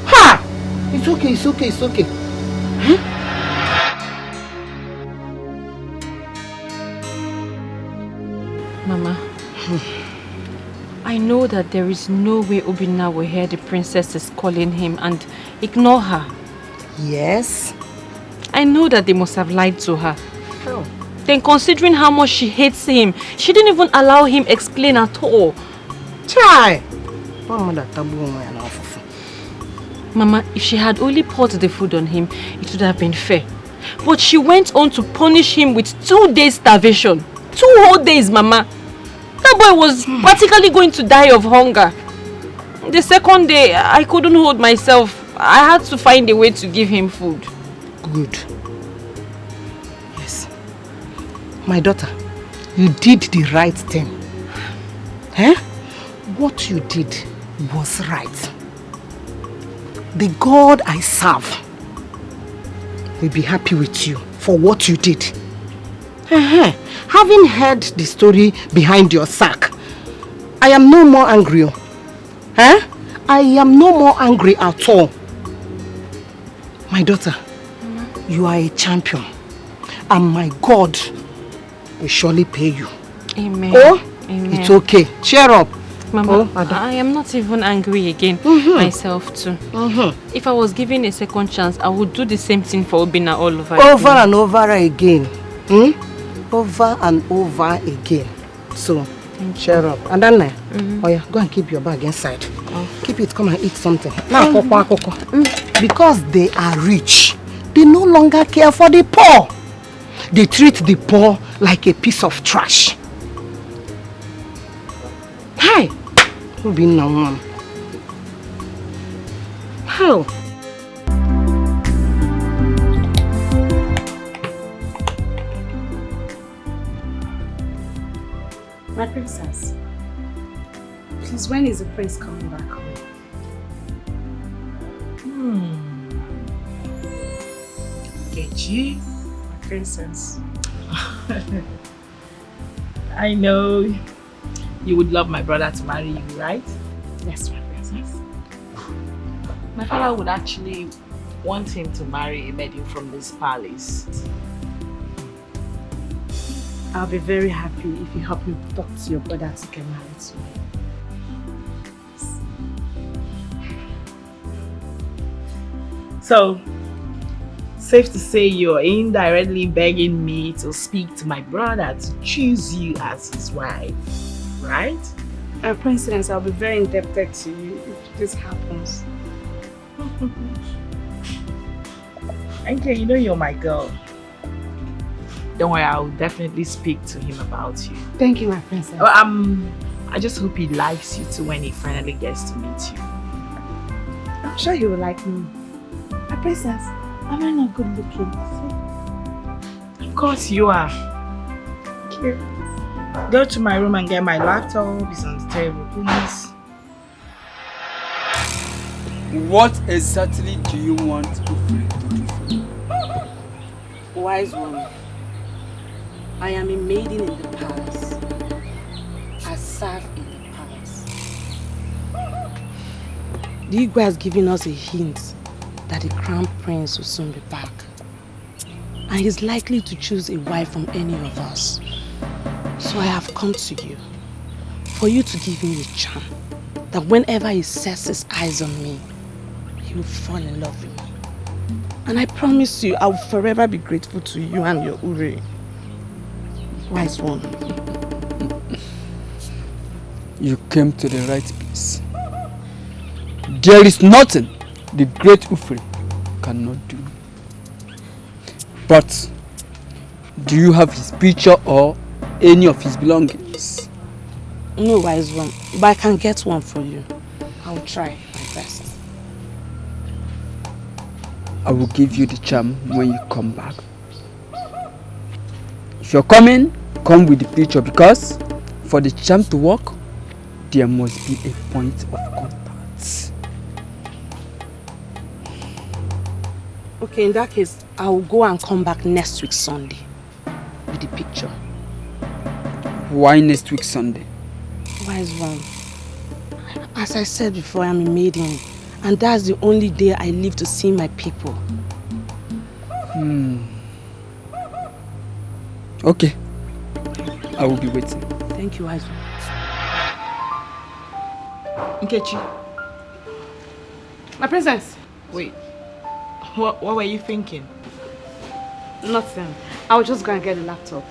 Ha! It's okay. Huh? Mama, I know that there is no way Obina will hear the princess is calling him and ignore her. Yes, I know that they must have lied to her. Oh. Then considering how much she hates him, she didn't even allow him explain at all. Try. Mama, if she had only poured the food on him, it would have been fair. But she went on to punish him with 2 days starvation. 2 whole days, Mama. That boy was practically going to die of hunger. The second day, I couldn't hold myself. I had to find a way to give him food. Good. Yes. My daughter, you did the right thing. Eh? What you did was right. The God I serve will be happy with you for what you did. Having heard the story behind your sack, I am no more angry. I am no more angry at all. My daughter, you are a champion, and my God will surely pay you. Amen. Oh, Amen. It's okay. Cheer up. Mama, I am not even angry again, myself too. If I was given a second chance, I would do the same thing for Obina all over again. Over and over again. Over and over again. So, cheer up. And then, oh yeah, go and keep your bag inside. Keep it, come and eat something. Now, because they are rich, they no longer care for the poor. They treat the poor like a piece of trash. Hi. Obina, mom. How? My princess, please, when is the prince coming back home? Kechi, my princess. I know you would love my brother to marry you, right? Yes, my princess. My father would actually want him to marry a maiden from this palace. I'll be very happy if you help me talk to your brother to get married to me. So, safe to say you're indirectly begging me to speak to my brother to choose you as his wife, right? Princess, I'll be very indebted to you if this happens. Okay, you know you're my girl. Don't worry, I'll definitely speak to him about you. Thank you, my princess. I just hope he likes you too when he finally gets to meet you. I'm sure he will like me. My princess, am I not good looking? Of course you are. Thank you. Go to my room and get my laptop. It's on the table, please. What exactly do you want Uche to do for you? Wise woman, I am a maiden in the palace. I serve in the palace. The Igwe has given us a hint that the crown prince will soon be back. And he's likely to choose a wife from any of us. So I have come to you for you to give me a charm that whenever he sets his eyes on me, he will fall in love with me. And I promise you, I will forever be grateful to you and your Ure. Wise one. You came to the right place. There is nothing the great Uche cannot do. But do you have his picture or any of his belongings? No, wise one, but I can get one for you. I will try my best. I will give you the charm when you come back. If you're coming, come with the picture, because for the charm to work, there must be a point of contact. Okay, in that case, I will go and come back next week Sunday with the picture. Why next week Sunday? Wise one, as I said before, I'm a maiden, and that's the only day I live to see my people. Okay, I will be waiting. Thank you, wise one. Nkechi. My princess. Wait. What were you thinking? Nothing. I'll just go and get the laptop.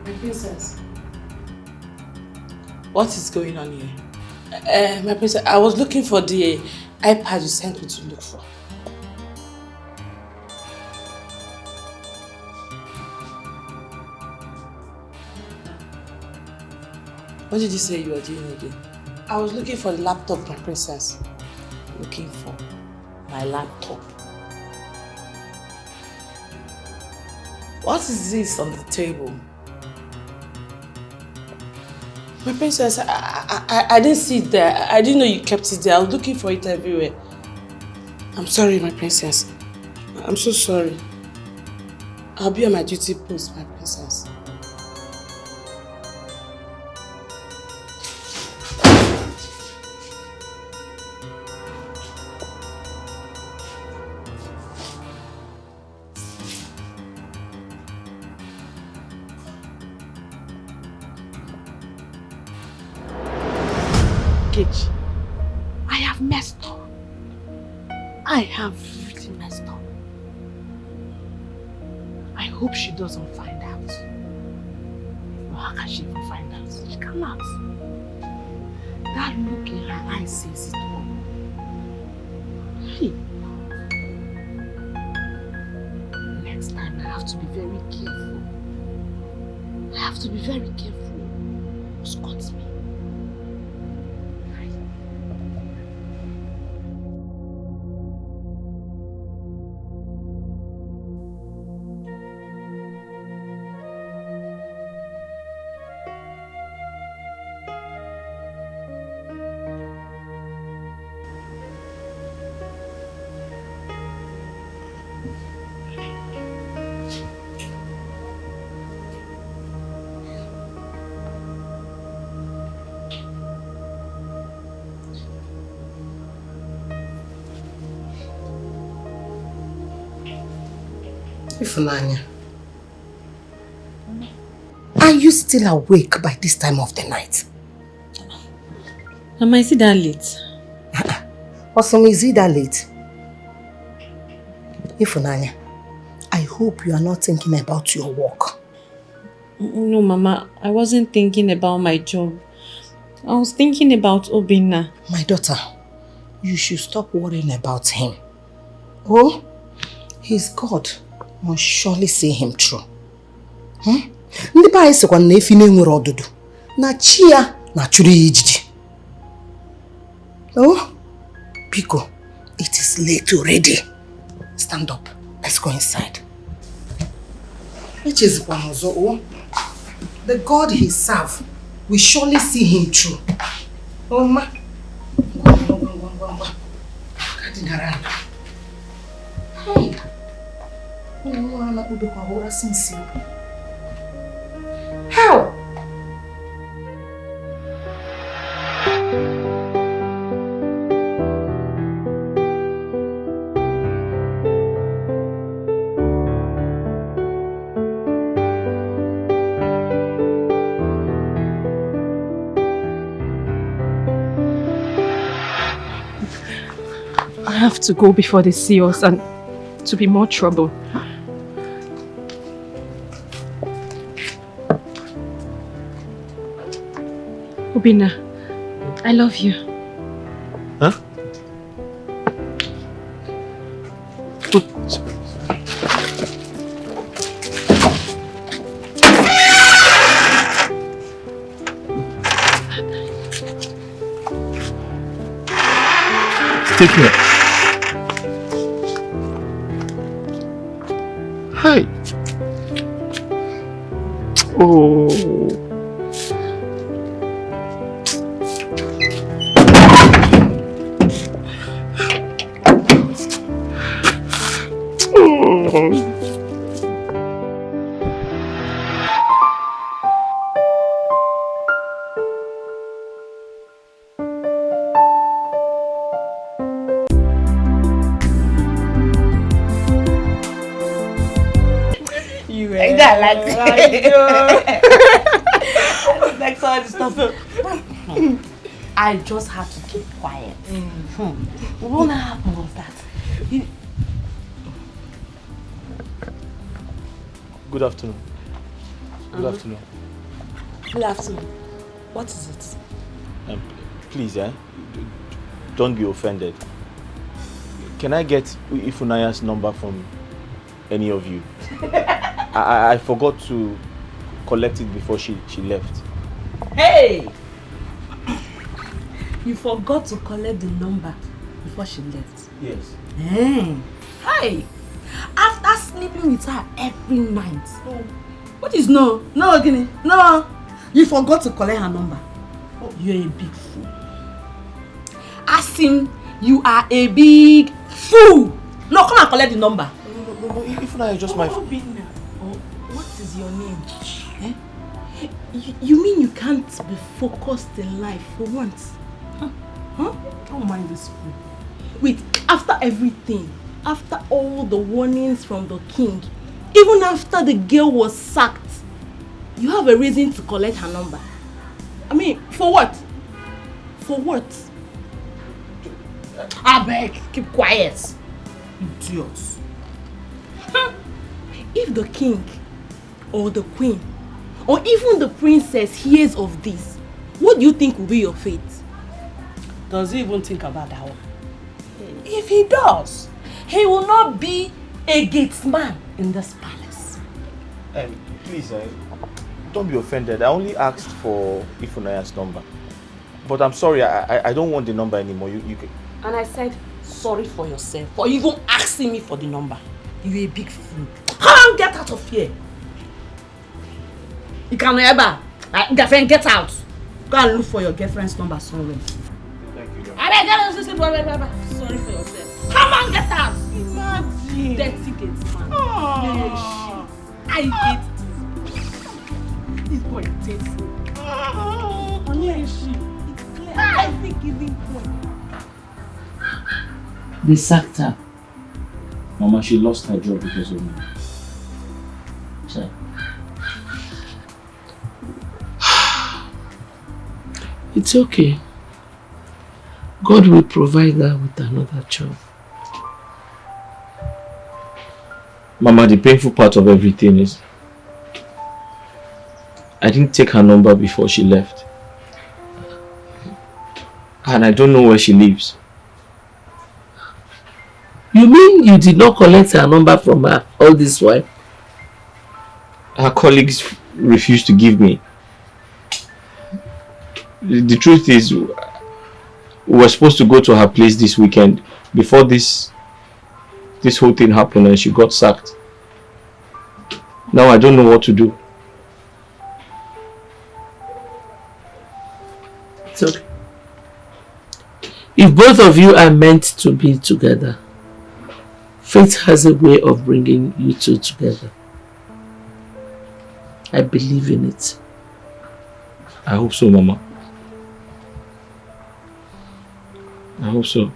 My princess. What is going on here? My princess, I was looking for the iPad you sent me to look for. What did you say you were doing again? I was looking for the laptop, my princess. Looking for my laptop? What is this on the table? My princess, I didn't see it there. I didn't know you kept it there. I was looking for it everywhere. I'm sorry, my princess. I'm so sorry. I'll be on my duty post, my princess. I have messed up. I have really messed up. I hope she doesn't find out. Or how can she even find out? She cannot. That look in her eyes says it all. Hey. Next time I have to be very careful. I have to be very careful. Scott me. Ifunanya, are you still awake by this time of the night? Am I still that late? Awesome, is it that late? Ifunanya, I hope you are not thinking about your work. No, Mama, I wasn't thinking about my job. I was thinking about Obina. My daughter, you should stop worrying about him. Oh, his God must surely see him through. Ndị pa anyị sịkwa na efi na-enwere ọdụdụ na chi ya na chụrụ ya ijiji. Oh, Biko, it is late already. Stand up. Let's go inside. The God he serves will surely see him through. Oh, ma. Hey. How? I have to go before they see us and to be more trouble. Obina, I love you. Huh? Take care. Hi. Oh. Like all this stuff. I just have to keep quiet. What happened was that? Good afternoon. Good afternoon. Good afternoon. What is it? Please, don't be offended. Can I get Ifunaya's number from any of you? I forgot to collect it before she left. Hey! You forgot to collect the number before she left? Yes. Hey! After sleeping with her every night. What is no? No, Guinea. No! You forgot to collect her number. You're a big fool. Ask him, you are a big fool! No, come and collect the number. No, Ifunaya is just my... Obina. What is your name? You mean you can't be focused in life for once? Don't mind this fool. Wait, after everything, after all the warnings from the king, even after the girl was sacked, you have a reason to collect her number. I mean, for what? For what? I beg, keep quiet. Idiots. If the king or the queen or even the princess hears of this, what do you think will be your fate? Does he even think about that one? If he does, he will not be a gatesman in this palace. Please, don't be offended. I only asked for Ifunaya's number. But I'm sorry, I don't want the number anymore. You can... And I said, sorry for yourself for even asking me for the number. You're a big fool. Come on, get out of here. You can never. Girlfriend, get out. Go and look for your girlfriend's number somewhere. Thank you. Sorry for yourself. Come on, get out. Imagine. Dirty gates, man. I hate this boy. Takes me. It's clear. I think he's in point. They sacked her. Mama, she lost her job because of me. So. It's okay. God will provide her with another job. Mama, the painful part of everything is I didn't take her number before she left. And I don't know where she lives. You mean you did not collect her number from her all this while? Her colleagues refused to give me. The truth is, we were supposed to go to her place this weekend before this whole thing happened and she got sacked. Now I don't know what to do. It's okay. If both of you are meant to be together, fate has a way of bringing you two together. I believe in it. I hope so, Mama. I hope so.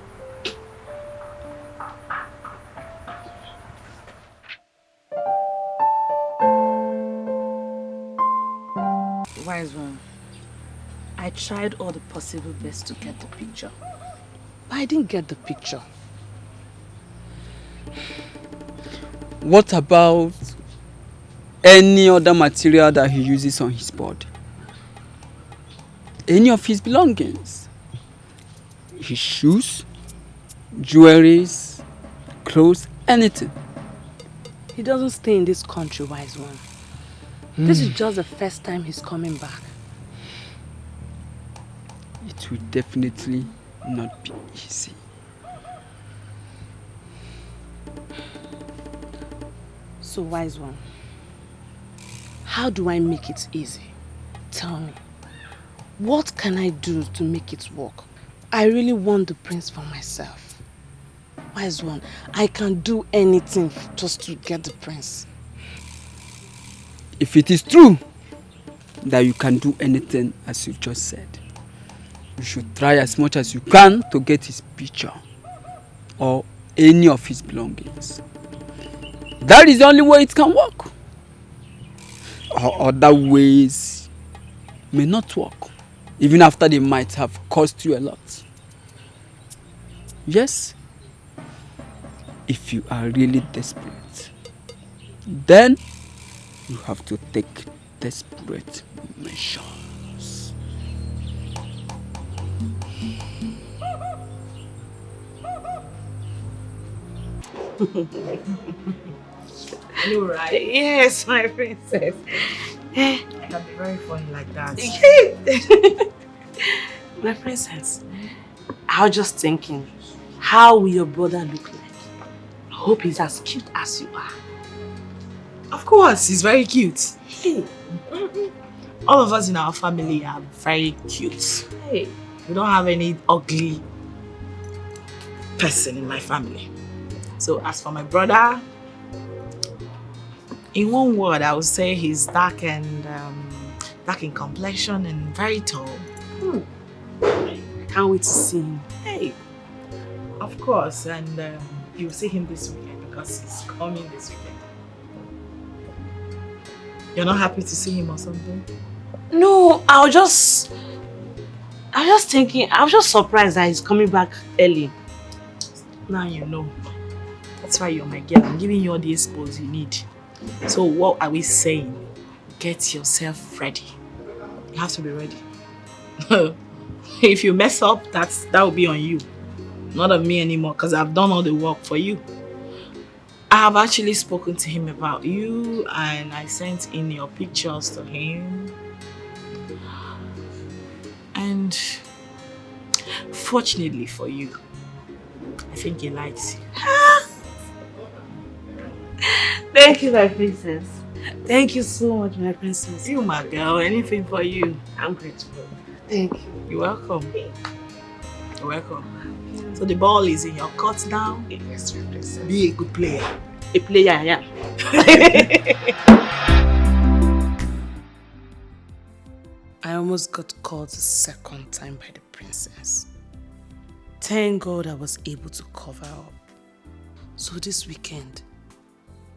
Wise one. I tried all the possible best to get the picture, but I didn't get the picture. What about any other material that he uses on his board? Any of his belongings? His shoes, jewelries, clothes, anything? He doesn't stay in this country, wise one. This is just the first time he's coming back. It will definitely not be easy. So, wise one, how do I make it easy? Tell me. What can I do to make it work? I really want the prince for myself. Wise one, I can do anything just to get the prince. If it is true that you can do anything as you just said, you should try as much as you can to get his picture or any of his belongings. That is the only way it can work. Or other ways may not work, even after they might have cost you a lot. Yes, if you are really desperate, then you have to take desperate measures. You right? Yes, my princess. I can be very funny like that. My princess, I was just thinking, how will your brother look like? I hope he's as cute as you are. Of course, he's very cute. Hey. All of us in our family are very cute. Hey. We don't have any ugly person in my family. So as for my brother, in one word, I would say he's dark and dark in complexion and very tall. I can't wait to see him. Hey, of course, and you'll see him this weekend because he's coming this weekend. You're not happy to see him or something? No, I was just thinking, I was just surprised that he's coming back early. Now you know. That's why you're my girl. I'm giving you all the expos you need. So what are we saying? Get yourself ready. You have to be ready. If you mess up, that will be on you. Not on me anymore, because I've done all the work for you. I have actually spoken to him about you and I sent in your pictures to him. And fortunately for you, I think he likes you. Thank you, my princess. Thank you so much, my princess. You, my girl, anything for you. I'm grateful. Thank you. You're welcome. You're welcome. So the ball is in your court now. Yes, my princess. Be a good player. A player, yeah. I almost got caught the second time by the princess. Thank God I was able to cover up. So this weekend,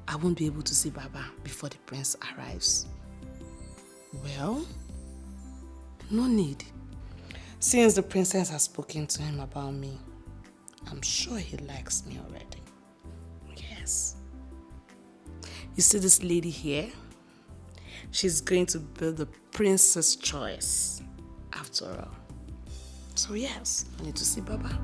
I won't be able to see Baba before the prince arrives. Well, no need. Since the princess has spoken to him about me, I'm sure he likes me already. Yes. You see this lady here? She's going to be the princess' choice, after all. So yes, I need to see Baba.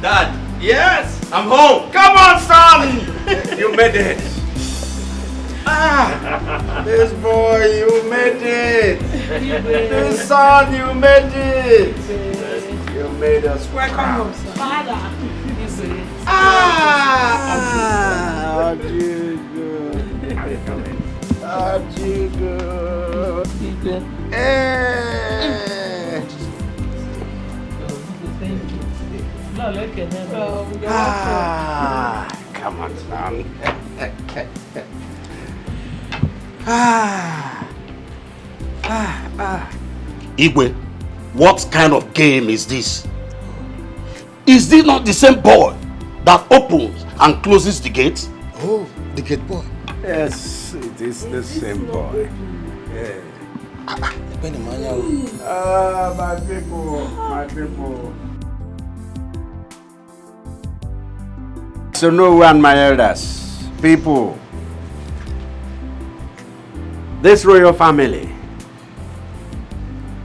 Dad, yes, I'm home. Come on, son. You made it. This boy, you made it. This son, you made it. You made us proud. Welcome home, son. Father. How do you go? How do you go? Hey. Come on, son. Igwe, what kind of game is this? Is this not the same boy that opens and closes the gate? Oh, the gate boy. Yes, it is the same boy. Yeah. My people. So no one, my elders, people, this royal family,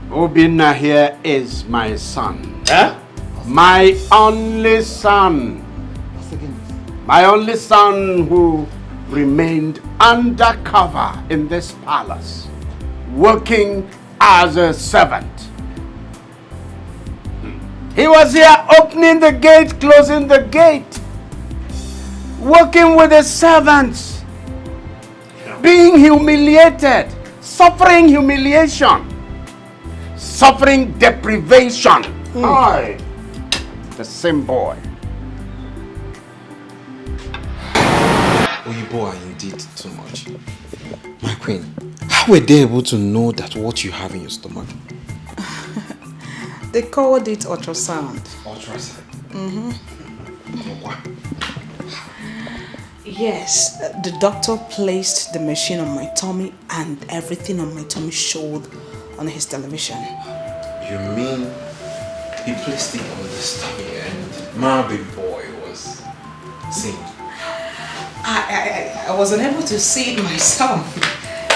Obina here is my son. Huh? My only son. My only son who remained undercover in this palace, working as a servant. He was here opening the gate, closing the gate, working with the servants, being humiliated, suffering humiliation, suffering deprivation. Aye, the same boy. Oyibo are indeed too much. My queen, how were they able to know that what you have in your stomach? They called it ultrasound. Ultrasound? Mm-hmm. Yes, the doctor placed the machine on my tummy and everything on my tummy showed on his television. You mean he placed it on the stomach and my big boy was seeing? I wasn't able to see it myself.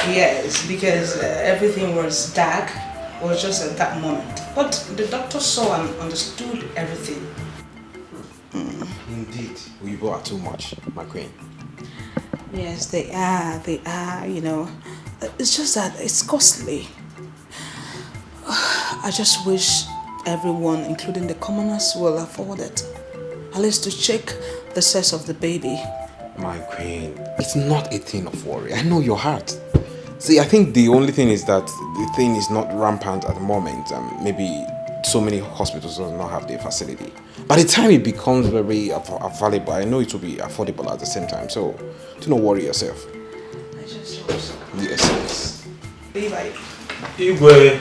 Yes, because everything was dark. It was just at that moment. But the doctor saw and understood everything. Indeed, Oyibo are too much, my queen. Yes, they are, you know. It's just that it's costly. I just wish everyone, including the commoners, will afford it. At least to check the sex of the baby. My queen, it's not a thing of worry. I know your heart. See, I think the only thing is that the thing is not rampant at the moment. Maybe so many hospitals do not have the facility. By the time it becomes very available, I know it will be affordable at the same time. So, do not worry yourself. I just hope so. Yes. Igwe,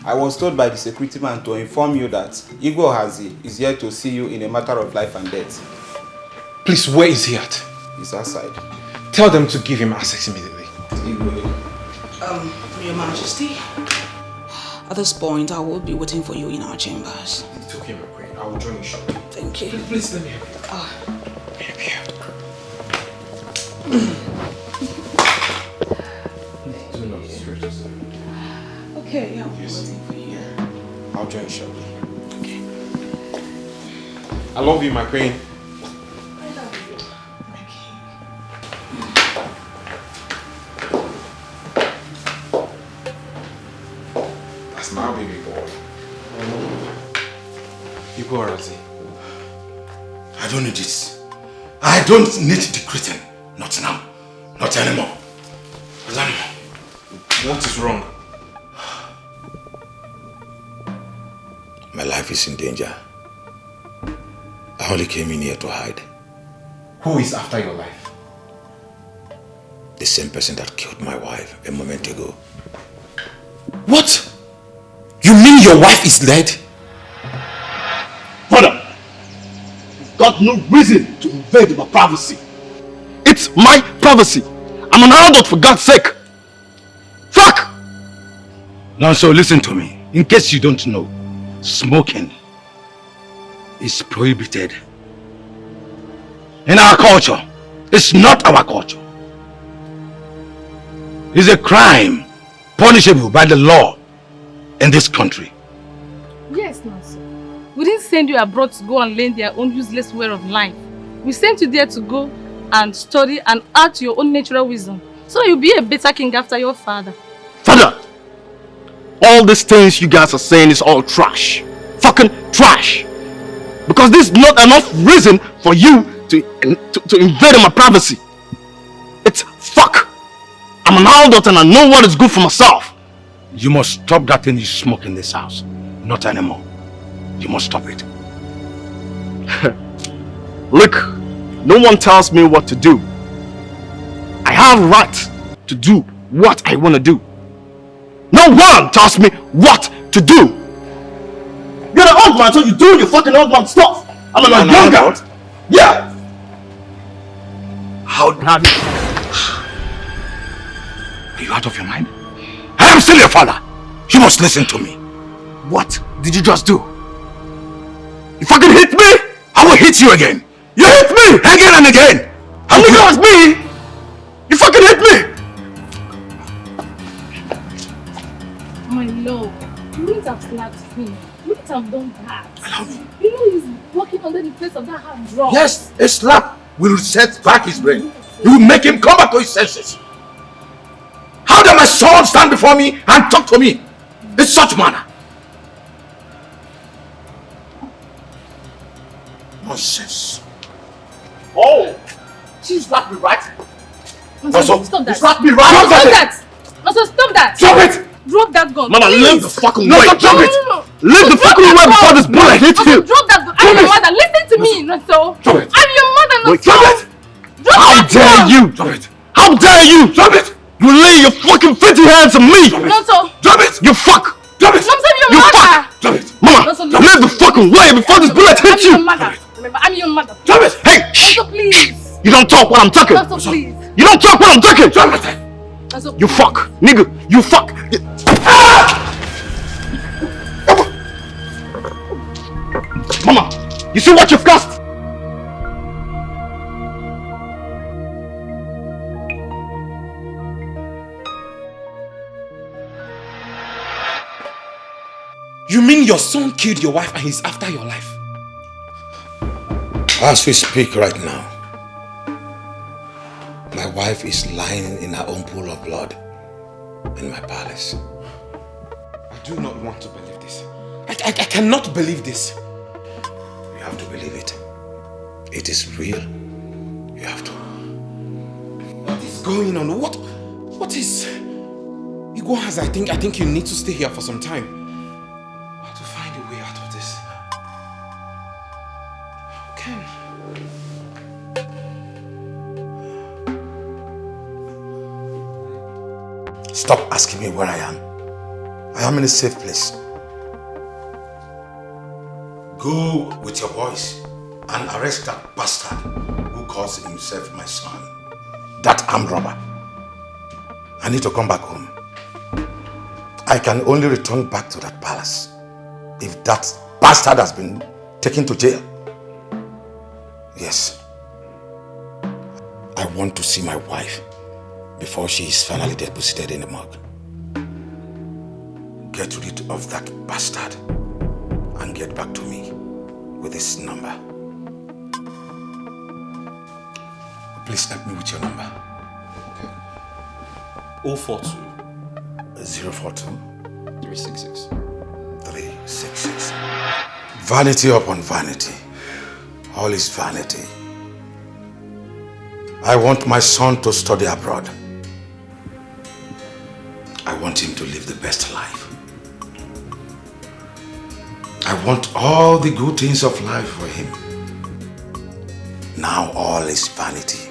I was told by the security man to inform you that Igwe Hazi is here to see you in a matter of life and death. Please, where is he at? He's outside. Tell them to give him access immediately. Igwe. Your Majesty, at this point, I will be waiting for you in our chambers. It's okay, my queen. I will join you shortly. Thank you. Please let me help you. Do not stretch yourself. Okay, yeah. Yes. I'll join shortly. Okay. I love you, my queen. I love you. That's my baby boy. You go, Razi. I don't need this. I don't need the greeting. Not now. Not anymore. Not anymore. What is wrong? My life is in danger. I only came in here to hide. Who is after your life? The same person that killed my wife a moment ago. What? You mean your wife is dead? Father, you've got no reason to invade my privacy. It's my privacy. I'm an adult, for God's sake. Fuck! Now, so listen to me. In case you don't know, smoking is prohibited. In our culture, it's not our culture. It's a crime punishable by the law in this country. Yes, Nancy. We didn't send you abroad to go and learn their own useless way of life. We sent you there to go and study and add to your own natural wisdom, so that you'll be a better king after your father. Father, all these things you guys are saying is all trash. Fucking trash. Because this is not enough reason for you to invade my privacy. It's fuck. I'm an adult and I know what is good for myself. You must stop that thing you smoke in this house. Not anymore. You must stop it. Look, no one tells me what to do. I have right to do what I want to do. No one tells me what to do. You're an old man, so you do your fucking old man stuff. I'm an younger. Yeah. How have you? Are you out of your mind? I am still your father. You must listen to me. What did you just do? You fucking hit me, I will hit you again. You hit me again and again. And if it was me, you fucking hit me. My love, you wouldn't have slapped him. You wouldn't have done that. Allow me. You know he's walking under the place of that hard drug. Yes, a slap will set back his brain. You will make him come back to his senses. How dare my son stand before me and talk to me in such manner? Nonsense. Oh, she slapped me, right? Stop that. You slapped me, right? Stop that. Stop that. Drop it. Drop that gun. Mama, please. leave the fucking No, way. don't drop it. Leave the fucking way before this bullet hits you. Drop that gun. I'm your mother. Listen to me, Naso. Drop it. I'm your mother, Naso. Wait, drop it. How dare you? Drop it. How dare you? Drop it. You lay your fucking filthy hands on me. Naso. Drop it. You fuck. Drop it. Naso, your You mother. fuck. Drop it. Mama, Naso, leave the fucking way before this bullet hits I'm your you. mother. Remember, I'm your mother. Drop it. Hey, shh. Naso, please. You don't talk when I'm talking. Naso, please. You don't talk when I'm talking. Drop it. Naso, You fuck, nigga. You fuck. Mama, you see what you've cost? You mean your son killed your wife and he's after your life? As we speak right now, my wife is lying in her own pool of blood in my palace. I do not want to believe this. I cannot believe this. You have to believe it. It is real. You have to. What is going on? What is... Iguanas, I think you need to stay here for some time. I have to find a way out of this. Okay. Stop asking me where I am. I am in a safe place. Go with your boys and arrest that bastard who calls himself my son. That armed robber. I need to come back home. I can only return back to that palace if that bastard has been taken to jail. Yes. I want to see my wife before she is finally deposited in the morgue. get rid of that bastard and get back to me with this number. Please help me with your number. 042 042 366. 366. Vanity upon vanity. All is vanity. I want my son to study abroad. I want him to live the best life. I want all the good things of life for him. Now all is vanity.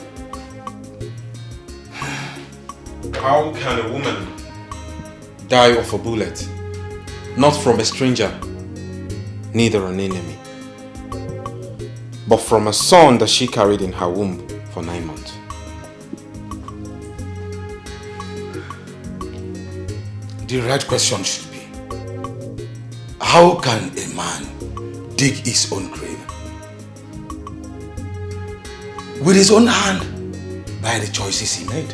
How can a woman die of a bullet? Not from a stranger, neither an enemy, but from a son that she carried in her womb for 9 months. The right question should be, how can a man dig his own grave? With his own hand, by the choices he made.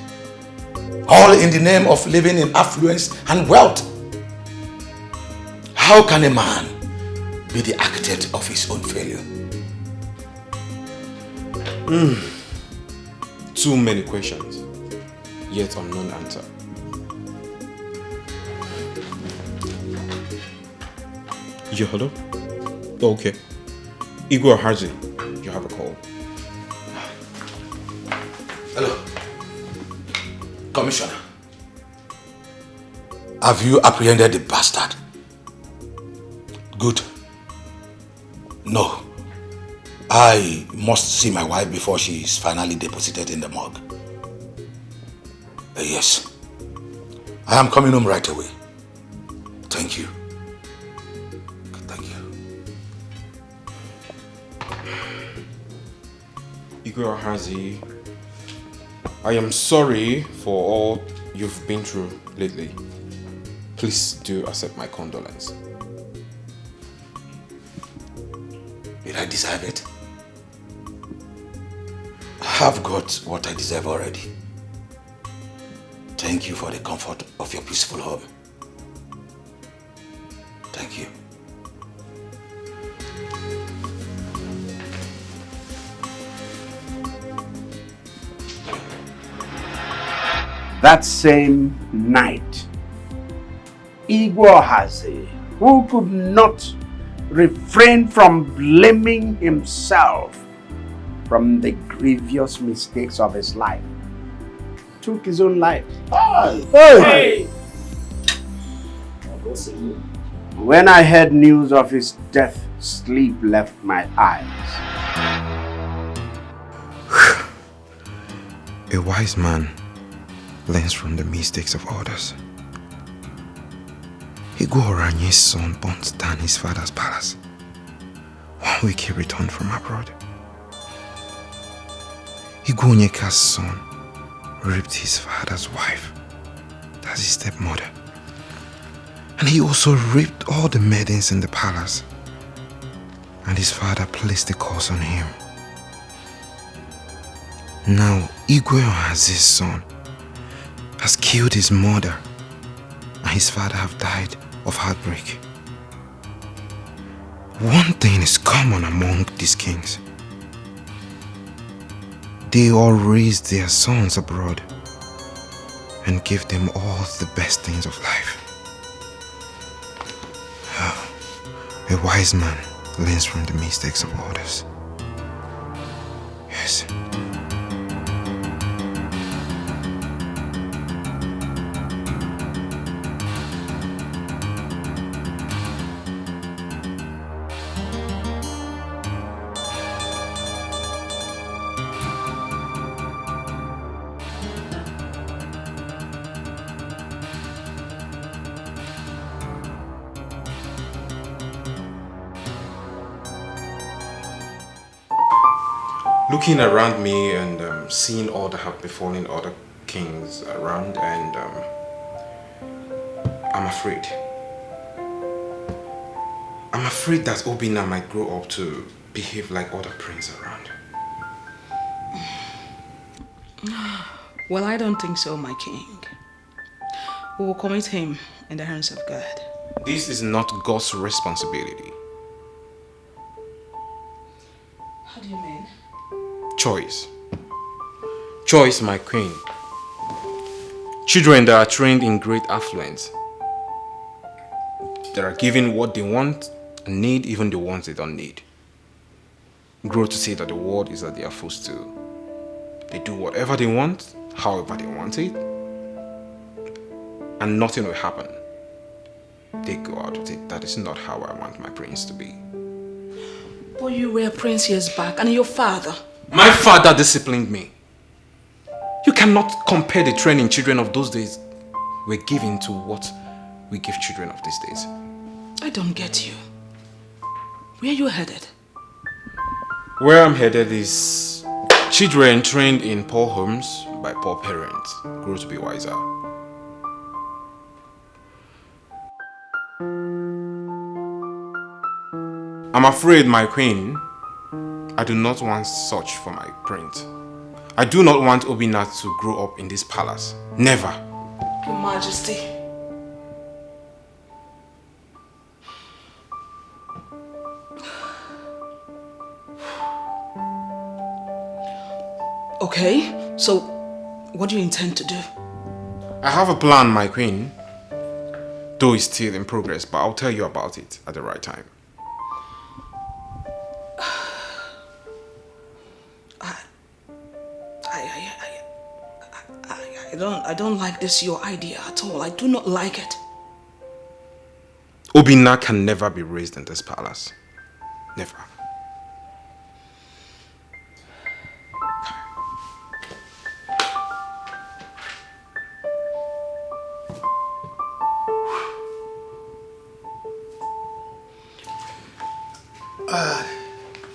All in the name of living in affluence and wealth. How can a man be the architect of his own failure? Too many questions, yet unknown answer. Yeah, hello? Okay. Igor Harzi, you have a call. Hello. Commissioner. Have you apprehended the bastard? Good. No. I must see my wife before she is finally deposited in the morgue. Yes. I am coming home right away. Thank you. Thank you. Igor Harzi, I am sorry for all you've been through lately. Please do accept my condolence. Did I deserve it? I have got what I deserve already. Thank you for the comfort of your peaceful home. Thank you. That same night, Igor Harzi, who could not refrain from blaming himself from the grievous mistakes of his life, took his own life. Hey! When I heard news of his death, sleep left my eyes. A wise man learns from the mistakes of others. Igor Oranye's son burnt down his father's palace 1 week he returned from abroad. Igor Onyeka's son raped his father's wife, that's his stepmother. And he also raped all the maidens in the palace. And his father placed the curse on him. Now Igor Harzi's son has killed his mother, and his father have died of heartbreak. One thing is common among these kings. They all raised their sons abroad and gave them all the best things of life. A wise man learns from the mistakes of others. Yes. Looking around me and seeing all that have befallen other kings around, and I'm afraid. I'm afraid that Obina might grow up to behave like other princes around. Well, I don't think so, my king. We will commit him in the hands of God. This is not God's responsibility. How do you mean? Choice. Choice, my queen. Children that are trained in great affluence, that are given what they want and need, even the ones they don't need, grow to see that the world is at their footstool. They do whatever they want, however they want it, and nothing will happen. They go out with it. That is not how I want my prince to be. But you were a prince years back, and your father. My father disciplined me. You cannot compare the training children of those days were given to what we give children of these days. I don't get you. Where are you headed? Where I'm headed is children trained in poor homes by poor parents grow to be wiser. I'm afraid, my queen, I do not want such for my prince. I do not want Obina to grow up in this palace. Never. Your Majesty. Okay, so what do you intend to do? I have a plan, my queen. Though it's still in progress, but I'll tell you about it at the right time. I don't like this, your idea at all. I do not like it. Obina can never be raised in this palace. Never.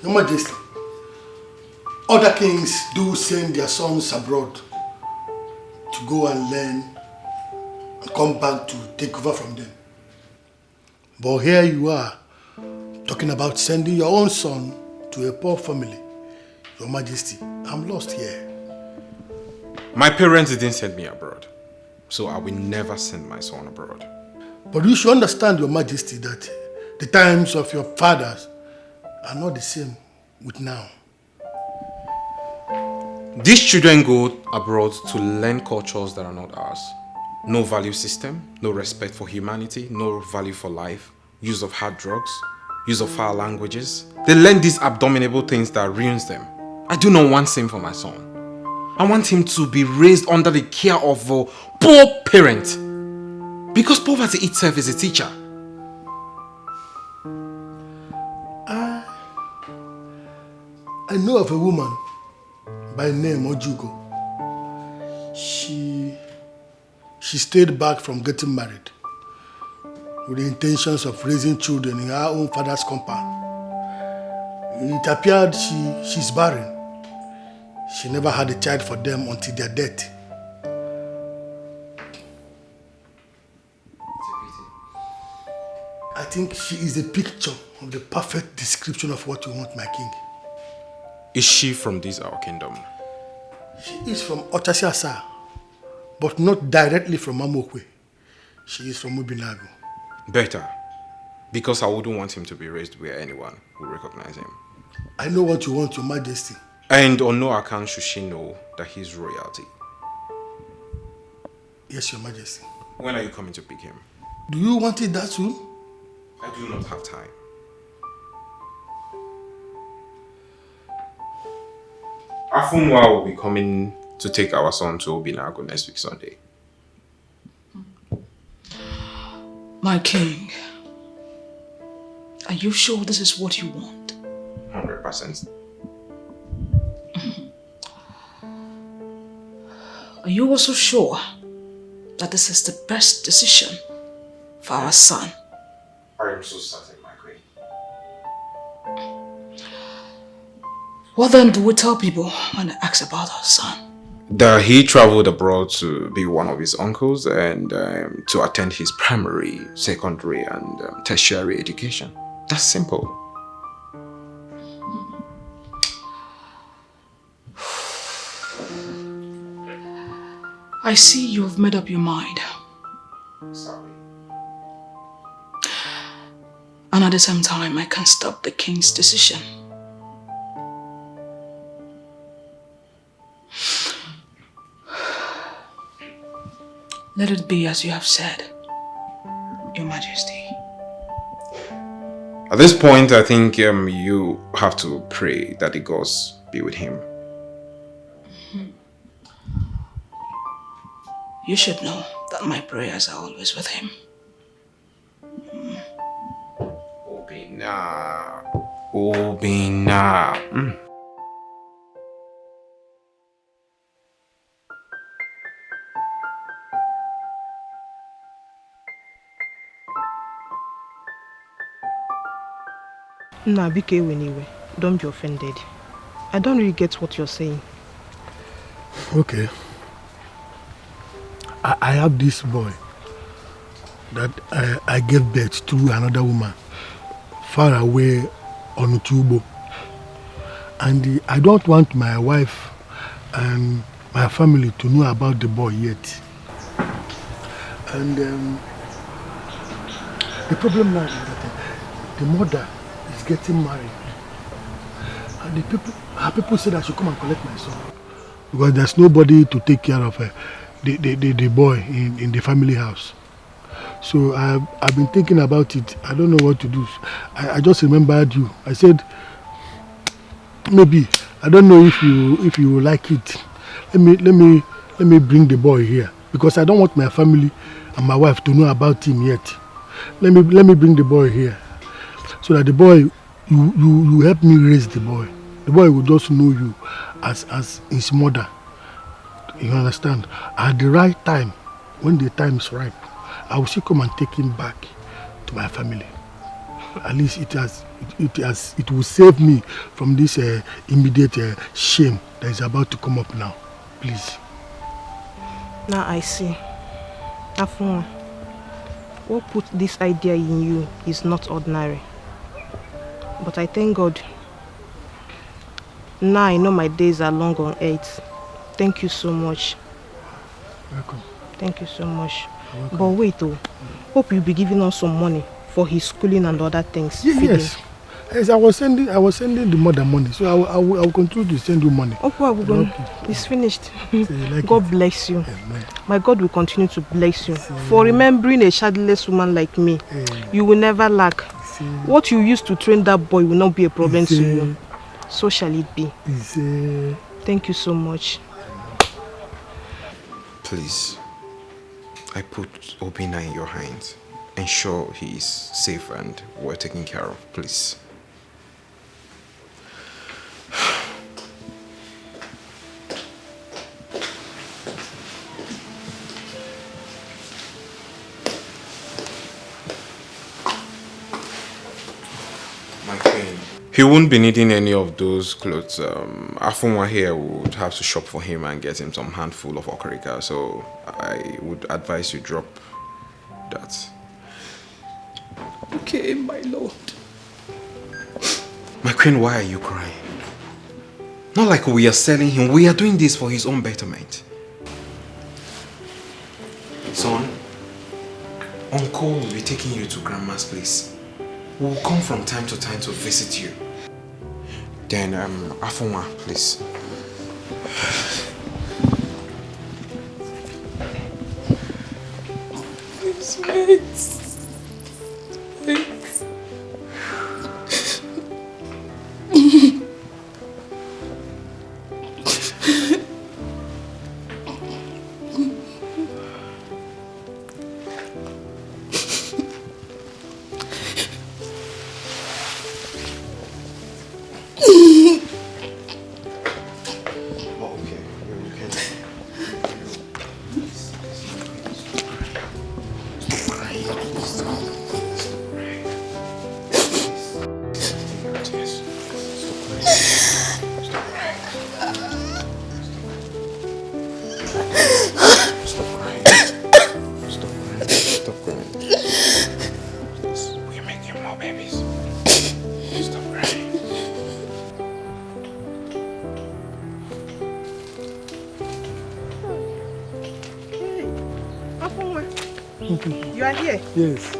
Your Majesty, other kings do send their sons abroad to go and learn and come back to take over from them. But here you are, talking about sending your own son to a poor family. Your Majesty, I'm lost here. My parents didn't send me abroad, so I will never send my son abroad. But you should understand, Your Majesty, that the times of your fathers are not the same with now. These children go abroad to learn cultures that are not ours. No value system, no respect for humanity, no value for life, use of hard drugs, use of foul languages. They learn these abominable things that ruins them. I do not want same for my son. I want him to be raised under the care of a poor parent. Because poverty itself is a teacher. I know of a woman by name Ojugo. She stayed back from getting married with the intentions of raising children in her own father's compound. It appeared she's barren. She never had a child for them until their death. I think she is a picture of the perfect description of what you want, my king. Is she from this our kingdom? She is from Ochasiasa, but not directly from Amokwe. She is from Ubinago. Better, because I wouldn't want him to be raised where anyone will recognize him. I know what you want, Your Majesty. And on no account should she know that he's royalty. Yes, Your Majesty. When are you coming to pick him? Do you want it that soon? I do not have time. Afunwa will be coming to take our son to Obinago next week Sunday. My king, are you sure this is what you want? 100%. Are you also sure that this is the best decision for our son? I am so certain, my queen. What then do we tell people when they ask about our son? That he traveled abroad to be one of his uncles and to attend his primary, secondary and tertiary education. That's simple. I see you have made up your mind. Sorry. And at the same time, I can't stop the king's decision. Let it be as you have said, Your Majesty. At this point, I think you have to pray that the gods be with him. You should know that my prayers are always with him. Obina. Nah, BK anyway. Don't be offended. I don't really get what you're saying. Okay. I have this boy that I gave birth to another woman far away on Tubo. And I don't want my wife and my family to know about the boy yet. And the problem now is that the mother is getting married. And her people said I should come and collect my son. Because there's nobody to take care of the boy in the family house. So I've been thinking about it. I don't know what to do. I just remembered you. I said, maybe, I don't know if you like it. Let me bring the boy here. Because I don't want my family and my wife to know about him yet. Let me bring the boy here. So that the boy, you help me raise the boy. The boy will just know you as his mother. You understand? At the right time, when the time is ripe, I will still come and take him back to my family. At least it will save me from this immediate shame that is about to come up now. Please. Now I see. Afun, what put this idea in you is not ordinary. But I thank God. Now I know my days are long on earth. Thank you so much. Welcome. Thank you so much. But wait though, hope you'll be giving us some money for his schooling and other things. Yes. Yes, I was sending the mother money, so I will continue to send you money. Okay, it's finished. God bless you. Amen. My God will continue to bless you. For remembering a childless woman like me, you will never lack. What you used to train that boy will not be a problem to you. So shall it be. Thank you so much. Please, I put Obina in your hands. Ensure he is safe and well taken care of, please. My queen. He won't be needing any of those clothes. Afunwa here would have to shop for him and get him some handful of okarika, so I would advise you drop that. Okay, my lord. My queen, why are you crying? Not like we are selling him. We are doing this for his own betterment. Son, Uncle will be taking you to Grandma's place. We will come from time to time to visit you. Then, Afunwa, please. Please, wait. Wait. You are here? Yes.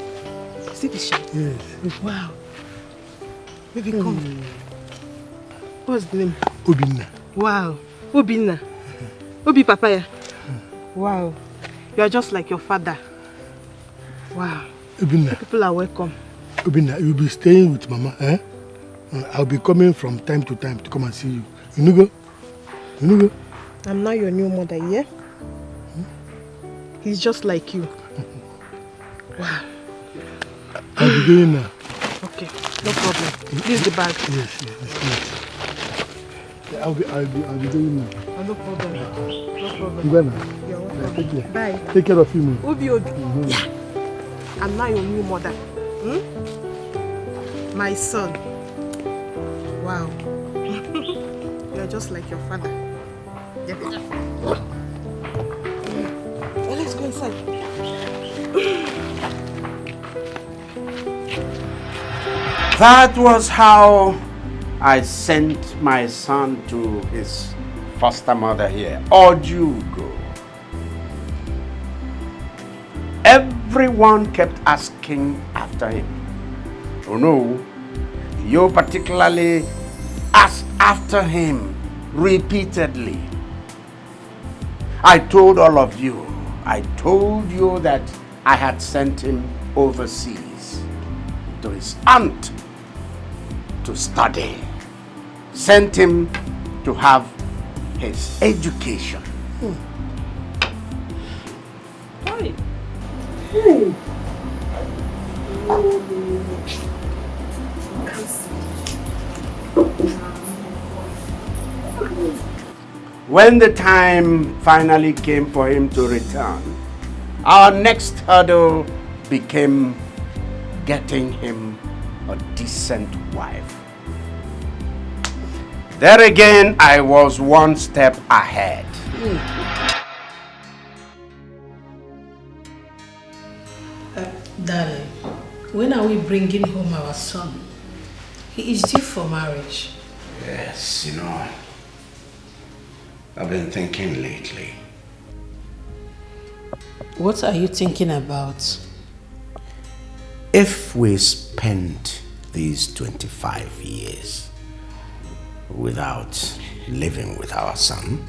See the shirt? Yes. Wow. Baby, come. What's the name? Obina. Wow. Obina. Obi Papaya. Wow. You are just like your father. Wow. Obina. People are welcome. Obina, you'll be staying with Mama, eh? I'll be coming from time to time to come and see you. You know go? You know go? I'm now your new mother, yeah? He's just like you. Wow. I'll be going now. Okay, no problem. This is the bag. Yes, yeah, I'll be going now. Oh, no problem. No problem. You go now. You're welcome. Yeah, take care. Bye. Take care of you, man. Obi. Yeah. I'm now your new mother. My son. Wow. You're just like your father. Well, let's go inside. That was how I sent my son to his foster mother here. Ojugo. Everyone kept asking after him. Oh no, you particularly asked after him repeatedly. I told all of you, I told you that I had sent him overseas to his aunt to study, sent him to have his education. Hi. When the time finally came for him to return, our next hurdle became getting him a decent wife. There again, I was one step ahead. Darling, when are we bringing home our son? He is due for marriage. Yes, you know, I've been thinking lately. What are you thinking about? If we spend these 25 years without living with our son,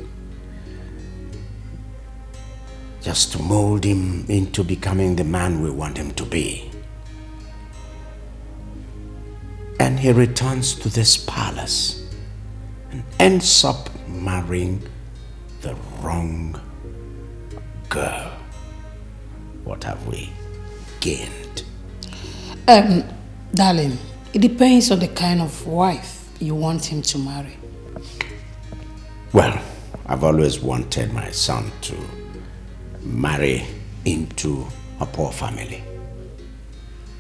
just to mold him into becoming the man we want him to be, and he returns to this palace and ends up marrying the wrong girl, what have we gained? Darling, it depends on the kind of wife you want him to marry. Well, I've always wanted my son to marry into a poor family.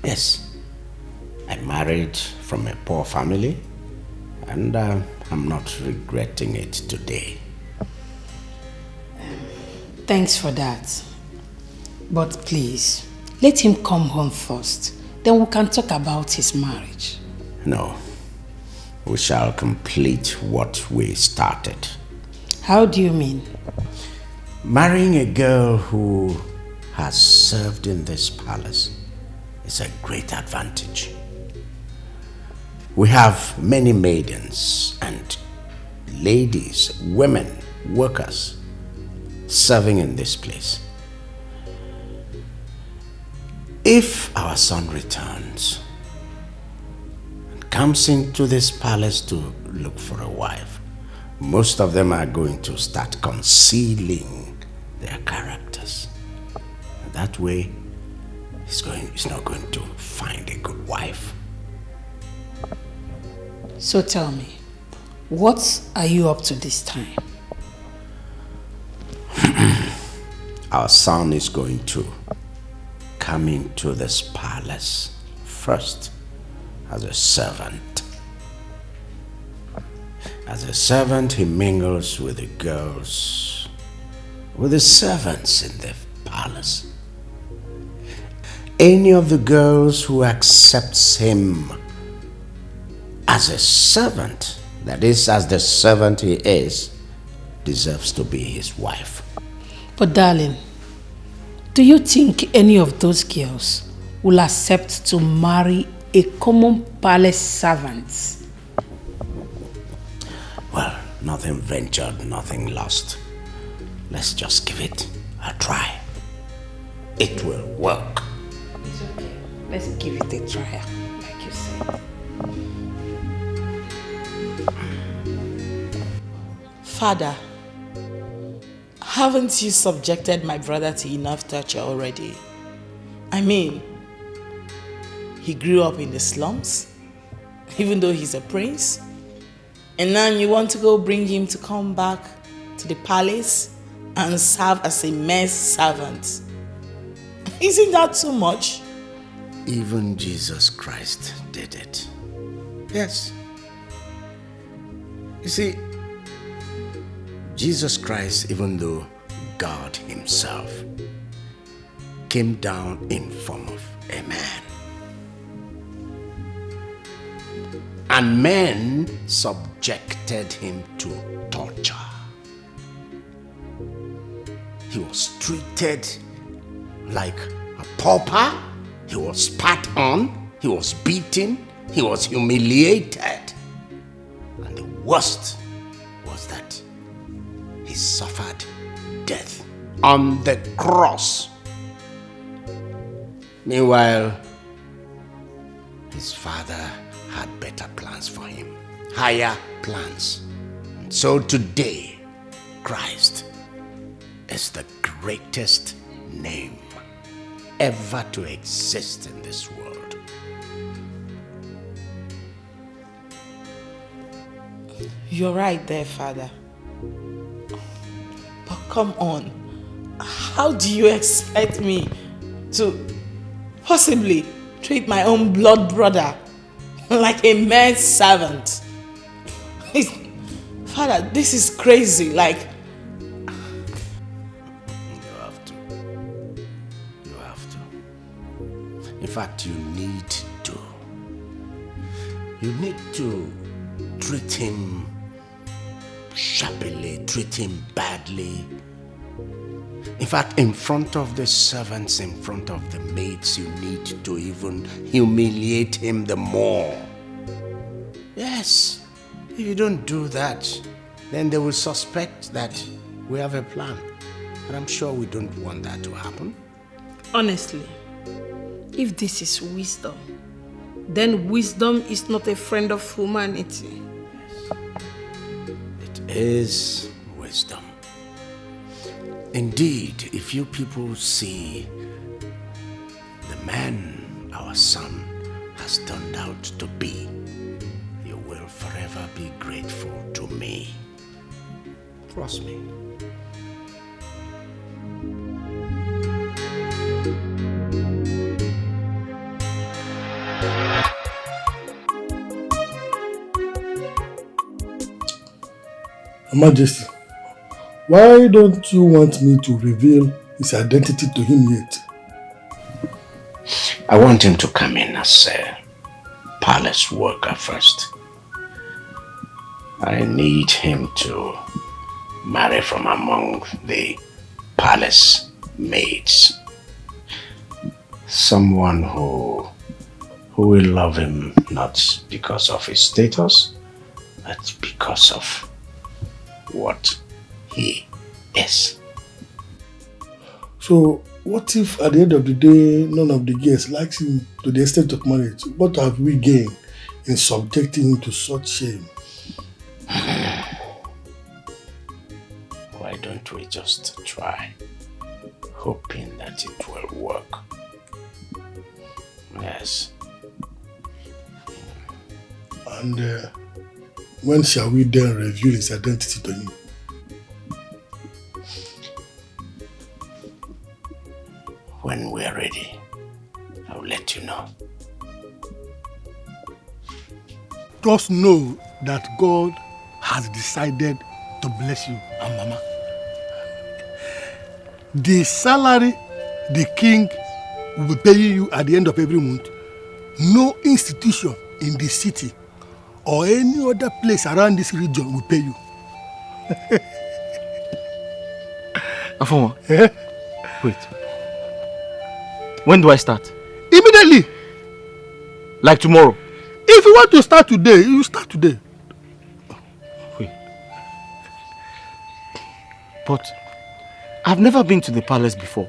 Yes, I married from a poor family, and I'm not regretting it today. Thanks for that. But please, let him come home first. Then we can talk about his marriage. No, we shall complete what we started. How do you mean? Marrying a girl who has served in this palace is a great advantage. We have many maidens and ladies, women, workers serving in this place. If our son returns and comes into this palace to look for a wife, most of them are going to start concealing their characters. And that way, he's not going to find a good wife. So tell me, what are you up to this time? Our son is going to come into this palace first as a servant. As a servant, he mingles with the girls, with the servants in the palace. Any of the girls who accepts him as a servant, that is, as the servant he is, deserves to be his wife. But darling, do you think any of those girls will accept to marry a common palace servant? Well, nothing ventured, nothing lost. Let's just give it a try. It will work. It's okay. Let's give it a try, like you said. Father, haven't you subjected my brother to enough torture already? I mean, he grew up in the slums, even though he's a prince. And now you want to go bring him to come back to the palace and serve as a mess servant. Isn't that too much? Even Jesus Christ did it. Yes. You see, Jesus Christ, even though God himself, came down in form of a man. And men subjected him to torture. He was treated like a pauper. He was spat on. He was beaten. He was humiliated. And the worst was that he suffered death on the cross. Meanwhile, his father had better plans for him, higher plans. And so today, Christ is the greatest name ever to exist in this world. You're right there, Father. But come on, how do you expect me to possibly treat my own blood brother like a mere servant? Father, this is crazy. Like, In fact, you need to. You need to treat him sharply, treat him badly. In fact, in front of the servants, in front of the maids, you need to even humiliate him the more. Yes, if you don't do that, then they will suspect that we have a plan. And I'm sure we don't want that to happen. Honestly, if this is wisdom, then wisdom is not a friend of humanity. It is wisdom. Indeed, if you people see the man our son has turned out to be, you will forever be grateful to me. Trust me. Your Majesty, why don't you want me to reveal his identity to him yet? I want him to come in as a palace worker first. I need him to marry from among the palace maids. Someone who will love him not because of his status, but because of what he is. So, what if at the end of the day, none of the guests likes him to the extent of marriage? What have we gained in subjecting him to such shame? Why don't we just try, hoping that it will work? Yes. And when shall we then reveal his identity to him? When we're ready, I'll let you know. Just know that God has decided to bless you and Mama. The salary the king will be paying you at the end of every month, no institution in the city or any other place around this region will pay you. Afoma, wait. When do I start? Immediately Immediately. Like tomorrow? If you want to start today, you start today. Wait. But I've never been to the palace before.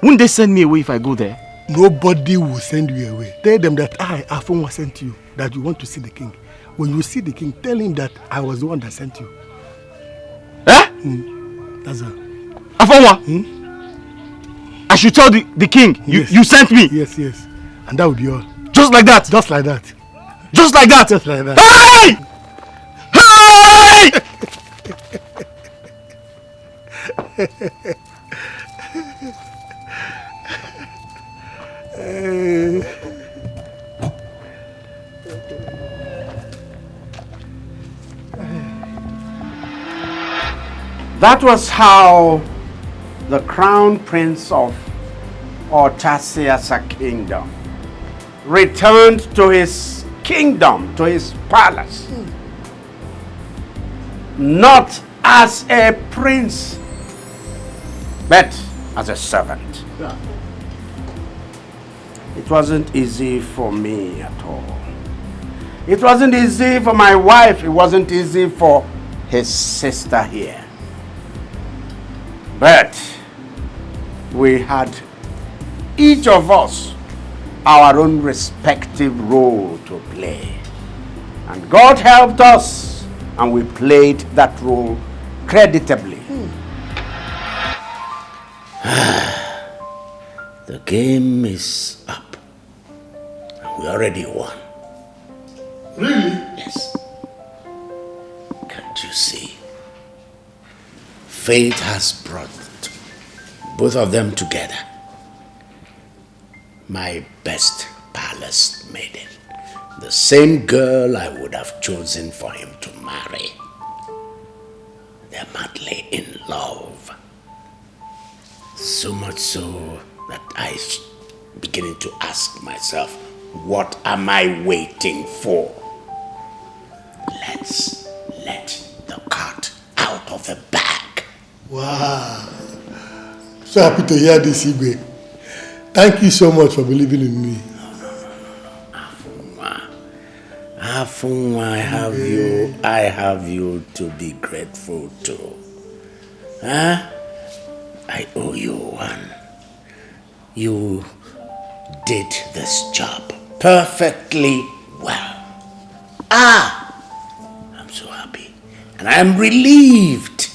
Wouldn't they send me away if I go there? Nobody will send you away. Tell them that I, Afonwa, sent you, that you want to see the king. When you see the king, tell him that I was the one that sent you. Eh? That's all. Afonwa? I should tell the king, yes. you sent me? Yes, yes. And that would be all. Just like that? Just like that. Just like that? Just like that. Hey! Hey! That was how the crown prince of Ortasiasa kingdom returned to his kingdom, to his palace. Not as a prince, but as a servant. Yeah. It wasn't easy for me at all. It wasn't easy for my wife. It wasn't easy for his sister here. But we had each of us our own respective role to play. And God helped us, and we played that role creditably. The game is up. We already won. Really? Yes. Can't you see? Fate has brought both of them together. My best palace maiden. The same girl I would have chosen for him to marry. They're madly in love. So much so that I'm beginning to ask myself, what am I waiting for? Let's let the cat out of the bag. Wow. So happy to hear this, Igwe. Thank you so much for believing in me. Afunwa, I have you to be grateful to. Huh? I owe you one. You did this job perfectly well. I'm so happy. And I'm relieved.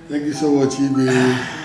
Thank you so much, Igwe.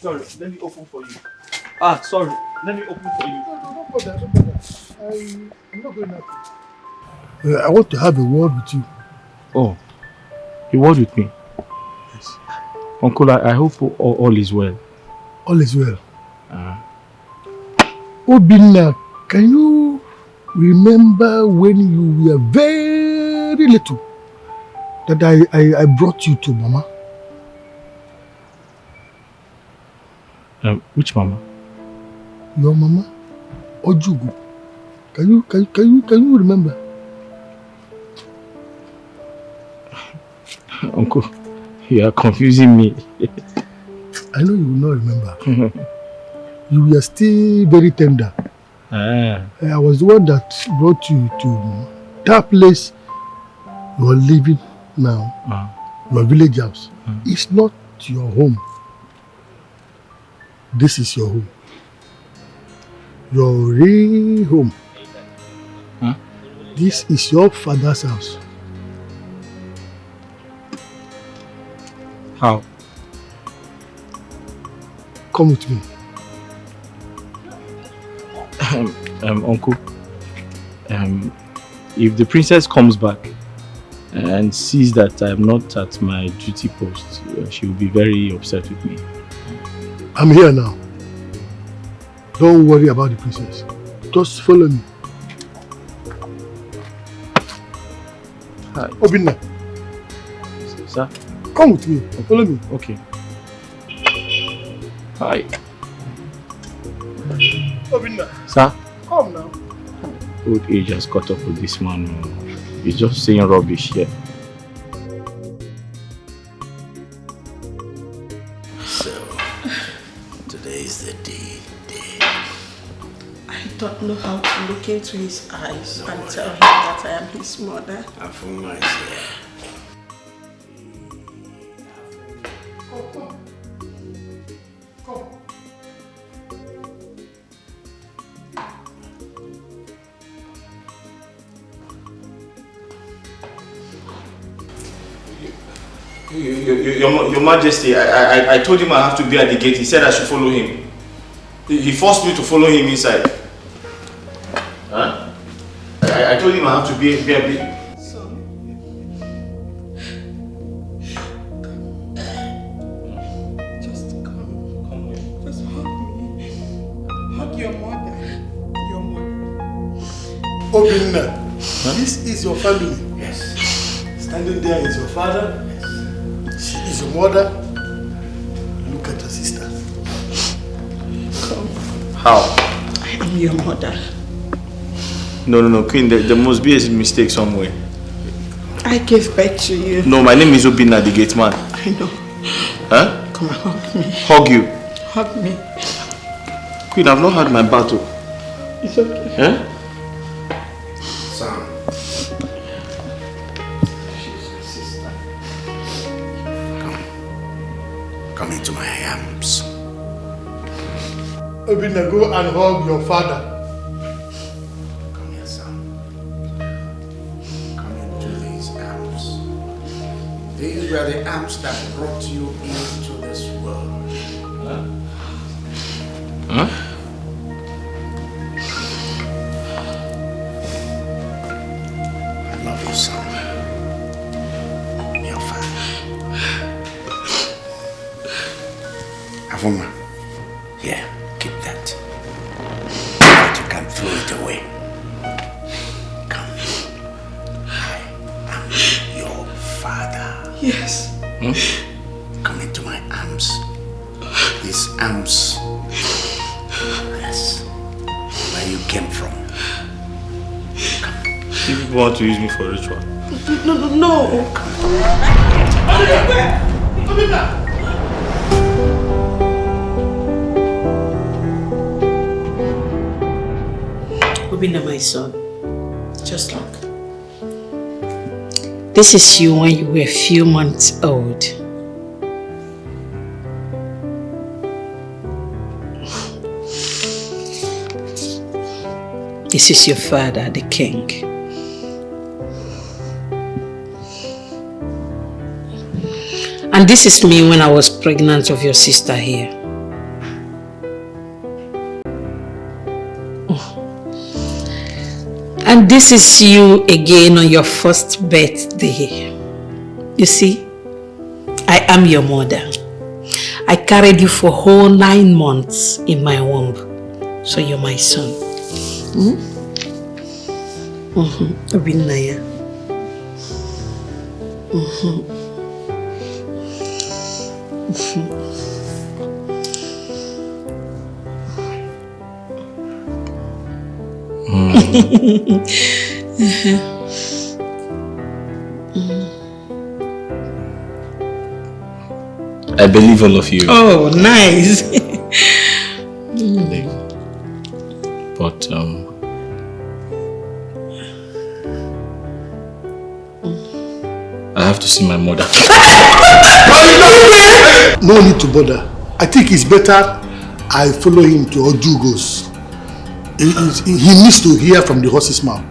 Sorry, let me open for you. Sorry, let me open for you. No, bother. I'm not going out. I want to have a word with you. Oh, a word with me? Yes. Uncle, I hope all is well. All is well. Obina, can you remember when you were very little that I brought you to Mama? Which Mama? Your Mama, Ojugu. Can you remember? Uncle, you are confusing me. I know you will not remember. You were still very tender. I was the one that brought you to that place you are living now. Your village house. It's not your home. This is your home. Your real home. This is your father's house. How? Come with me. Uncle, if the princess comes back and sees that I'm not at my duty post, she will be very upset with me. I'm here now. Don't worry about the princess. Just follow me. Hi. Obina. Sir? Come with me. Follow me. Okay. Hi. Obina. Sir? Come now. Old age has caught up with this man. He's just saying rubbish here. So, today is the day. I don't know how to look into his eyes and tell him that I am his mother. Afuma is here. Your Majesty, I told him I have to be at the gate. He said I should follow him. He forced me to follow him inside. Huh? I told him I have to be at the... Just come. Just hug me. Hug your mother. Your mother. Obina, this is your family. Yes. Standing there is your father. She is your mother. Look at your sister. Come. How? I am your mother. No, Queen, there must be a mistake somewhere. I gave birth to you. No, my name is Obina, the gate man. I know. Huh? Come and hug me. Hug you? Hug me. Queen, I've not had my battle. It's okay. Huh? Son. Come into my arms. Obina, go and hug your father. Come here, son. Come into these arms. These were the arms that brought you into this world. Huh? I love you, son. Your father. Afuma, here, keep that. But you can throw it away. Come. I am your father. Yes. Come into my arms. These arms. Yes. Where you came from. You people want to use me for ritual? No. Obina, my son, just look. This is you when you were a few months old. This is your father, the king. And this is me when I was pregnant of your sister here. And this is you again on your first birthday. You see, I am your mother. I carried you for whole 9 months in my womb. So you're my son. Obina. I believe all of you. Oh, nice. But I have to see my mother. No need to bother. I think it's better I follow him to Ojugo's. He needs to hear from the horse's mouth.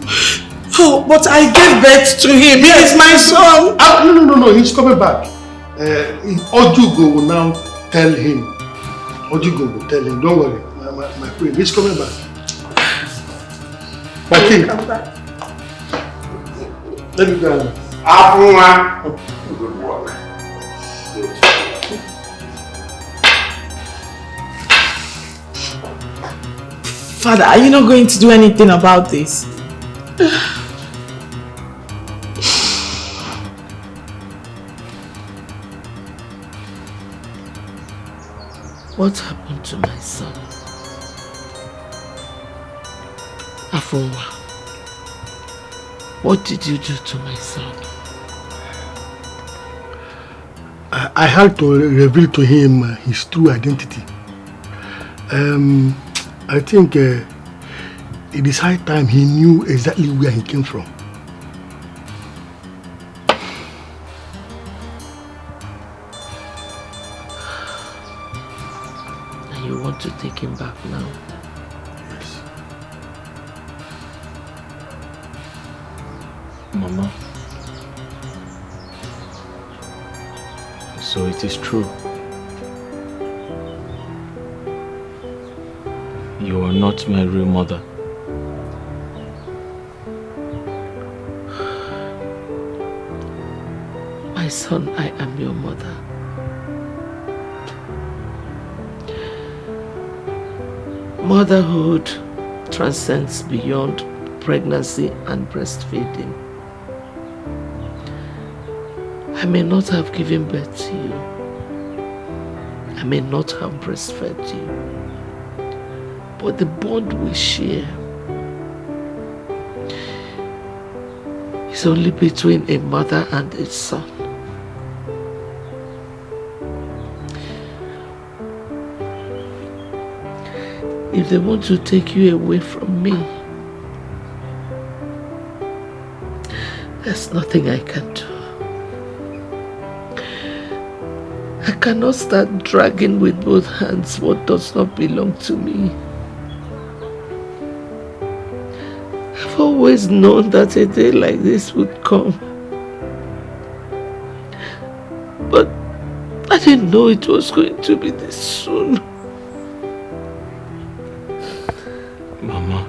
Oh, but I gave birth to him. He is my son. No. He's coming back. Ojugo will now tell him. Ojugo will tell him, don't worry, my queen, he's coming back. My king. Let me go. Good work. Father, are you not going to do anything about this? What happened to my son? Afonwa, what did you do to my son? I had to reveal to him his true identity. I think it is high time he knew exactly where he came from. And you want to take him back now? Yes. Mama. So it is true. You are not my real mother. My son, I am your mother. Motherhood transcends beyond pregnancy and breastfeeding. I may not have given birth to you. I may not have breastfed you. But the bond we share is only between a mother and a son. If they want to take you away from me, there's nothing I can do. I cannot start dragging with both hands what does not belong to me. I've always known that a day like this would come. But I didn't know it was going to be this soon. Mama.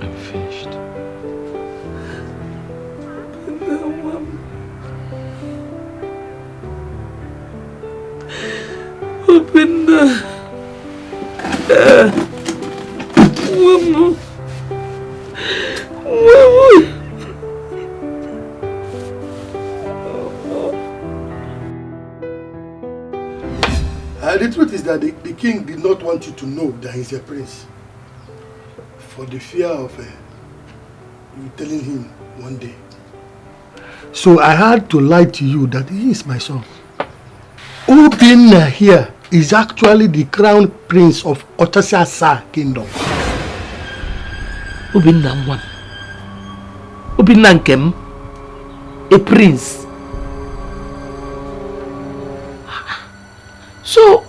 I'm finished. Obina. Mama. The truth is that the king did not want you to know that he's a prince, for the fear of you telling him one day. So I had to lie to you that he is my son. Obina here is actually the crown prince of Otasasa kingdom. Obina one. Obina Nkem, a prince. So,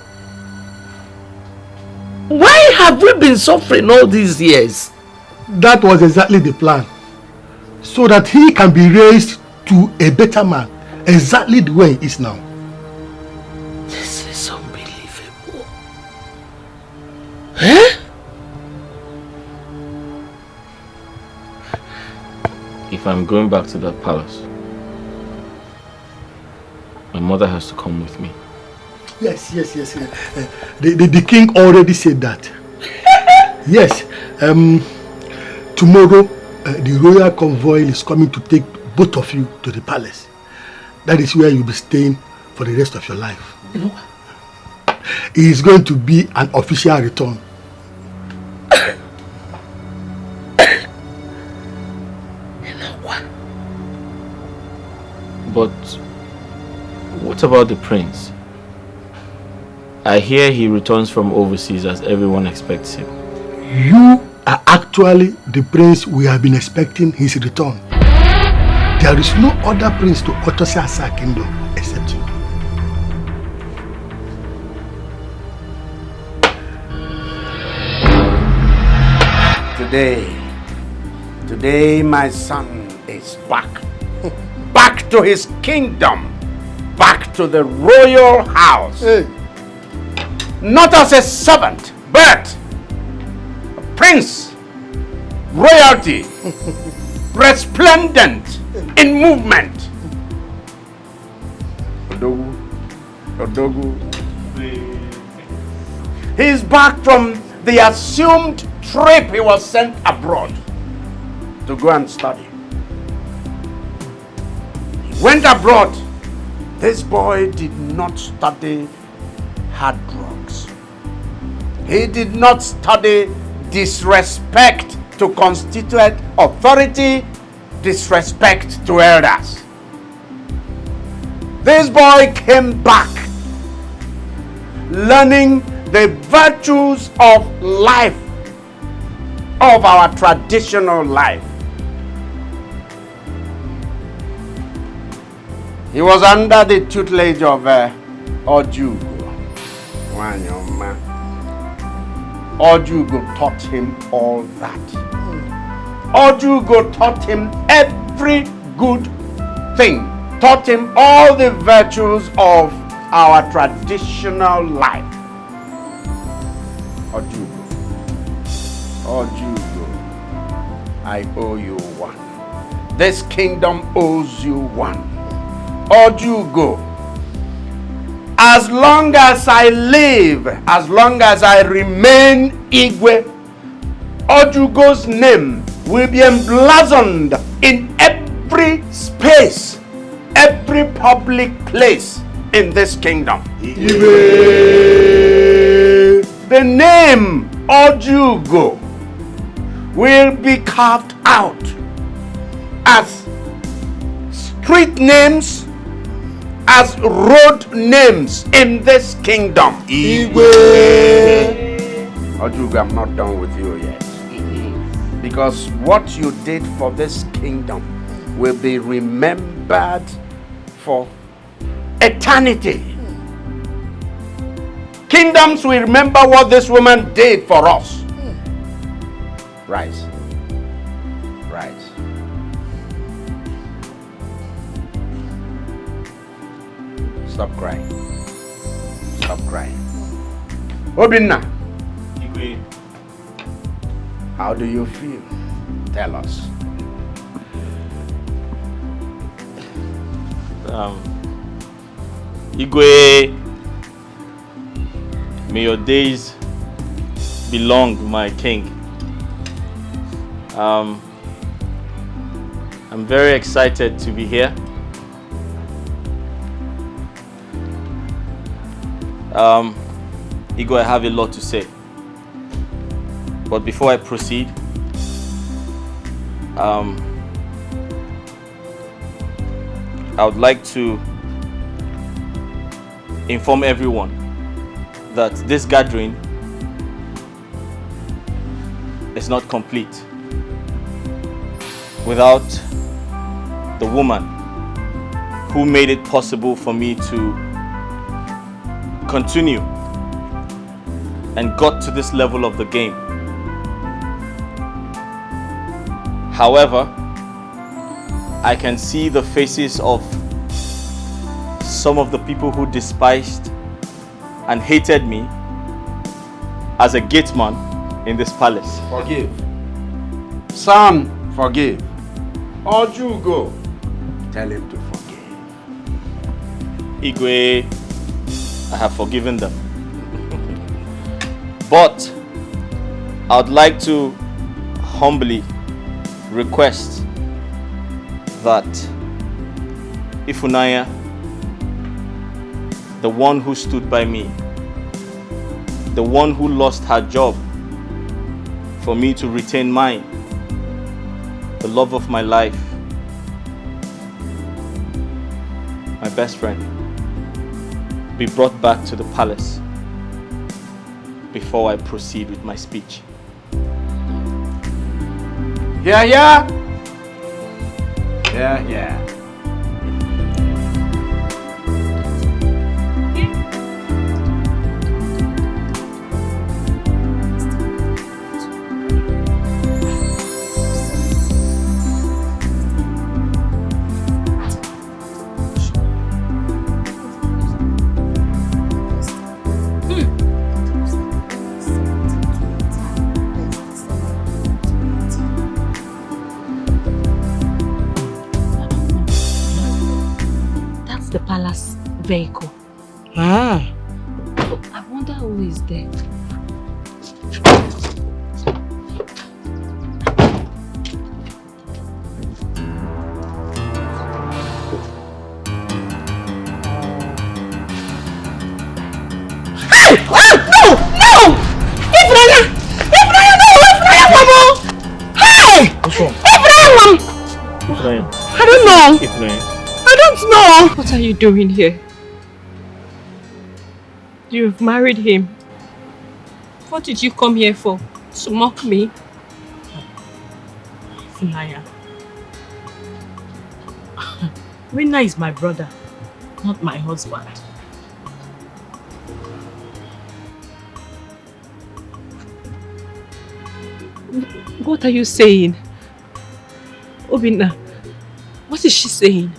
why have we been suffering all these years? That was exactly the plan. So that he can be raised to a better man, exactly the way he is now. This is unbelievable. Eh? If I'm going back to that palace, my mother has to come with me. Yes. The king already said that. Yes. Tomorrow, the royal convoy is coming to take both of you to the palace. That is where you'll be staying for the rest of your life. You know what? It is going to be an official return. But what about the prince? I hear he returns from overseas as everyone expects him. You are actually the prince we have been expecting his return. There is no other prince to Otasasa kingdom except you. Today my son place back. Back to his kingdom. Back to the royal house. Hey. Not as a servant, but a prince, royalty, resplendent in movement. Odogu. He's back from the assumed trip he was sent abroad to go and study. He went abroad. This boy did not study hard drugs. He did not study disrespect to constituent authority, disrespect to elders. This boy came back learning the virtues of life, of our traditional life. He was under the tutelage of Ojugo. Wanyoma. Ojugo taught him all that. Ojugo taught him every good thing. Taught him all the virtues of our traditional life. Ojugo. Ojugo. I owe you one. This kingdom owes you one. Ojugo. As long as I live, as long as I remain Igwe, Ojugo's name will be emblazoned in every space, every public place in this kingdom. Igwe. The name Ojugo will be carved out as street names, as road names in this kingdom. Igwe. Ojugo, I'm not done with you yet. Because what you did for this kingdom will be remembered for eternity. Kingdoms will remember what this woman did for us. Rise. Rise. Stop crying. Stop crying. Obina. How do you feel? Tell us. Igwe, may your days be long, my king. I'm very excited to be here. Igwe, I have a lot to say. But before I proceed, I would like to inform everyone that this gathering is not complete without the woman who made it possible for me to continue and got to this level of the game. However, I can see the faces of some of the people who despised and hated me as a gateman in this palace. Forgive. Son, forgive. Ojugo, tell him to forgive. Igwe, I have forgiven them. But I would like to humbly request that Ifunanya, the one who stood by me, the one who lost her job for me to retain mine, the love of my life, my best friend, be brought back to the palace before I proceed with my speech. Yeah, yeah. Yeah, yeah. the palace vehicle. Ah. I wonder who is there. Hey! No! No! Ifraya! Ifraya, no! Ifraya, Mama! Hey! What's wrong? Ifraya, Ifraya. I don't know. Ifraya. I don't know. What are you doing here? You've married him. What did you come here for? To mock me? Funaya. Rina is my brother, not my husband. What are you saying? Obina, what is she saying?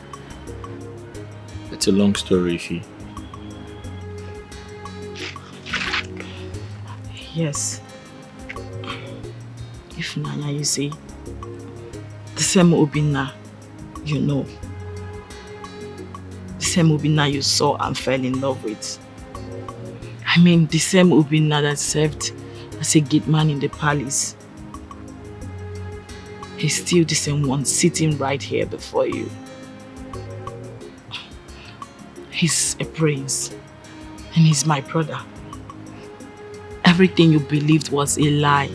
It's a long story, Ifi. Yes. If Nanya, you see, the same Obina you know, the same Obina you saw and fell in love with. I mean, the same Obina that served as a gate man in the palace. He's still the same one sitting right here before you. He's a prince and he's my brother. Everything you believed was a lie.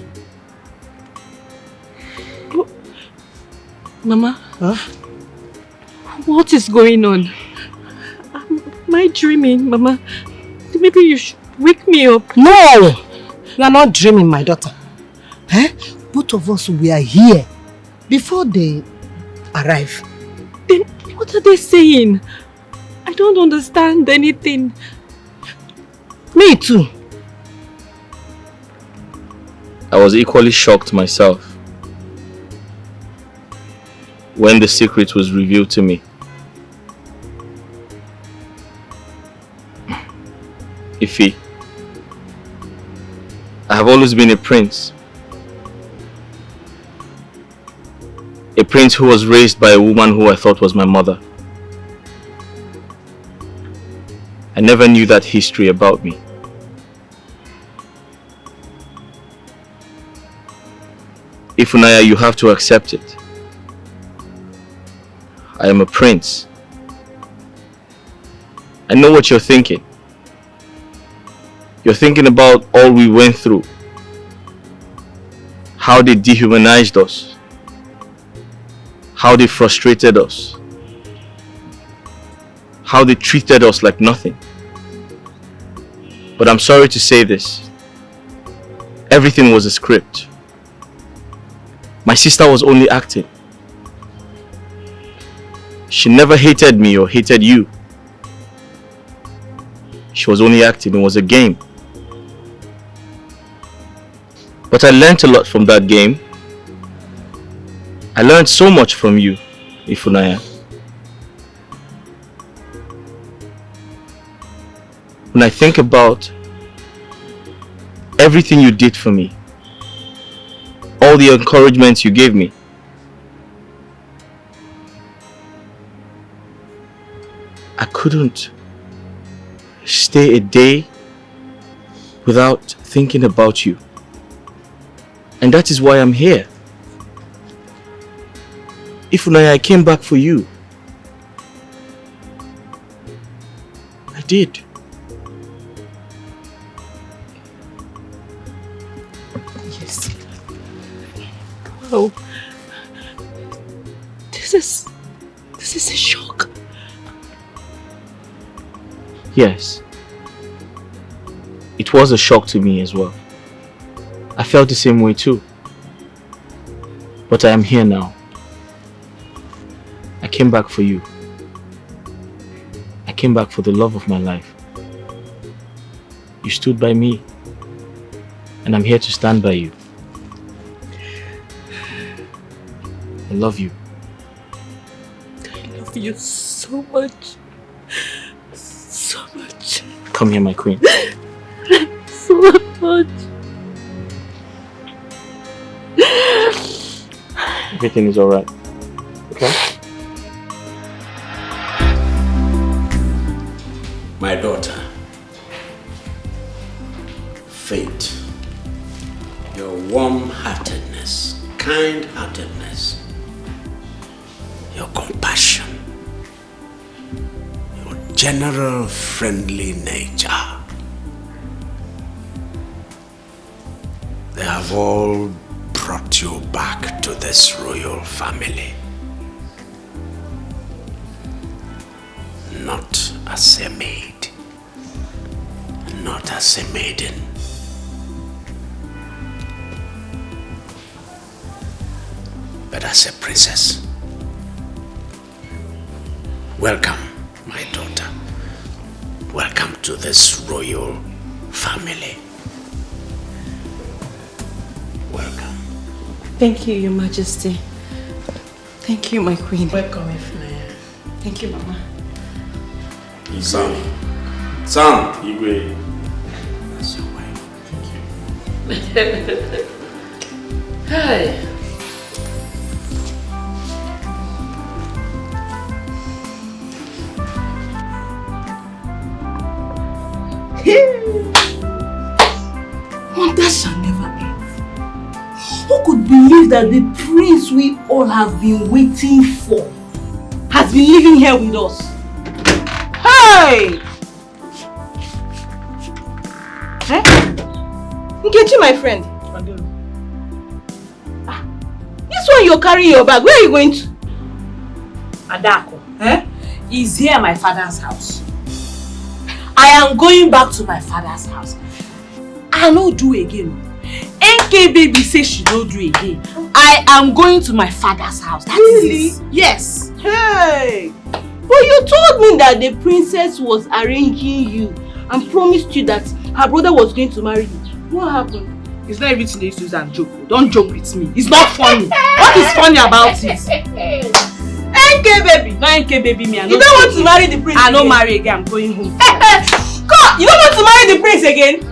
Mama? Huh? What is going on? Am I dreaming, Mama? Maybe you should wake me up. No! You are not dreaming, my daughter. Eh? Both of us were here before they arrive. Then what are they saying? I don't understand anything. Me too. I was equally shocked myself when the secret was revealed to me. Ifi, I have always been a prince. A prince who was raised by a woman who I thought was my mother. I never knew that history about me. Ifunaya, you have to accept it. I am a prince. I know what you're thinking. You're thinking about all we went through. How they dehumanized us. How they frustrated us. How they treated us like nothing. But I'm sorry to say this. Everything was a script. My sister was only acting. She never hated me or hated you. She was only acting. It was a game. But I learned a lot from that game. I learned so much from you, Ifunaya. When I think about everything you did for me, all the encouragements you gave me, I couldn't stay a day without thinking about you. And that is why I'm here. Ifunaya, I came back for you. I did. Yes. Wow. This is a shock. Yes. It was a shock to me as well. I felt the same way too. But I am here now. I came back for you. I came back for the love of my life. You stood by me. And I'm here to stand by you. I love you. I love you so much. So much. Come here, my queen. So much. Everything is alright. Okay? general friendly nature. They have all brought you back to this royal family. Not as a maid, not as a maiden. But as a princess. Welcome, my daughter. Welcome to this royal family. Welcome. Thank you, Your Majesty. Thank you, my queen. Welcome, Ifnaya. Thank you, Mama. Son. Son. Igwe. That's your wife. Thank you. Hi. Wonder shall never end. Who could believe that the prince we all have been waiting for has been living here with us? Hey! Nkechi, my friend. This one you're carrying your bag, where are you going to? Adako, is here at my father's house. I am going back to my father's house. I no do again. NK baby says she no do again. I am going to my father's house. That Really? is it. Yes. Hey! But you told me that the princess was arranging you and promised you that her brother was going to marry you. What happened? It's not everything they used to use and joke. Don't joke with me. It's not funny. What is funny about it? NK baby! No NK baby me. You don't want to marry the prince I again? don't marry again. I'm going home. God! You don't want to marry the prince again?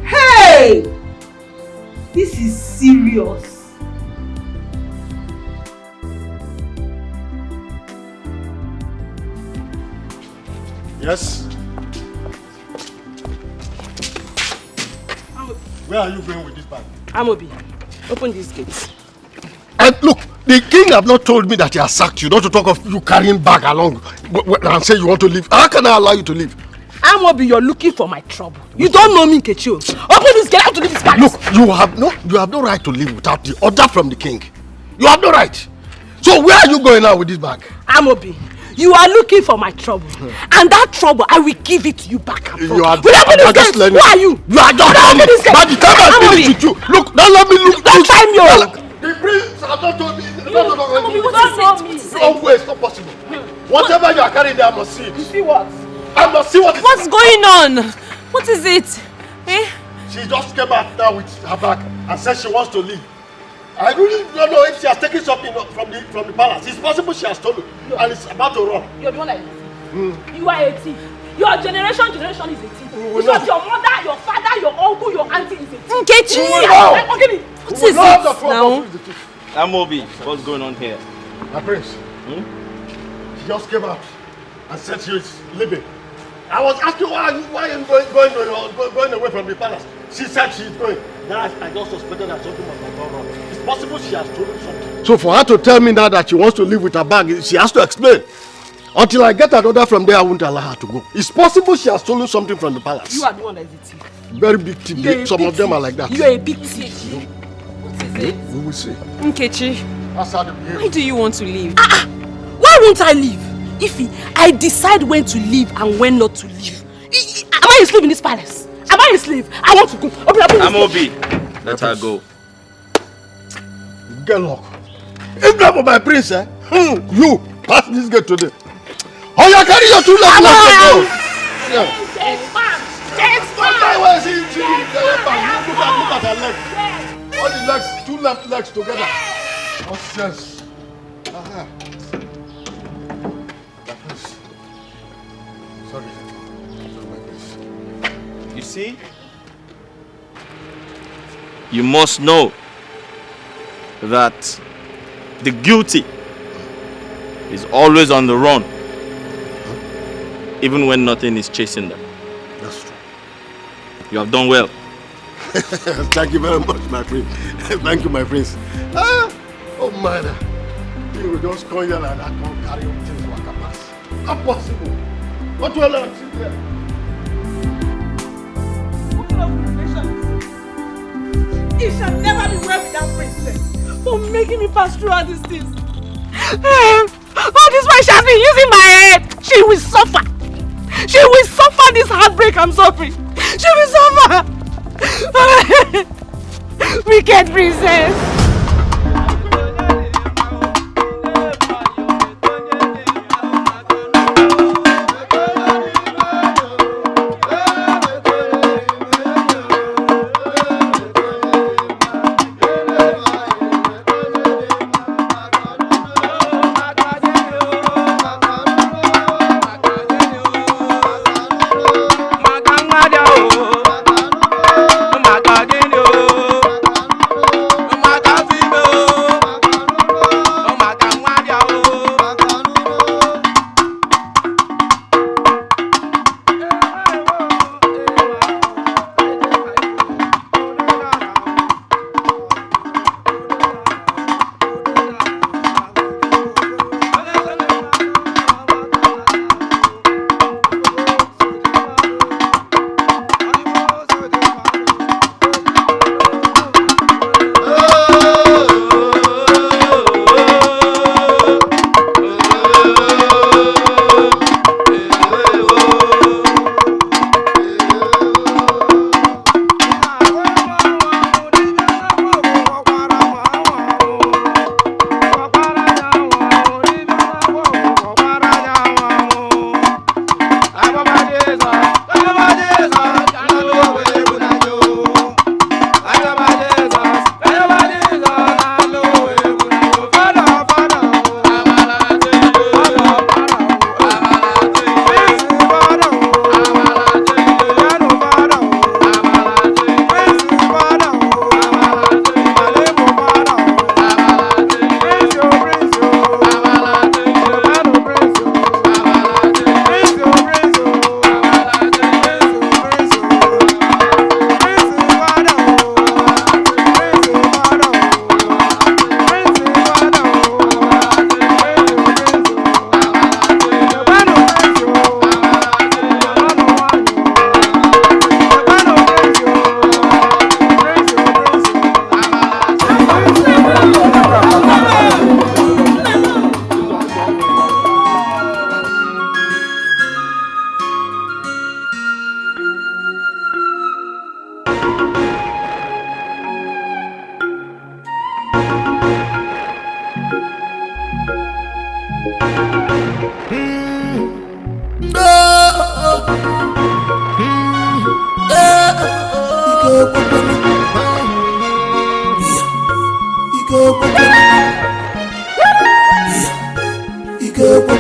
Hey! This is serious. Yes? Where are you going with this bag? Amobi, open these gates. And look, the king have not told me that he has sacked you, not to talk of you carrying bag along and say you want to leave. How can I allow you to leave? Amobi, you're looking for my trouble. You don't know me, Nkechi. Open this gate, I have to leave this palace. Look, you have no right to leave without the order from the king. You have no right. So where are you going now with this bag? Amobi, you are looking for my trouble. And that trouble, I will give it to you back and forth. You are just learning. Who are you? You are just learning. By the time I finish with you, look, don't let me look. Don't try me. The prince has not told me. No way, it's not possible. Whatever you are carrying there, I must see it. You see what? I must see what is. What's going on? What is it? Eh? She just came out now with her bag and said she wants to leave. I really don't know if she has taken something from the palace. It's possible she has stolen and it's about to run. You're the one like this. You are a thief. Your generation is a thief. Because your mother, your father, your uncle, your auntie is a thief. Nkechi! What is it now? Amobi, what's going on here? My prince, she just came out and said she is leaving. I was asking why are you going away from the palace? She said she's going. Then I just suspected that something must have gone wrong. It's possible she has stolen something. So for her to tell me now that she wants to leave with her bag, she has to explain. Until I get an order from there, I won't allow her to go. It's possible she has stolen something from the palace. You are the one that is a thief. Very big thief. Some of them are like that. You are a big thief. What is it? We will see. Nkechi, That's how they behave. why do you want to leave? Why won't I leave? If I decide when to leave and when not to leave. Am I a slave in this palace? Am I a slave? I want to go. Amobi, let her go. Get luck. If not for my prince, you pass this gate today. Oh, you carry your two legs to go. Look at her legs. All the legs, two left legs together. Nonsense. Sorry. You see? You must know that the guilty is always on the run, even when nothing is chasing them. That's true. You have done well. Thank you very much, my prince. Thank you, my prince. Oh, man. You will just come here and I can't carry on things like a pass. Not possible. What will I sit here? What kind of relation is this? It shall never be well with that princess for making me pass through all these things. All this while she has been using my head. She will suffer. She will suffer this heartbreak I'm suffering. She will suffer. Wicked princess.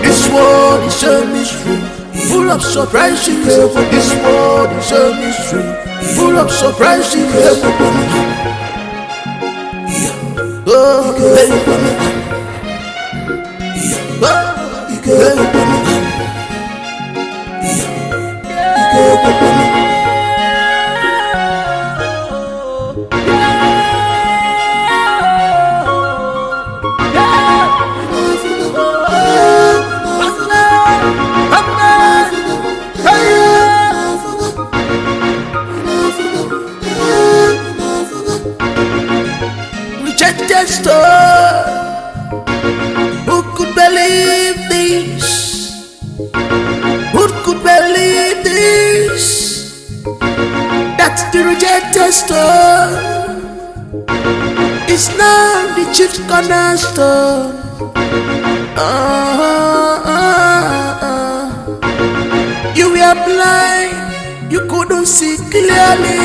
This world is a mystery, full of surprises. This world is a mystery, full of surprises. Rejected star, who could believe this? Who could believe this? That's the rejected star. It's now the chief cornerstone. You were blind, you couldn't see clearly.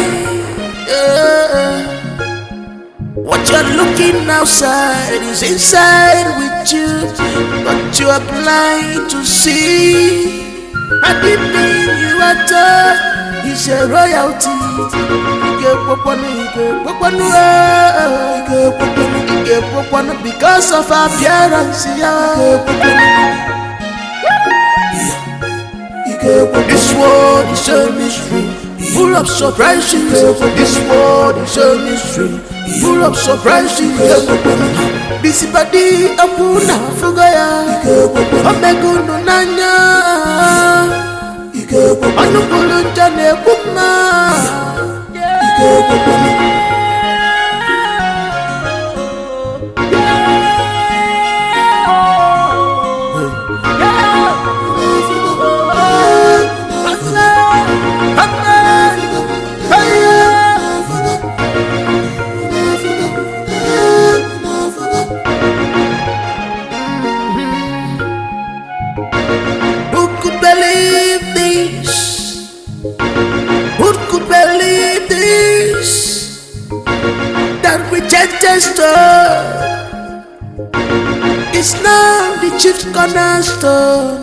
What you're looking outside is inside with you, but you are blind to see. And the thing you are taught is a royalty. Because of appearance. This world is a mystery, full of surprises. This world is a mystery, full of surprises. Bisipadi Abuna Fugaya, Omeguno Nanya, Anukulu Jane Puma. It's now the chief cornerstone.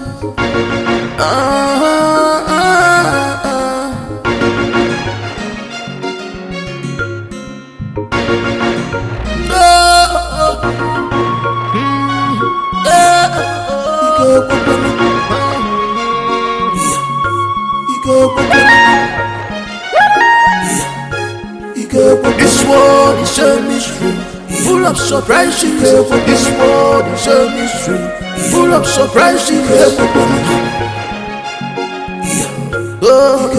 This world is a mystery, full of surprises. This world is a mystery, full of surprises. Oh,